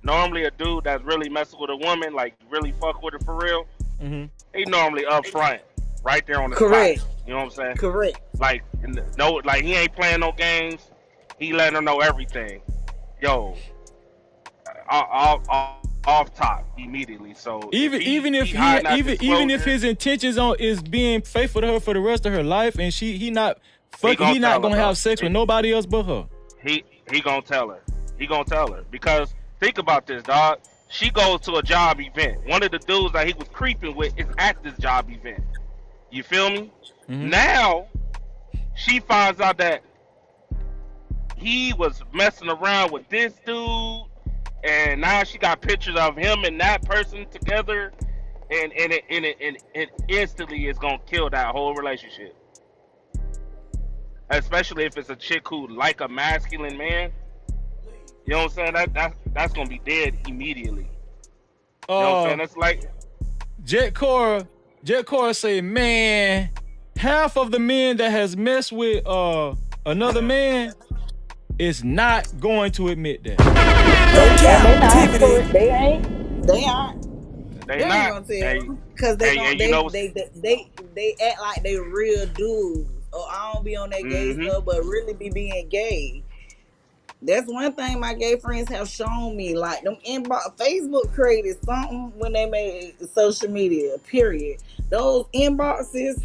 normally a dude that's really messing with a woman, like really fuck with her for real, he normally upfront. right there on the spot. Correct. You know what I'm saying? Correct. Like no, like he ain't playing no games. He letting her know everything. Yo, off top immediately. So if Even he if hiding that even if disclosure, his intentions on is being faithful to her for the rest of her life, and he not he not tell her gonna though. have sex with nobody else but her. He gonna tell her. He gonna tell her because think about this, dog. She goes to a job event. One of the dudes that he was creeping with is at this job event. You feel me? Mm-hmm. Now she finds out that he was messing around with this dude, and now she got pictures of him and that person together, and it instantly is gonna kill that whole relationship. Especially if it's a chick who like a masculine man. You know what I'm saying? That's gonna be dead immediately. You know what I'm saying? It's like Jet Cora say, man, half of the men that has messed with another man is not going to admit that. Cap-tivity. They ain't. They aren't. they They ain't not. gonna tell Hey, you because they hey, don't. and you know, They act like they real dudes. Or I don't be on that gay mm-hmm. stuff, but really be being gay. That's one thing my gay friends have shown me. Like them inbox, Facebook created something when they made social media. Period. Those inboxes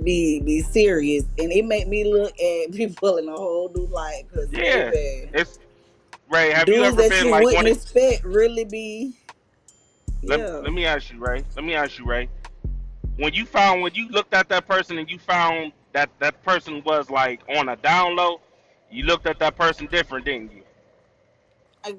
be serious, and it make me look at people in a whole new light. Cause Yeah, baby, it's Ray. Have you dudes ever that been you like wouldn't one? expect really be. Yeah. Let me ask you, Ray. Let me ask you, Ray. When you looked at that person and you found that that person was like on a down low, you looked at that person different, didn't you?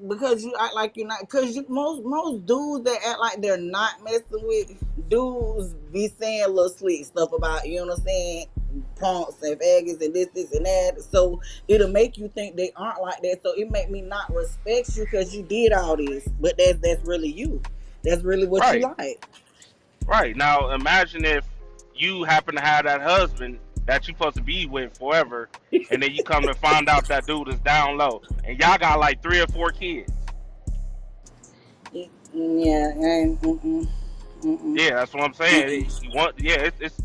Because you act like you're not, because most dudes that act like they're not messing with dudes be saying little sweet stuff about, you know what I'm saying, punks and faggots and this and that, so it'll make you think they aren't like that, so it make me not respect you because you did all this, but that's really you, that's really what you Right. like. Right. Now imagine if you happen to have that husband that you supposed to be with forever, and then you come to find out that dude is down low, and y'all got like 3 or 4 kids. Yeah, and Yeah, that's what I'm saying. You want, yeah, it's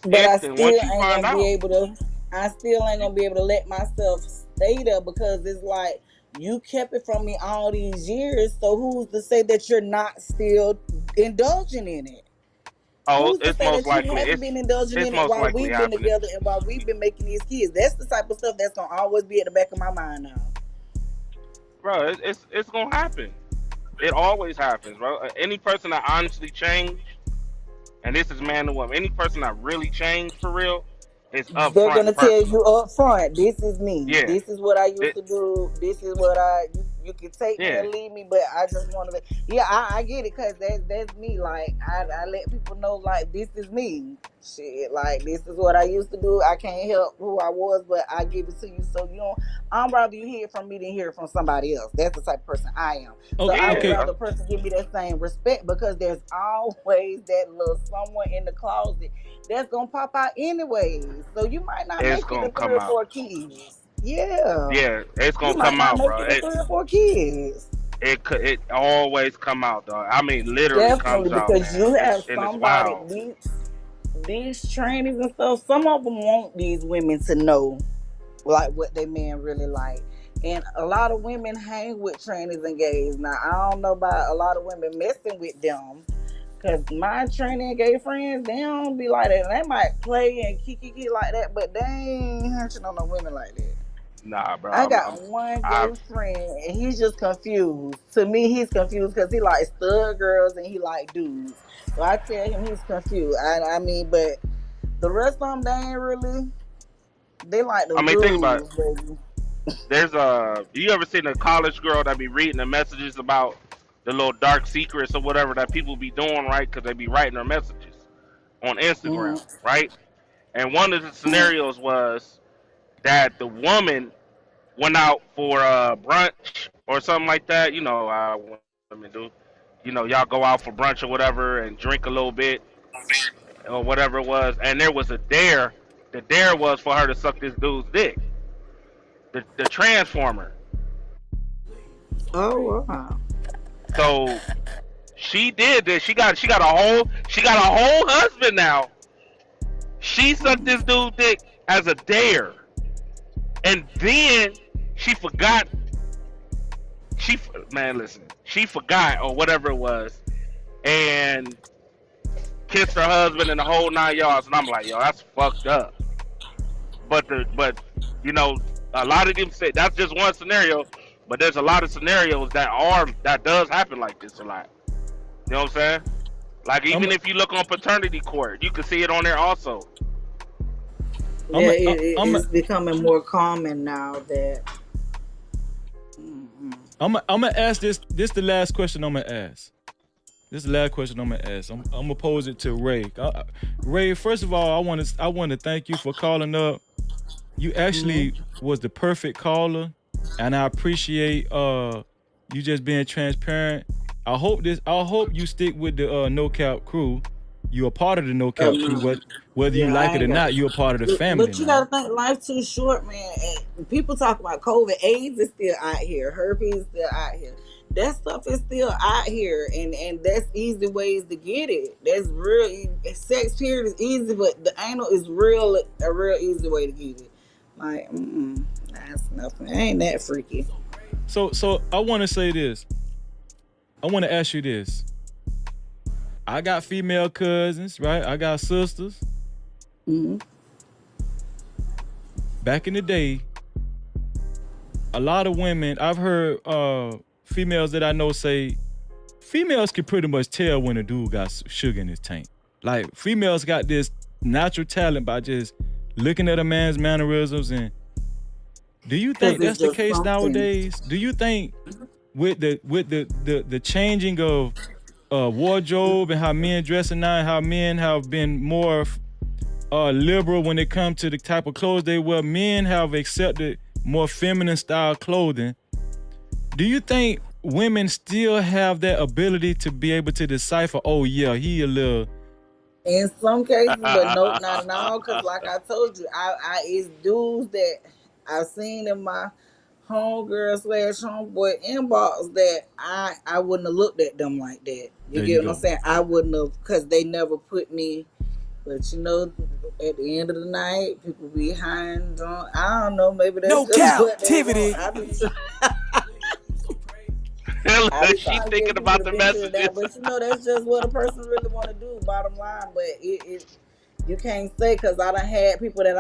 but instant once you find out. I still ain't gonna be able to let myself stay there because it's like you kept it from me all these years. So who's to say that you're not still indulging in it? Oh, Who's to say that you haven't been indulging it's in it most while likely we've been happening. together and while we've been making these kids? That's the type of stuff that's gonna always be at the back of my mind now. Bro, it's gonna happen. It always happens, bro. Any person that honestly changed, and this is man and woman, any person that really changed for real is They're upfront gonna and tell personal. you up front, this is me. Yeah, This is what I used it, to do. This is what you can take me yeah. or leave me, but I just want to. Yeah, I get it because that's me. Like I let people know like this is me. Shit, like this is what I used to do. I can't help who I was, but I give it to you. So you know, I'm rather you hear it from me than hear it from somebody else. That's the type of person I am. So I would Okay. Yeah, rather the person give me that same respect because there's always that little someone in the closet that's gonna pop out anyways. So you might not it's make it gonna to three come or out. four kids. Yeah. Yeah, it's You gonna might come not out, make bro. it to 3 or 4 kids. It always come out, dog. I mean, literally comes Definitely, out, because man. you have It's somebody, wild. these trannies and stuff, some of them want these women to know like what they men really like. And a lot of women hang with trannies and gays. Now I don't know about a lot of women messing with them. Cause my tranny and gay friends, they don't be like that. They might play and kiki like that, but they ain't hunching on no women like that. Nah, bro. I got one gay I've friend and he's just confused. To me, he's confused because he likes stud girls and he like dudes. So I tell him he's confused. I mean, but the rest of them, they ain't really. They like I them mean, think about it. dudes, baby. There's you ever seen a college girl that be reading the messages about the little dark secrets or whatever that people be doing, right? Because they be writing their messages on Instagram, Mm-hmm. right? And one of the scenarios was that the woman went out for brunch or something like that. You know, women do. You know, y'all go out for brunch or whatever and drink a little bit or whatever it was, and there was a dare. The dare was for her to suck this dude's dick. The transformer. Oh wow. So she did this. She got a whole husband now She sucked this dude dick as a dare, and then she forgot. Man, listen, she forgot or whatever it was, and kissed her husband and the whole 9 yards. And I'm like, yo, that's fucked up. But you know, a lot of them say that's just one scenario, but there's a lot of scenarios that does happen like this a lot. You know what I'm saying? Like even if you look on paternity court, you can see it on there also. Yeah, it's becoming more common now that. I'm gonna ask this. This the last question I'm gonna ask. This is the last question I'm gonna ask. I'm gonna pose it to Ray. Ray, first of all, I want to thank you for calling up. You actually was the perfect caller, and I appreciate you just being transparent. I hope you stick with the No Cap crew. You're a part of the No Cap crew, whether you like it or not. You're a part of the family. But you gotta think, life too short, man. And people talk about COVID, AIDS is still out here, herpes is still out here. That stuff is still out here, and that's easy ways to get it. That's real. Sex period is easy, but the anal is a real easy way to get it. Like, that's nothing. Ain't that freaky. So I want to say this. I want to ask you this. I got female cousins, right? I got sisters. Back in the day, a lot of women, I've heard females that I know say, females can pretty much tell when a dude got sugar in his tank. Like, females got this natural talent by just looking at a man's mannerisms. And do you think that's the case nowadays? Do you think with the changing of wardrobe and how men dressing now, and how men have been more liberal when it comes to the type of clothes they wear, men have accepted more feminine style clothing. Do you think women still have that ability to be able to decipher, oh yeah, he a little... In some cases, but no, not in all, because like I told you, I it's dudes that I've seen in my homegirl / homeboy inbox that I wouldn't have looked at them like that. You get what I'm saying? I wouldn't have, because they never put me. But you know, at the end of the night, people be high and drunk. I don't know, maybe that's No Cap-tivity. She's thinking about the messages. But you know, that's just what a person really want to do, bottom line. But it you can't say, because I done had people that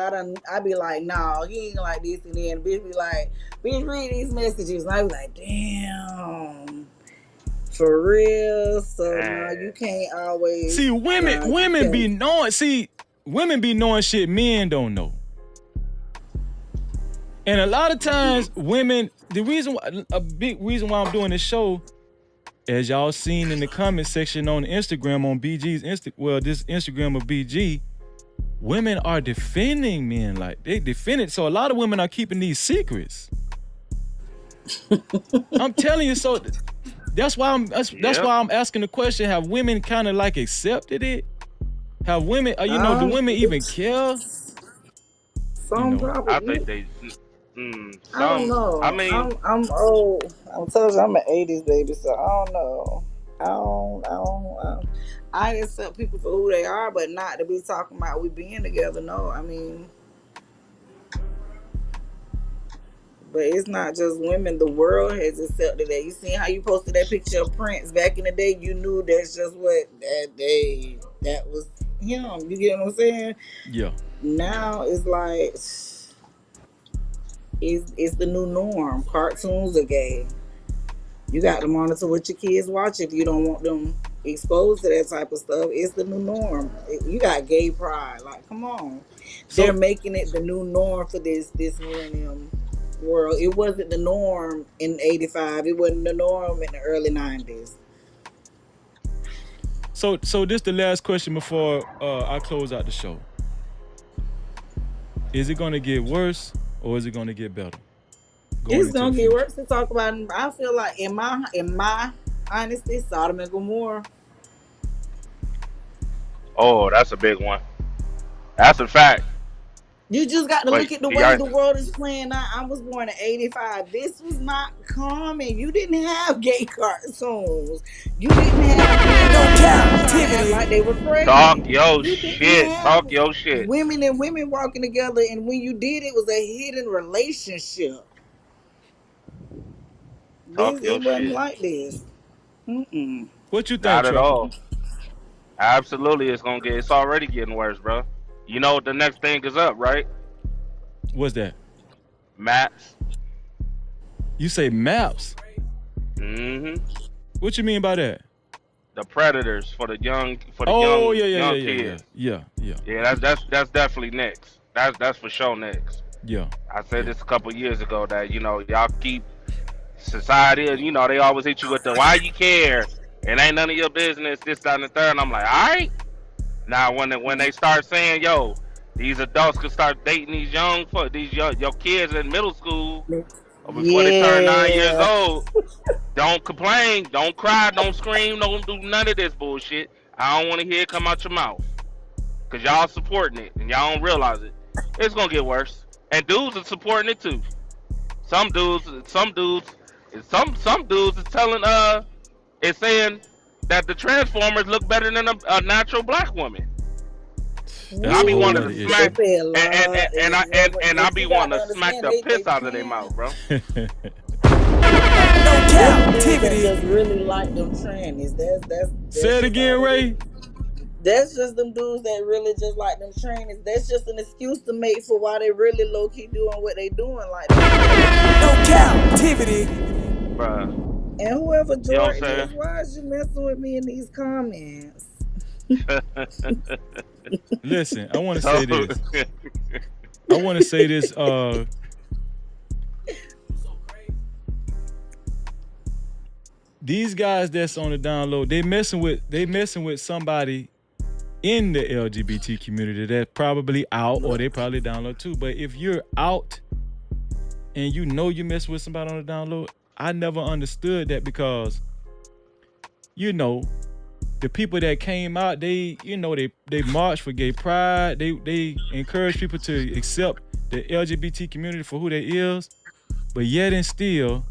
I be like, nah, he ain't like this, and then bitch be like, bitch, read these messages. And I be like, damn. For real. So no, you can't always see women be knowing. See, women be knowing shit men don't know. And a lot of times women, a big reason why I'm doing this show, as y'all seen in the comment section on Instagram, on BG's this Instagram of BG, women are defending men, like they defend it. So a lot of women are keeping these secrets. I'm telling you, so that's why I'm asking the question: have women kind of like accepted it? Have women, do women even care? Some probably. I think they. I don't know. I mean, I'm old. I'm telling you, I'm an '80s baby, so I don't know. I accept people for who they are, but not to be talking about we being together. No, I mean. But it's not just women. The world has accepted that. You seen how you posted that picture of Prince back in the day? You knew that's just what that was him. You get what I'm saying? Yeah. Now it's like it's the new norm. Cartoons are gay. You got to monitor what your kids watch if you don't want them exposed to that type of stuff. It's the new norm. You got gay pride. Like, come on. They're making it the new norm for this millennium world. It wasn't the norm in '85. It wasn't the norm in the early '90s. So this the last question before I close out the show. Is it gonna get worse or is it gonna get better? It's gonna get worse to talk about. I feel like in my honesty, Sodom and Gomorrah. Oh, that's a big one. That's a fact. You just got to look at the way the world is playing out. I was born in '85. This was not common. You didn't have gay cartoons. You didn't have No Cap-tivity. Like like they were Talk pregnant. your You didn't shit. have Talk your shit. women and women walking together, and when you did, it was a hidden relationship. Talk This your it wasn't shit. like this. Mm-mm. What you think, Not at Trucker? all. Absolutely, it's gonna get. It's already getting worse, bro. You know what the next thing is up, right? What's that? Maps. You say maps. Mm-hmm. What you mean by that? The predators for the young, Oh, young yeah. kids. Yeah, yeah, Yeah, that's definitely next. That's for sure next. yeah. I said this a couple years ago that y'all keep society, and they always hit you with the why you care. It ain't none of your business. This, that, and the third. And I'm like, all right. Now when they start saying, yo, these adults can start dating these your kids in middle school or before they turn 9 years Yeah. old, don't complain, don't cry, don't scream, don't do none of this bullshit. I don't want to hear it come out your mouth. Cause y'all supporting it and y'all don't realize it. It's gonna get worse. And dudes are supporting it too. Some dudes is telling is saying that the Transformers look better than a natural black woman. And That's I a be whole wanting nother to issue. smack They pay a lot, and I but be you got wanting to to smack understand the they piss out of their paying. mouth, bro. No Them dudes that captivity. just really like them trannies. That's Say it just again, all it Ray. is. That's just them dudes that really just like them trannies. That's just an excuse to make for why they really low key doing what they doing like that. No captivity. Bruh. And whoever You know what Jordan I'm is, why is you messing with me in these comments? saying? Listen, I want to So say this. I want to say this. These guys that's on the download, they messing with somebody in the LGBT community that's probably out or they probably download too. But if you're out and you know you mess with somebody on the download, I never understood that because the people that came out, they marched for gay pride. They encourage people to accept the LGBT community for who they is, but yet and still,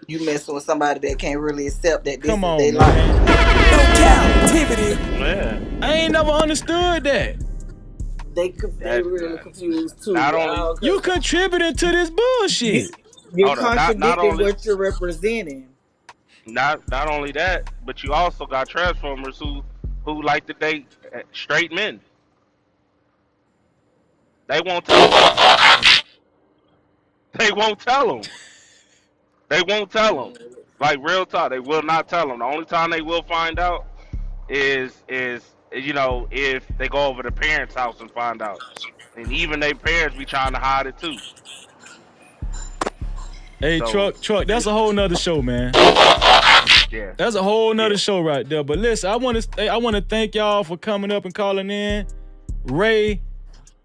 You messing with somebody that can't really accept that this come is their on, life. man. No captivity. yeah. I ain't never understood that. They That really confused too. not only You contributing to this bullshit. You're hold on, not contradicting only what you're representing. not only that, but you also got Transformers who like to date straight men. They won't tell them. They won't tell them. They won't tell them. Like real talk, they will not tell them. The only time they will find out is if they go over the parents' house and find out. And even their parents be trying to hide it too. Hey, So truck, that's a whole nother show, man. yeah, That's a whole nother Yeah. show right there. But listen, I want to thank y'all for coming up and calling in. Ray,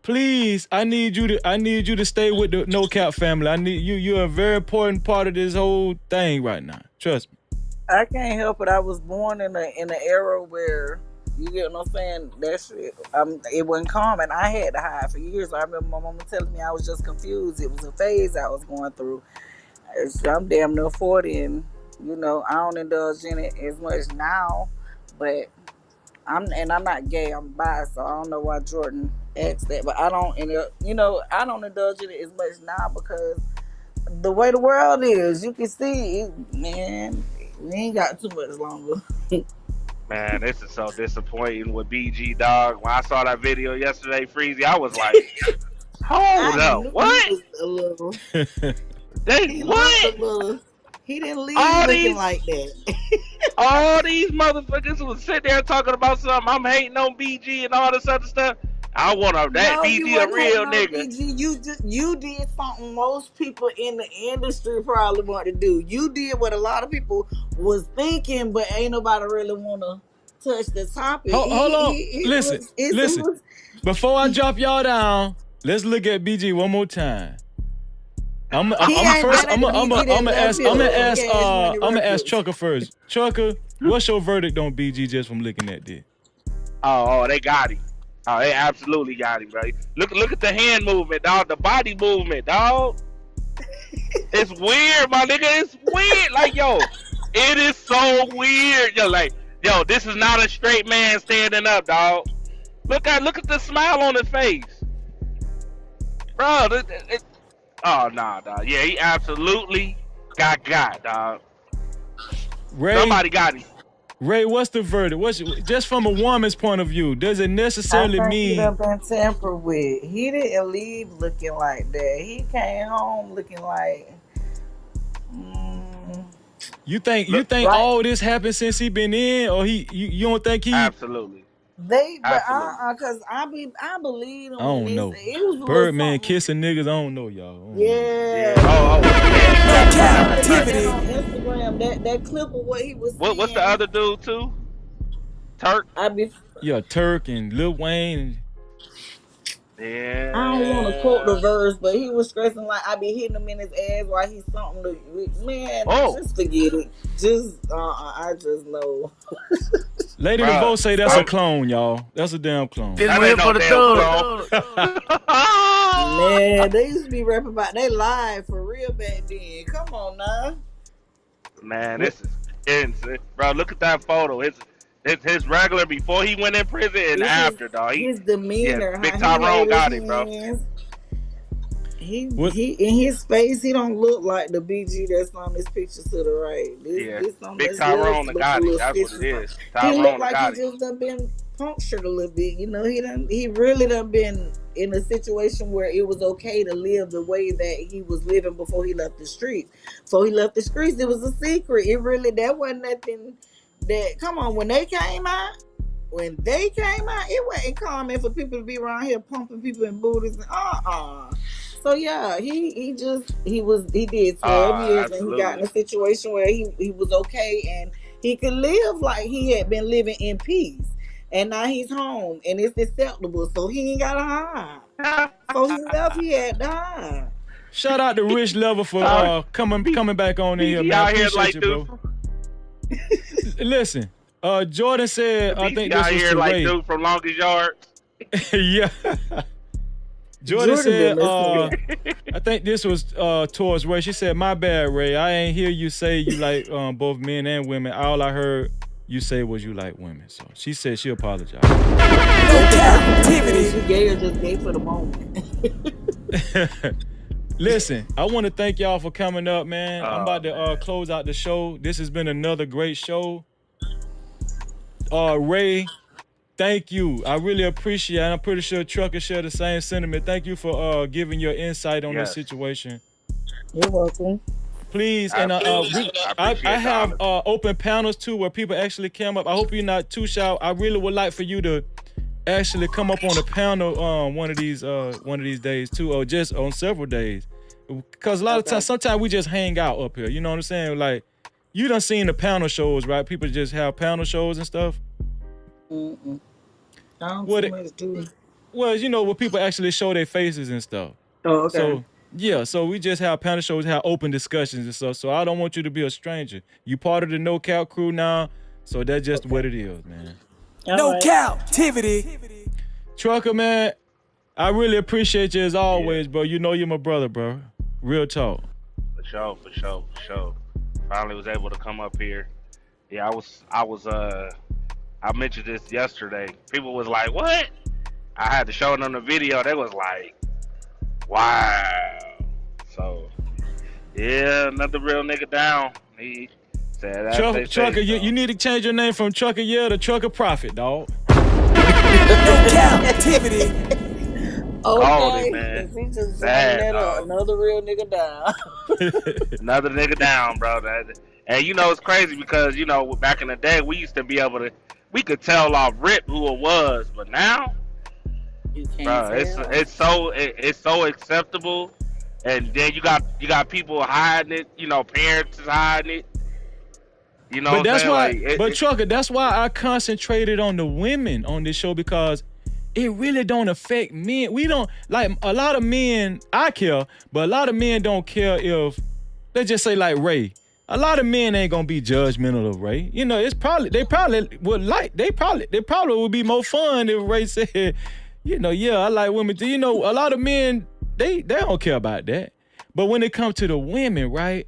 please, I need you to stay with the No Cap family. I need you. You're a very important part of this whole thing right now. Trust me. I can't help it. I was born in an era where you get what I'm saying. That shit, it wasn't common. I had to hide for years. I remember my mama telling me I was just confused. It was a phase I was going through. I'm damn near 40, and I don't indulge in it as much now. But I'm not gay. I'm bi, so I don't know why Jordan asked that. But I don't, I don't indulge in it as much now because the way the world is, you can see, man, we ain't got too much longer. man, this is so disappointing with BG dog. When I saw that video yesterday, Freezy, I was like, hold I up, knew what? he was a little. They He what? looked a little. He didn't leave All looking these like that. all these motherfuckers was sitting there talking about something. I'm hating on BG and all this other stuff. I want that No, you BG a wasn't hating real on nigga. BG. You did something most people in the industry probably want to do. You did what a lot of people was thinking, but ain't nobody really want to touch the topic. Hold on. Listen. Before I drop y'all down, let's look at BG one more time. I'm gonna ask Trucker first. Trucker, what's your verdict on BG just from looking at this? Oh, they got him. Oh, they absolutely got him, bro. Look at the hand movement, dog. The body movement, dog. It's weird, my nigga. It's weird. Like, yo, it is so weird. Yo, like Yo, this is not a straight man standing up, dog. Look at the smile on his face, bro. Oh nah, dog. Yeah, he absolutely got, dog. Ray, Somebody got him. Ray, what's the verdict? Just from a woman's point of view, does it I necessarily think he mean done been tampered with. He didn't leave looking like that. He came home looking like, you think right. all this happened since he been in, or you don't think he? Absolutely. But Absolutely. cause I believe I them when don't they know. say it was a little Birdman something. kissing niggas, I don't know, y'all. I don't know. Yeah. Oh, I yeah. put that Captivity. on Instagram. That clip of what he was What's the saying. other dude too? Turk. I be Yeah, Turk and Lil Wayne. Yeah. I don't want to quote the verse, but he was stressing like I be hitting him in his ass while he's something to man. Oh. Just forget it. Just I just know. Lady Bruh. DeVoe say that's a clone, y'all. That's a damn clone. That ain't no damn clone. Man, they used to be rapping about they live for real back then. Come on now. Man, this is insane. Bro, look at that photo. It's his regular before he went in prison and It's after, dog. his demeanor, yeah, Big how he Tyrone hold got his it, bro. hands. He What? in his face, he don't look like the BG that's on this picture to the right. Yeah, This on Big this Tyrone left got look a it. little That's what it stitches. is. He look Tyrone like got he it. just done been punctured a little bit. You know, he really done been in a situation where it was okay to live the way that he was living before he left the streets. Before he left the streets, it was a secret. That wasn't nothing that come on, when they came out, it wasn't common for people to be around here pumping people in booties and So yeah, he did 12 years and he got in a situation where he was okay and he could live like he had been living in peace. And now he's home and it's acceptable, so he ain't gotta hide. So he left, he had to hide. Shout out to Rich Level for coming back on in here, man. Out here Appreciate like you, dude. bro. Listen, Jordan said I think this out was here to like Ray. dude from Longest Yard. Yeah. Jordan said, been listening. I think this was towards Ray. She said, my bad, Ray. I ain't hear you say you like both men and women. All I heard you say was you like women. So she said she apologized. Captivity. Gay or just gay for the moment. Listen, I want to thank y'all for coming up, man. I'm about to close out the show. This has been another great show. Ray, thank you. I really appreciate it. And I'm pretty sure Trucker share the same sentiment. Thank you for giving your insight on this situation. You're welcome. Please, and I have open panels too where people actually come up. I hope you're not too shy. I really would like for you to actually come up on a panel one of these days too, or just on several days. Because a lot of times, sometimes we just hang out up here. You know what I'm saying? Like, you done seen the panel shows, right? People just have panel shows and stuff. I don't too much do. Well, you know, where people actually show their faces and stuff. Oh, okay. So, yeah, so we just have panel shows, have open discussions and stuff. So I don't want you to be a stranger. You part of the No Cap crew now, so that's just what it is, man. No Captivity. Trucker, man, I really appreciate you as always, bro. You know you're my brother, bro. Real talk. For sure. Finally was able to come up here. Yeah, I mentioned this yesterday. People was like, what? I had to show them the video. They was like, wow. So, yeah, another real nigga down. He said that. Trucker, you need to change your name from Trucker to Trucker Prophet, dog. No Captivity. Okay, man. he just Sad, another real nigga down. Another nigga down, bro. And you know it's crazy because you know back in the day we used to be able to, we could tell off rip who it was, but now, you can't bro, it's so acceptable, and then you got people hiding it. You know, parents is hiding it. You know, but that's why. Like, Trucker, that's why I concentrated on the women on this show because it really don't affect men. We don't like a lot of men. I care, but a lot of men don't care if, let's just say like Ray. A lot of men ain't gonna be judgmental of Ray. You know, they probably would be more fun if Ray said, you know, yeah, I like women. You know, a lot of men they don't care about that. But when it comes to the women, right?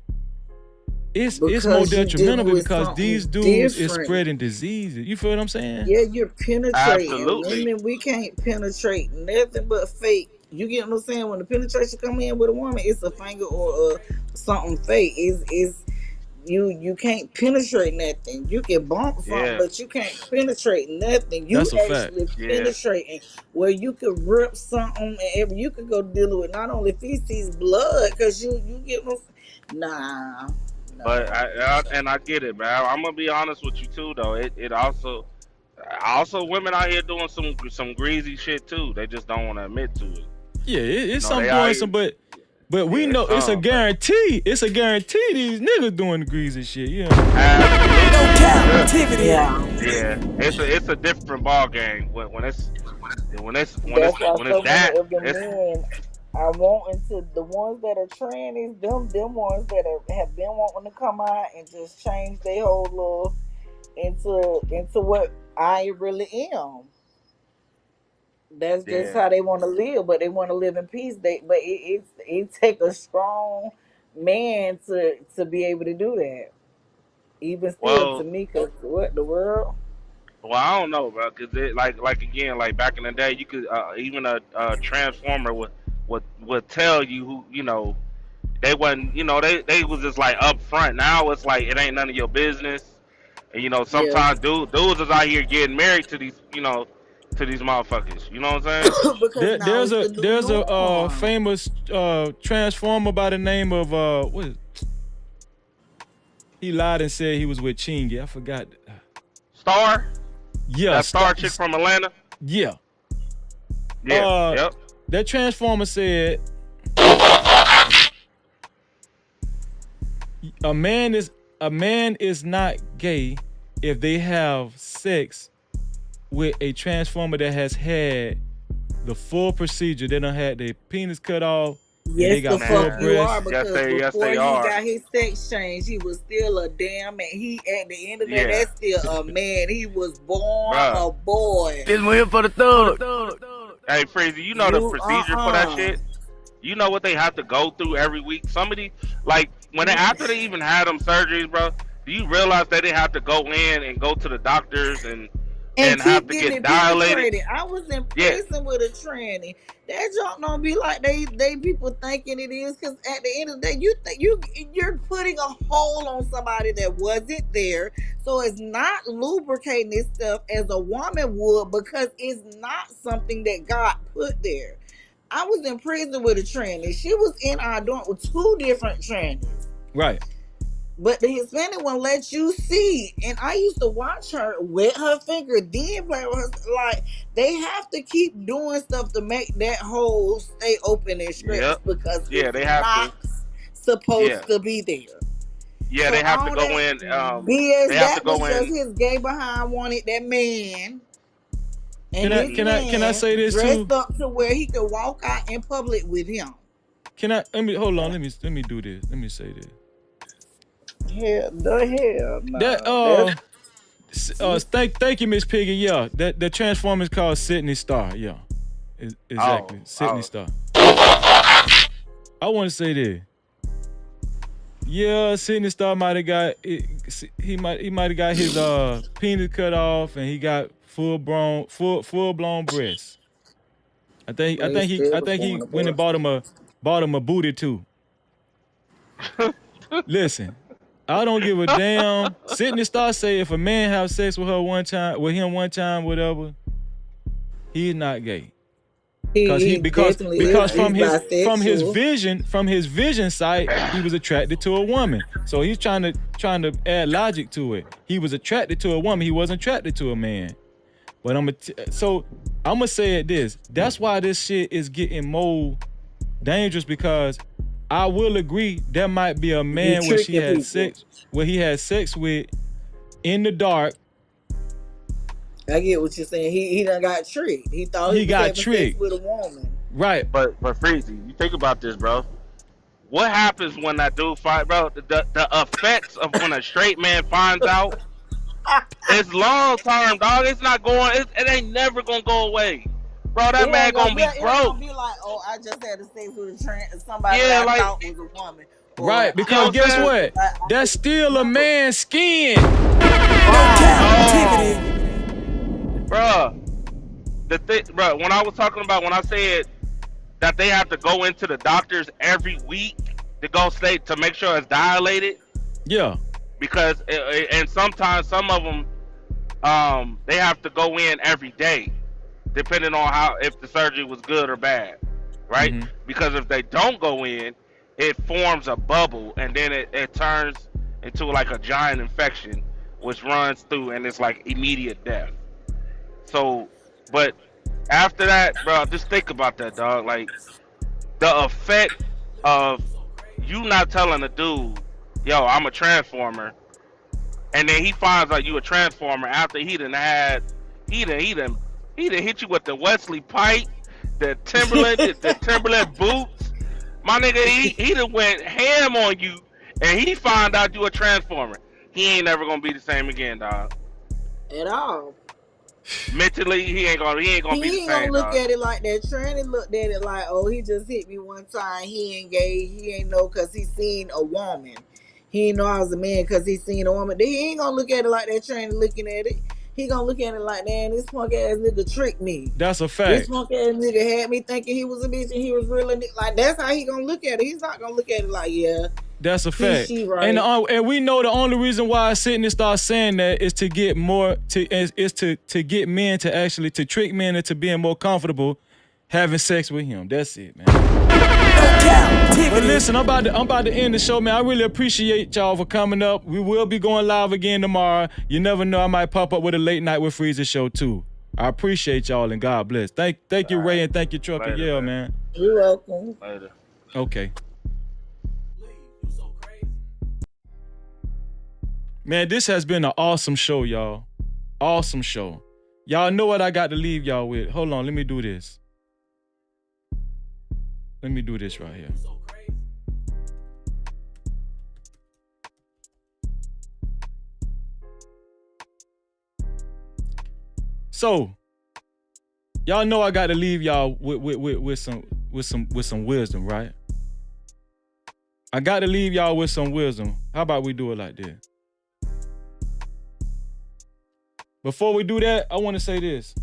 it's more because you detrimental dealing with because these something dudes is different. spreading diseases. You feel what I'm saying? Yeah, you're penetrating. Absolutely. Women, we can't penetrate nothing but fake. You get what I'm saying? When the penetration come in with a woman, it's a finger or something fake. Is you can't penetrate nothing. You can bump something, Yeah. but you can't penetrate nothing. You That's a fact. actually Yeah. penetrating where you could rip something and you could go dealing with not only feces, blood, because you get what I'm, nah, But no. I get it, man. I'm gonna be honest with you too, though. It also women out here doing some greasy shit too. They just don't want to admit to it. Yeah, it's They some out doing here, some, but we yeah, know it's a some, but guarantee. It's a guarantee these niggas doing the greasy shit. Yeah. No absolutely. captivity. Yeah, Yeah, it's a different ball game that's why when it's so many that of the it's men are wanting to, the ones that are trannies, them ones that have been wanting to come out and just change their whole little into what I really am. That's just yeah. how they want to live, but they want to live in peace. It take a strong man to be able to do that. Even still, to Well, me, cause what the world? I don't know, bro, cause it like again, like back in the day, you could even a transformer would tell you who they wasn't they was just like up front. Now it's like it ain't none of your business. And Yeah, sometimes dudes is out here getting married to these motherfuckers. You know what I'm saying? because now There's it's a the new norm. famous transformer by the name of what is, he lied and said he was with Chingy. I forgot. Star, Yeah, that star chick from Atlanta. yeah. Yeah, yep. That transformer said a man is not gay if they have sex with a transformer that has had the full procedure. They done had their penis cut off and they Yes, the got full fuck Man, you breasts. are, yes because they before he are. got his sex change, he was still a damn man. He at the end of the day, Yeah, that's still a man. He was born bruh. a boy. This one here for the thug. Hey, Freezy, you know the You procedure for that shit. You know what they have to go through every week. Somebody like after they even had them surgeries, bro. Do you realize that they have to go in and go to the doctors and and have keep to getting get it dilated? penetrated. I was in Yeah, prison with a tranny. That junk don't be like they people thinking it is, because at the end of the day, you think you're putting a hole on somebody that wasn't there, so it's not lubricating itself as a woman would, because it's not something that God put there. I was in prison with a tranny. She was in our dorm with two different trannies. Right. But the Hispanic one lets you see. And I used to watch her wet her finger, then play with her. Like, they have to keep doing stuff to make that hole stay open and yep, stretched, because yeah. it's They have to. not Yeah, supposed to be there. yeah. So They have to all go that in. They BS, have to that was go just in. his gay behind wanted that man. And Can I this can I can I man say this too? dressed up to where he could walk out in public with him. Can I hold on, let me do this. Let me say this. Hell, the hell, That no. That's thank you, Miss Piggy. Yeah, that the transformer is called Sydney Star. Yeah, exactly, Sydney Oh. Star. I want to say this. Yeah, Sydney Star might have got he might have got his penis cut off and he got full blown breasts. but he still I was think he born a went boy. and bought him a booty too. Listen, I don't give a damn. Sydney Star say if a man have sex with him one time, whatever, he's not gay. He Because definitely is. He's bisexual. from his vision sight, he was attracted to a woman. So he's trying to add logic to it. He was attracted to a woman. He wasn't attracted to a man. But I'm gonna say it this. That's why this shit is getting more dangerous, because I will agree there might be a man where he had sex with in the dark. I get what you're saying. He done got tricked. He thought he was got having tricked sex with a woman. Right. But Freezy, you think about this, bro. What happens when that dude fight, bro? The effects of when a straight man finds out, it's long term, dog. It's not going. It ain't never gonna go away, bro. That man gonna be It ain't broke. gonna be like, oh, I just had sex with somebody Yeah, that I like thought was a woman. Right, because guess what? That's still a man's skin. Bruh, when I was talking about when I said that they have to go into the doctors every week to make sure it's dilated. Yeah. Because and sometimes some of them they have to go in every day, depending on if the surgery was good or bad, right? Mm-hmm. Because if they don't go in, it forms a bubble and then it turns into like a giant infection, which runs through and it's like immediate death. So, but after that, bro, just think about that, dog. Like the effect of you not telling a dude, yo, I'm a transformer, and then he finds out you a transformer after he done hit you with the Wesley pipe, the Timberland boots. My nigga, he done went ham on you, and he found out you a transformer. He ain't never gonna be the same again, dog. At all. Mentally, he ain't gonna be the same. He ain't gonna look at it like that. Tranny looked at it like, oh, he just hit me one time. He ain't gay. He ain't know because he seen a woman. He ain't know I was a man because he seen a woman. He ain't gonna look at it like that. Tranny looking at it. He gonna look at it like, man, this punk ass nigga tricked me. That's a fact. This punk ass nigga had me thinking he was a bitch and he was really like. That's how he gonna look at it. He's not gonna look at it like, yeah. That's a fact. She right. And we know the only reason why I sit and start saying that is to get more to get men to actually to trick men into being more comfortable having sex with him. That's it, man. But listen, I'm about to end the show, man. I really appreciate y'all for coming up. We will be going live again tomorrow. You never know, I might pop up with a late night with Freezer show too. I appreciate y'all and God bless. Thank you, Ray, and thank you, Trucker. Later, yeah, man. You're welcome. Later. Okay. Man, this has been an awesome show, y'all. Awesome show. Y'all know what I got to leave y'all with. Hold on, let me do this. Let me do this right here. So, y'all know I got to leave y'all with some wisdom, right? I got to leave y'all with some wisdom. How about we do it like this? Before we do that, I want to say this.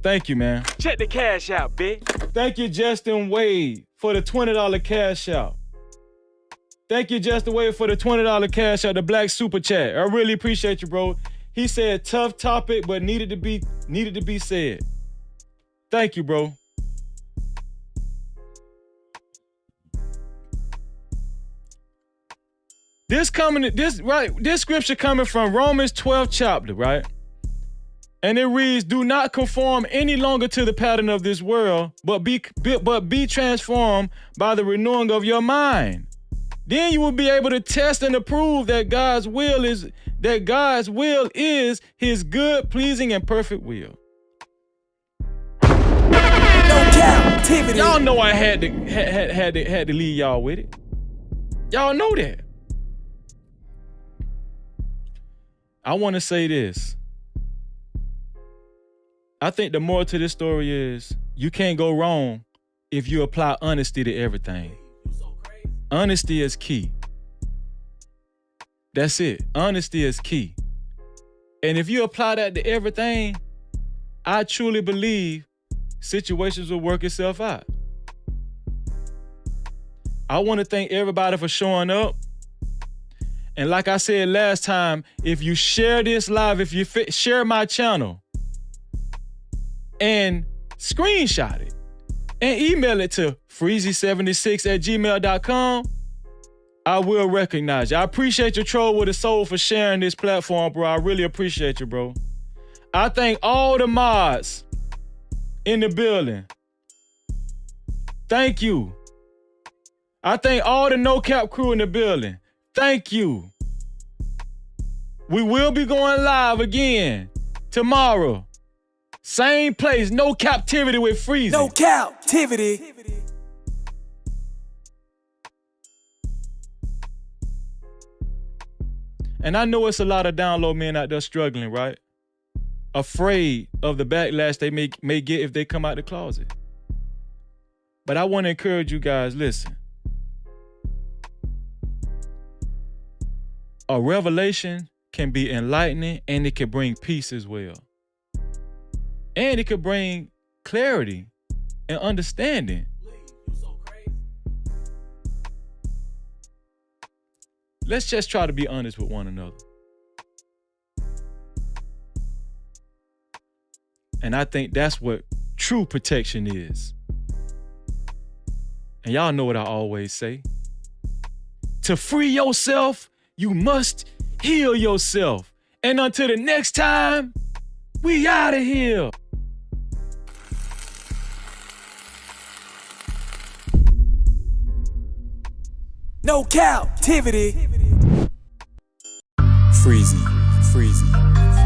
Thank you, man. Check the cash out, bitch. Thank you, Justin Wade, for the $20 cash out. Thank you, Justin Wade, for the $20 cash out, the Black Super Chat. I really appreciate you, bro. He said tough topic, but needed to be said. Thank you, bro. This scripture coming from Romans 12th chapter, right? And it reads, do not conform any longer to the pattern of this world, but be transformed by the renewing of your mind. Then you will be able to test and approve that God's will is his good, pleasing, and perfect will. No Cap-tivity. Y'all know I had to leave y'all with it. Y'all know that. I want to say this. I think the moral to this story is you can't go wrong if you apply honesty to everything. Honesty is key. That's it. Honesty is key. And if you apply that to everything, I truly believe situations will work itself out. I want to thank everybody for showing up. And like I said last time, if you share this live, if you share my channel and screenshot it and email it to freezy76@gmail.com, I will recognize you. I appreciate your troll with a soul for sharing this platform, bro. I really appreciate you, bro. I thank all the mods in the building. Thank you. I thank all the No Cap crew in the building. Thank you. We will be going live again tomorrow. Same place, No Cap-tivity with Freezy. No Cap-tivity. And I know it's a lot of download men out there struggling, right? Afraid of the backlash they may get if they come out the closet. But I want to encourage you guys, listen. A revelation can be enlightening and it can bring peace as well. And it could bring clarity and understanding. Let's just try to be honest with one another. And I think that's what true protection is. And y'all know what I always say. To free yourself, you must heal yourself. And until the next time, we out of here. No captivity. Freezy.